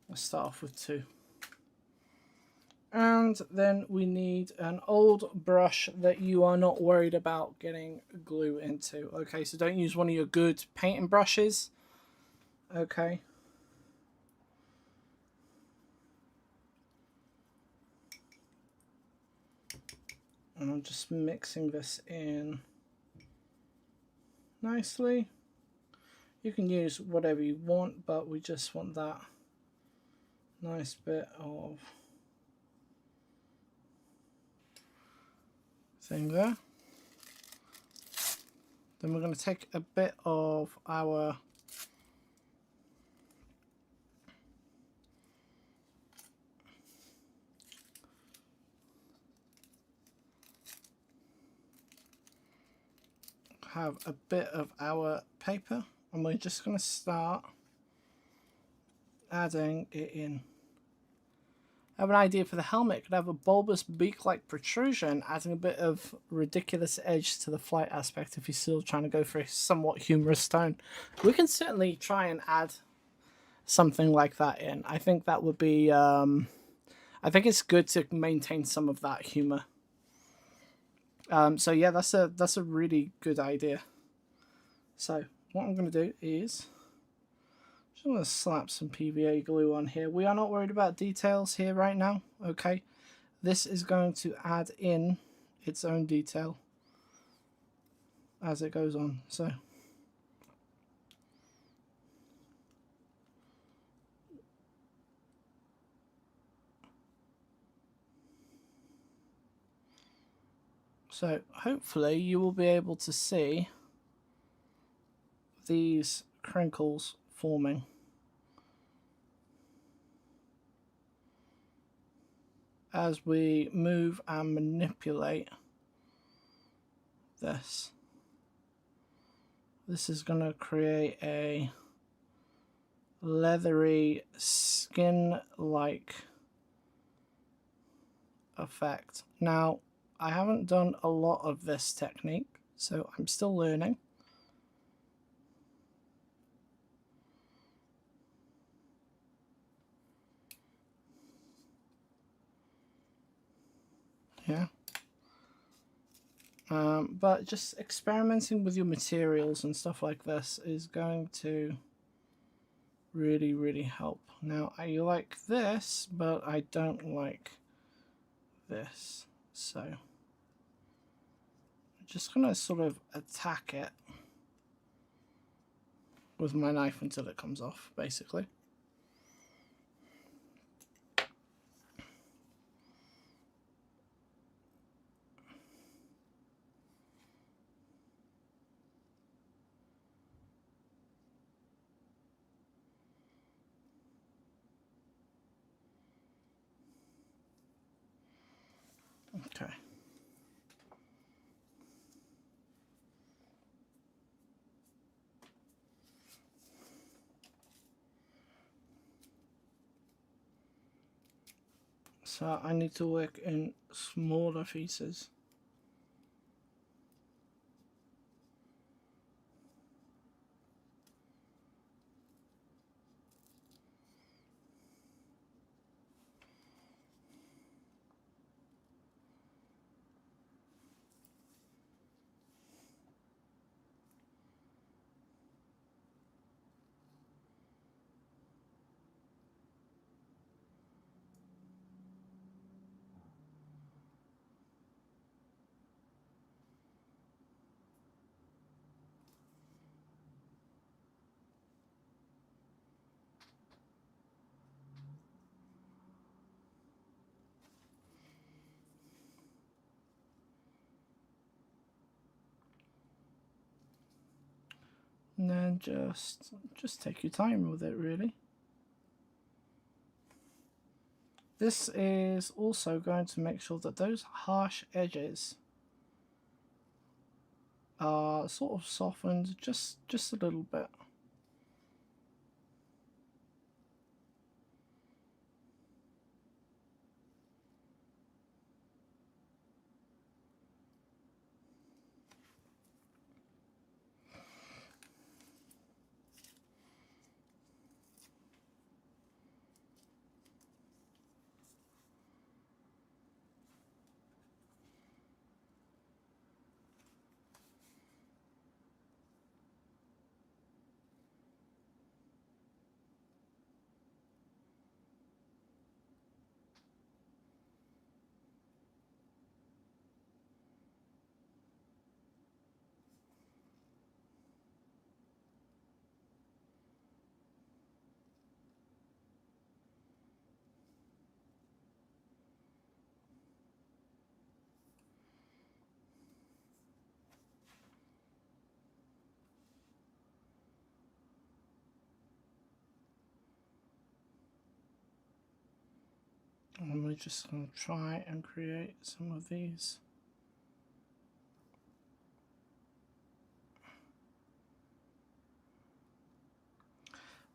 Let's start off with 2. And then we need an old brush that you are not worried about getting glue into. Okay, so don't use one of your good painting brushes. Okay. And I'm just mixing this in nicely. You can use whatever you want, but we just want that nice bit of thing there. Then we're going to take a bit of our paper, and we're just going to start adding it in I have an idea for the helmet. It could have a bulbous beak-like protrusion, adding a bit of ridiculous edge to the flight aspect if you're still trying to go for a somewhat humorous tone. We can certainly try and add something like that in. I think that would be... I think it's good to maintain some of that humor. So yeah, that's a really good idea. So what I'm going to do is... I'm going to slap some PVA glue on here. We are not worried about details here right now, okay? This is going to add in its own detail as it goes on. So hopefully you will be able to see these crinkles forming. As we move and manipulate this. This is going to create a leathery skin-like effect. Now, I haven't done a lot of this technique, so I'm still learning. Yeah. But just experimenting with your materials and stuff like this is going to really, really help. Now, I like this, but I don't like this. So, I'm just going to sort of attack it with my knife until it comes off, basically. Okay. So I need to work in smaller pieces. And then just take your time with it, really. This is also going to make sure that those harsh edges are sort of softened just a little bit. And we're just going to try and create some of these.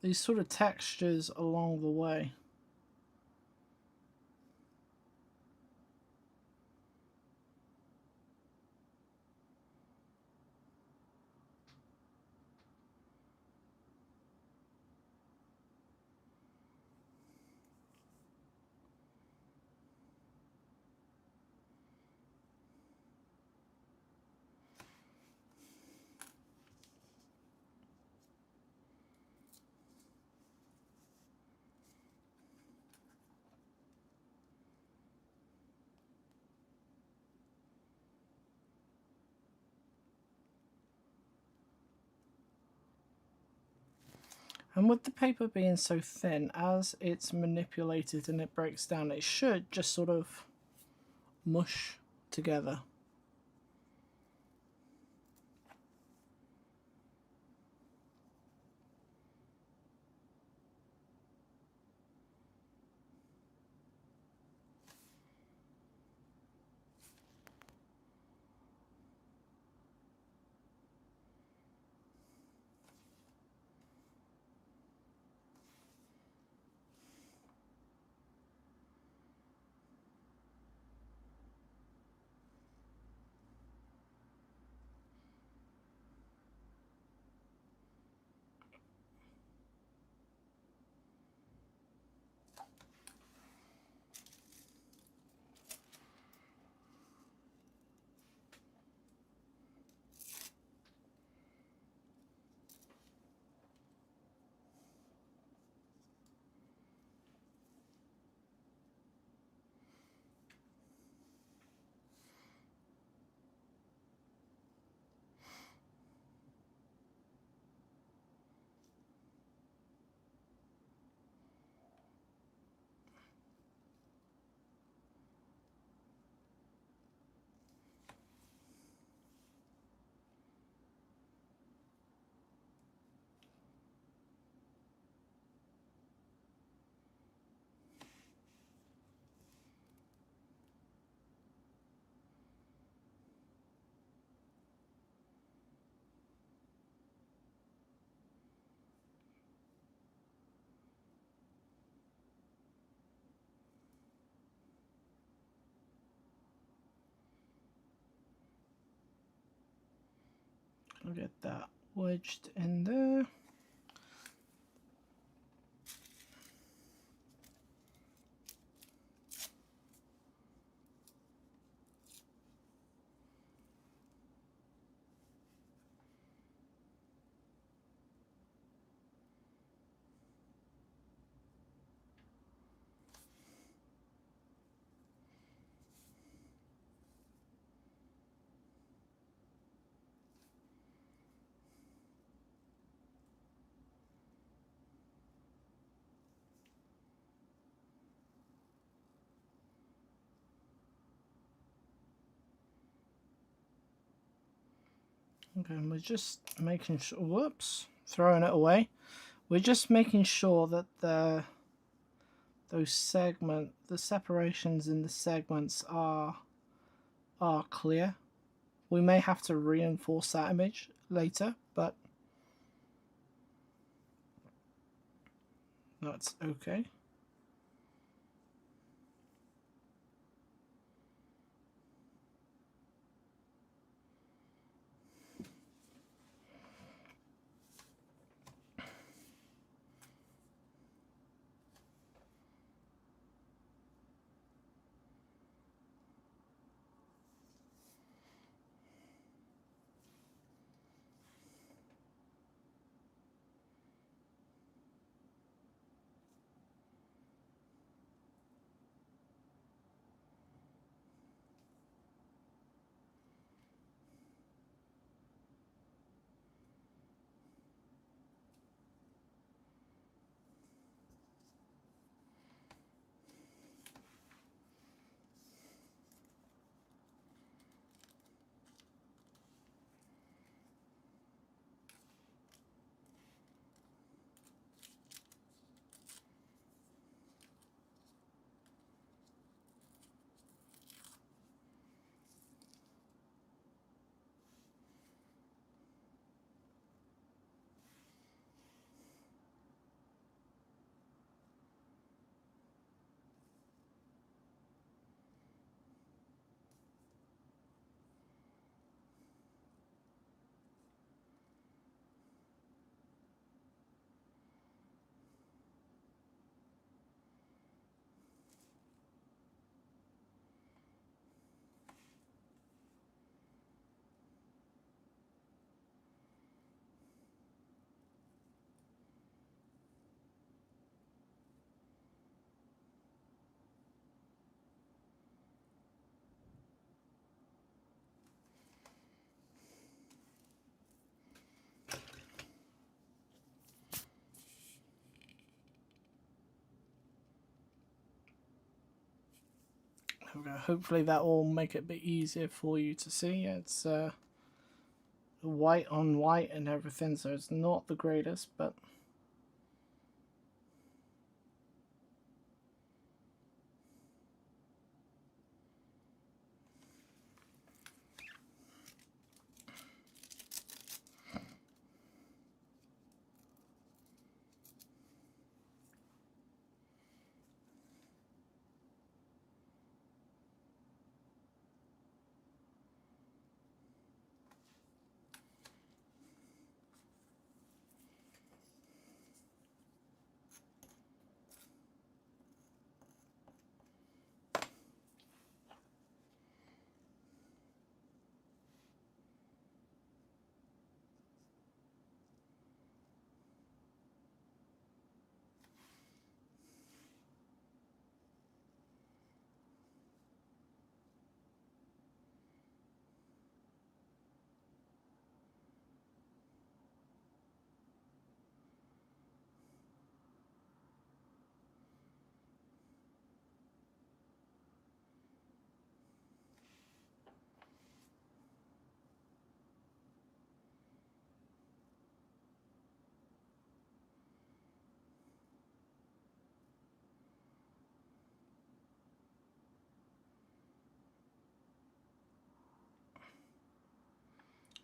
These sort of textures along the way. And with the paper being so thin, as it's manipulated and it breaks down, it should just sort of mush together. I'll get that wedged in there. Okay, and we're just making sure, whoops, throwing it away. We're just making sure that the separations in the segments are clear. We may have to reinforce that image later, but that's okay. Hopefully that will make it a bit easier for you to see. It's white on white and everything, so it's not the greatest, but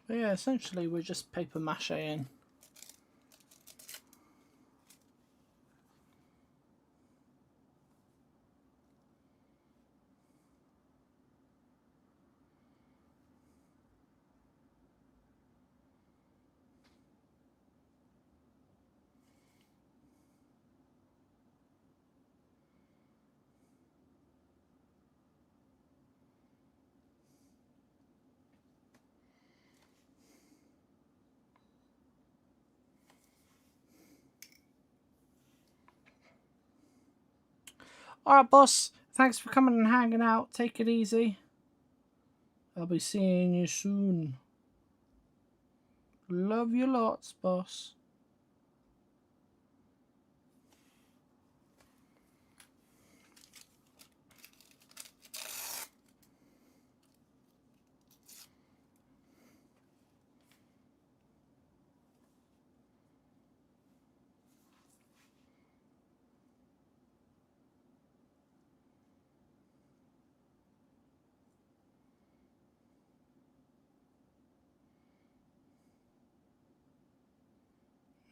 yeah, essentially we're just paper mache in. Alright, boss. Thanks for coming and hanging out. Take it easy. I'll be seeing you soon. Love you lots, boss.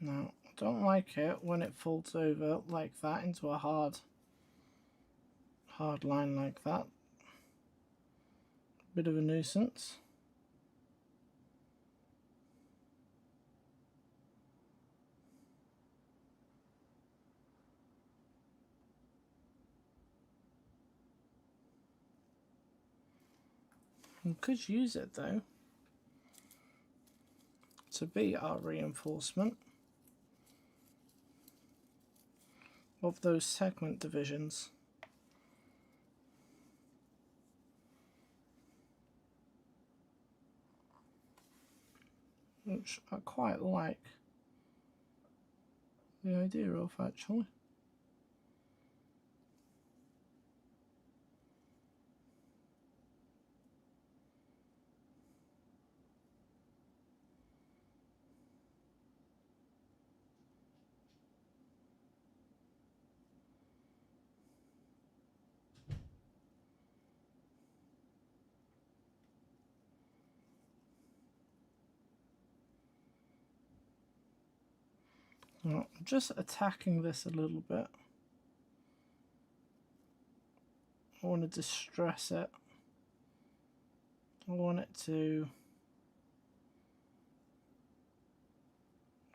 No, I don't like it when it folds over like that into a hard line like that. Bit of a nuisance. We could use it though to be our reinforcement of those segment divisions. Which I quite like the idea of, actually. Well, I'm just attacking this a little bit. I want to distress it. I want it to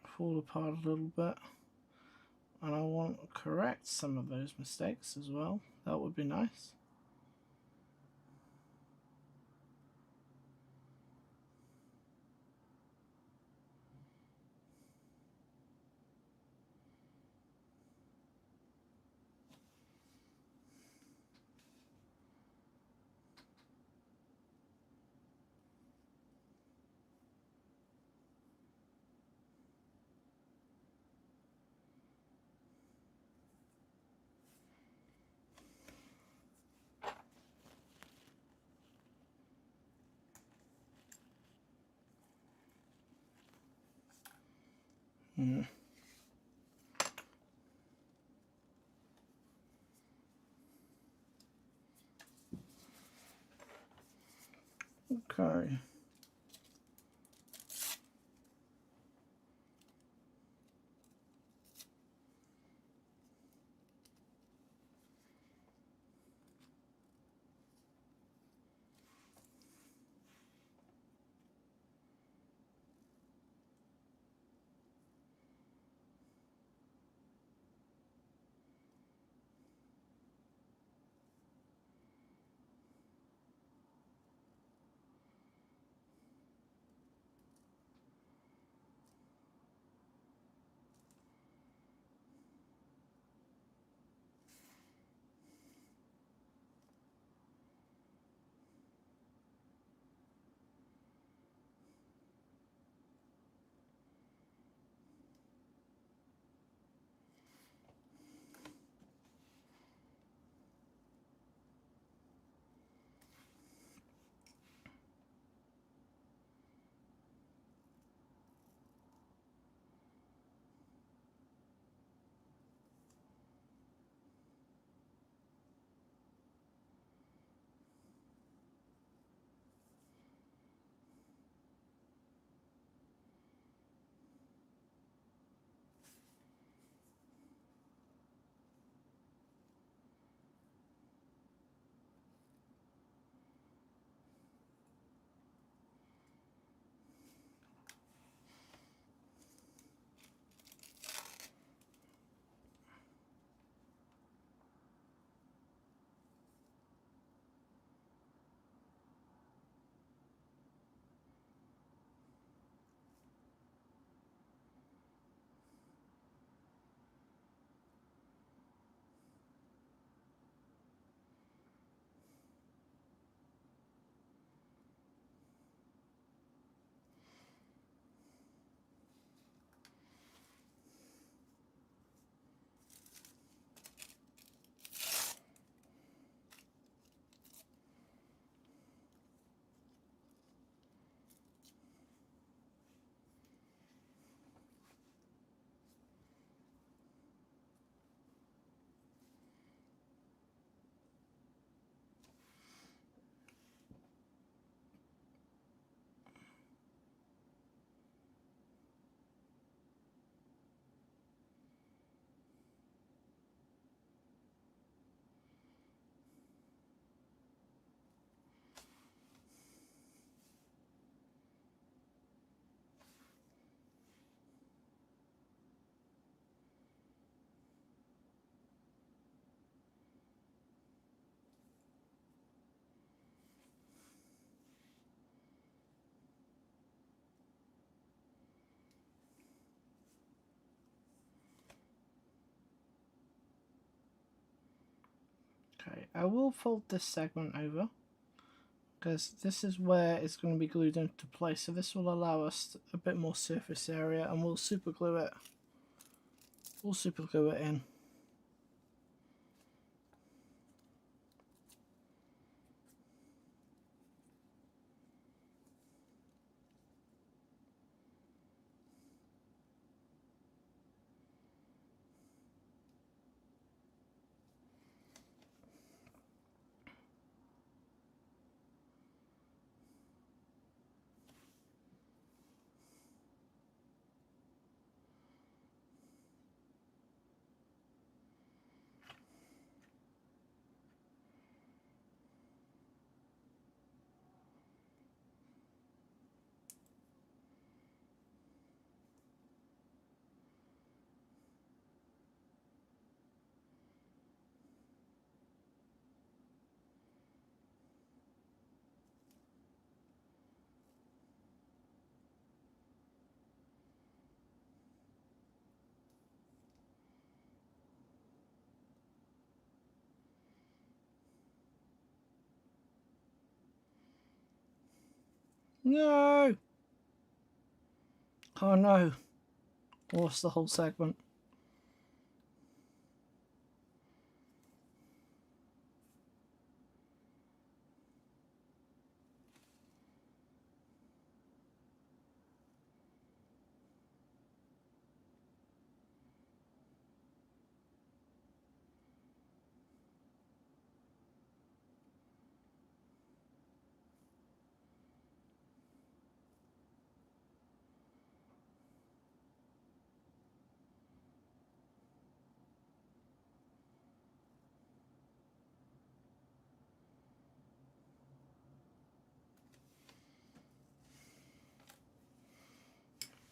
fall apart a little bit. And I want to correct some of those mistakes as well. That would be nice. Mm. Okay. Okay, I will fold this segment over because this is where it's going to be glued into place, so this will allow us a bit more surface area, and we'll super glue it. We'll super glue it in. No! Oh no! Lost the whole segment.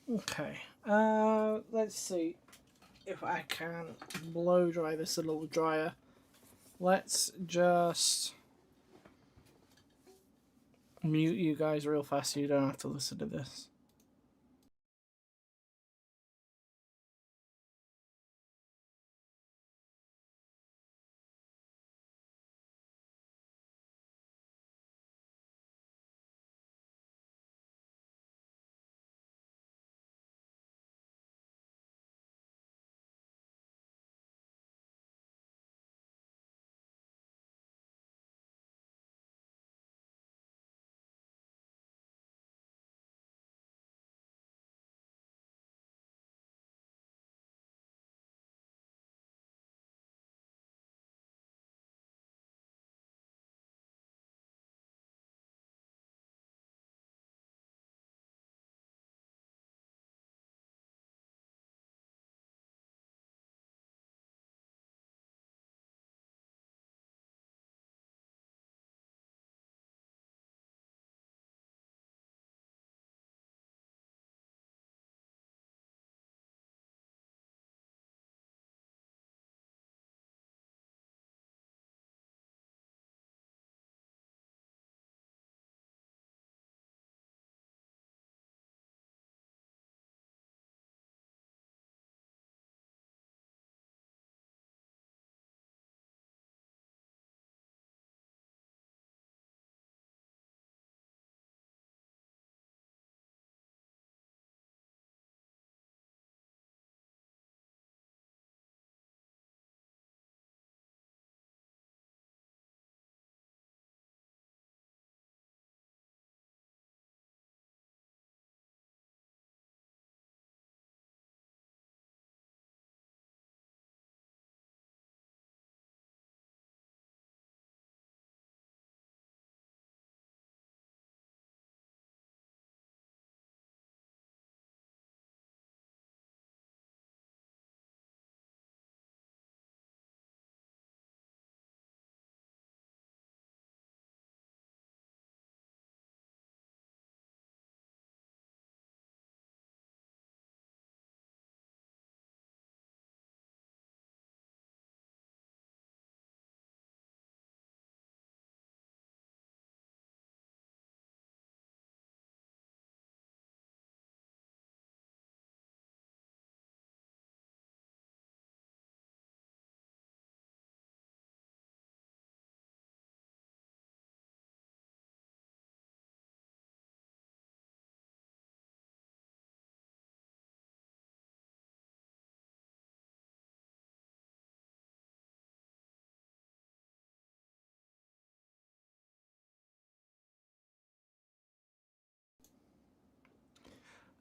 Okay, let's see if I can blow dry this a little drier. Let's just mute you guys real fast so you don't have to listen to this.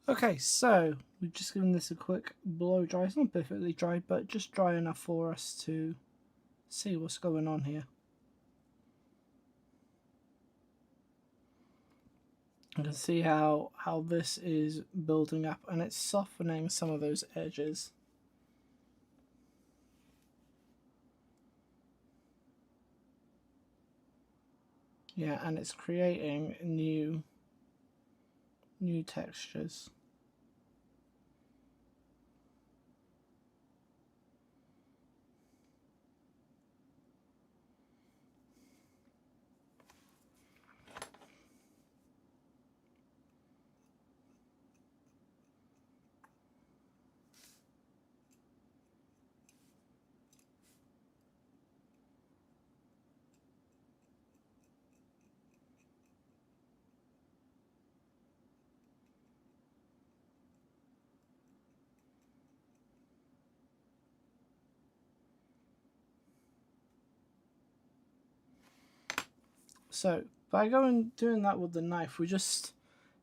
Okay, so we've just given this a quick blow dry. It's not perfectly dry, but just dry enough for us to see what's going on here. You can see how this is building up, and it's softening some of those edges. Yeah, and it's creating new textures. So by doing that with the knife, we're just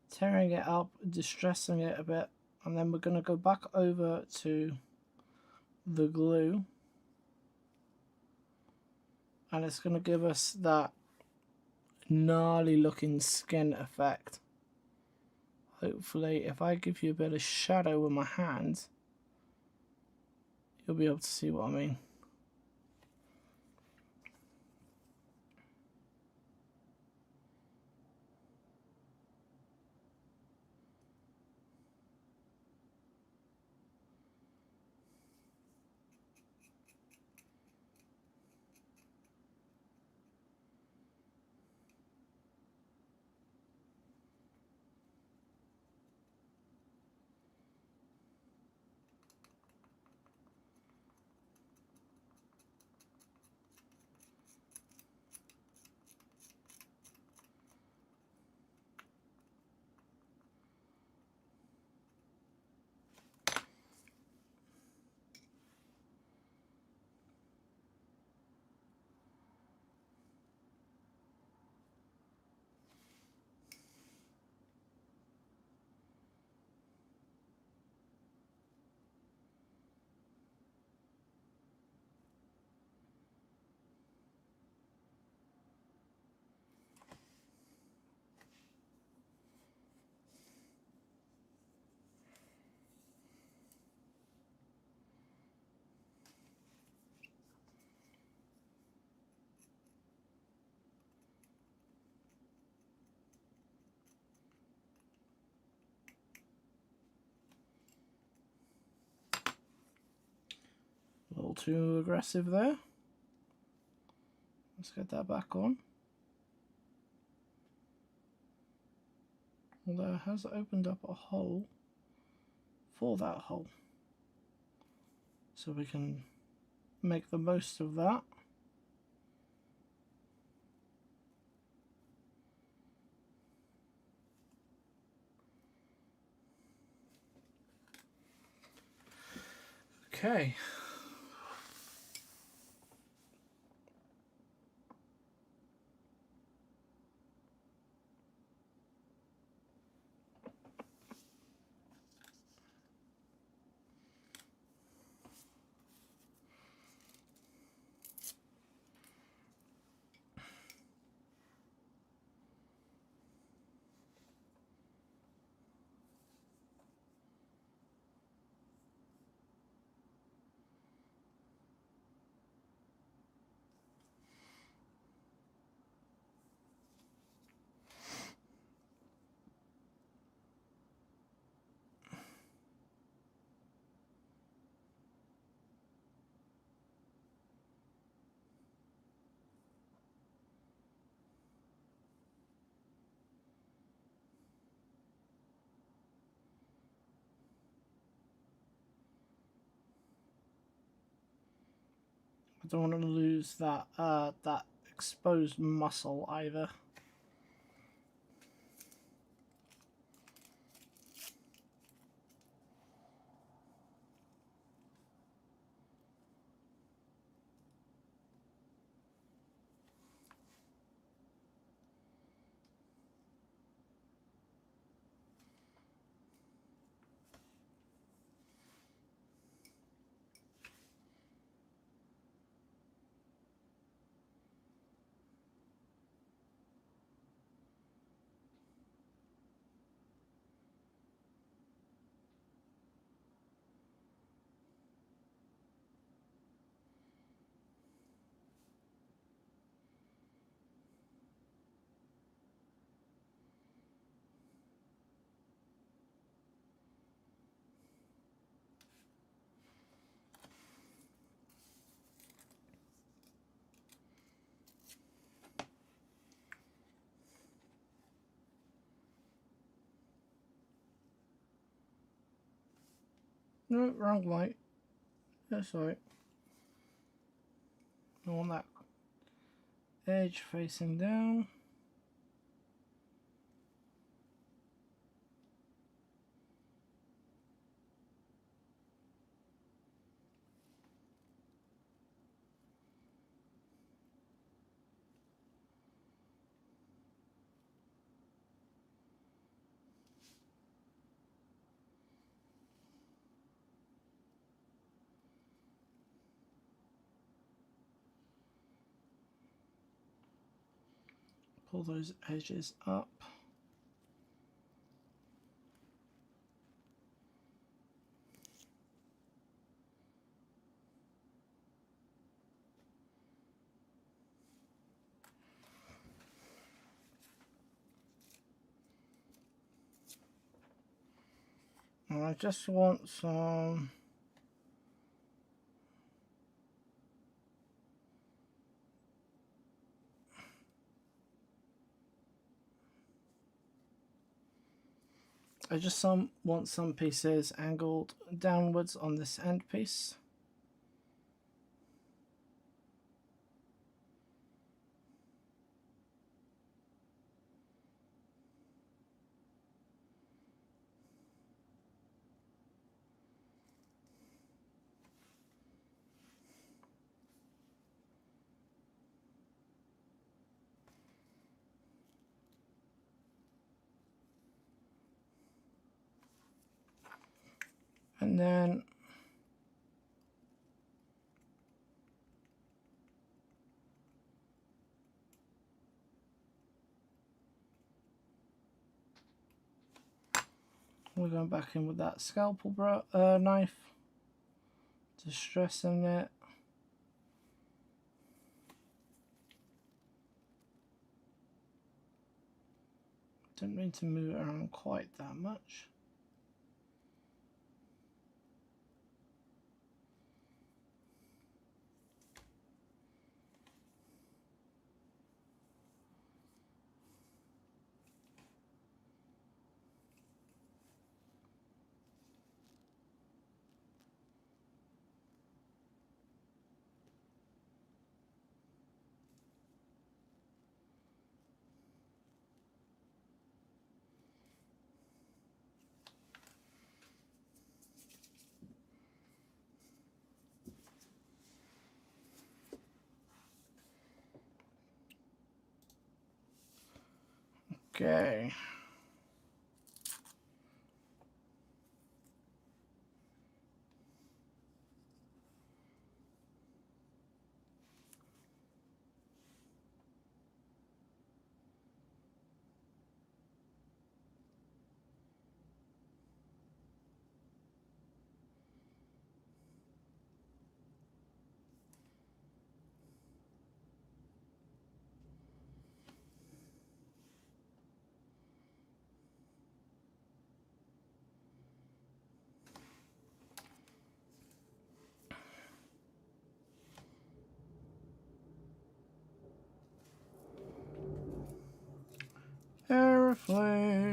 tearing it up, distressing it a bit, and then we're going to go back over to the glue, and it's going to give us that gnarly looking skin effect. Hopefully if I give you a bit of shadow with my hand, you'll be able to see what I mean. little too aggressive there. Let's get that back on. Although it has opened up a hole for that hole. So we can make the most of that. Okay. I don't want to lose that that exposed muscle either. No, wrong light. That's right. I want that edge facing down. Pull those edges up. And I just want some want some pieces angled downwards on this end piece. And then we're going back in with that scalpel knife, distressing it. Didn't mean to move it around quite that much. Okay. Airflame.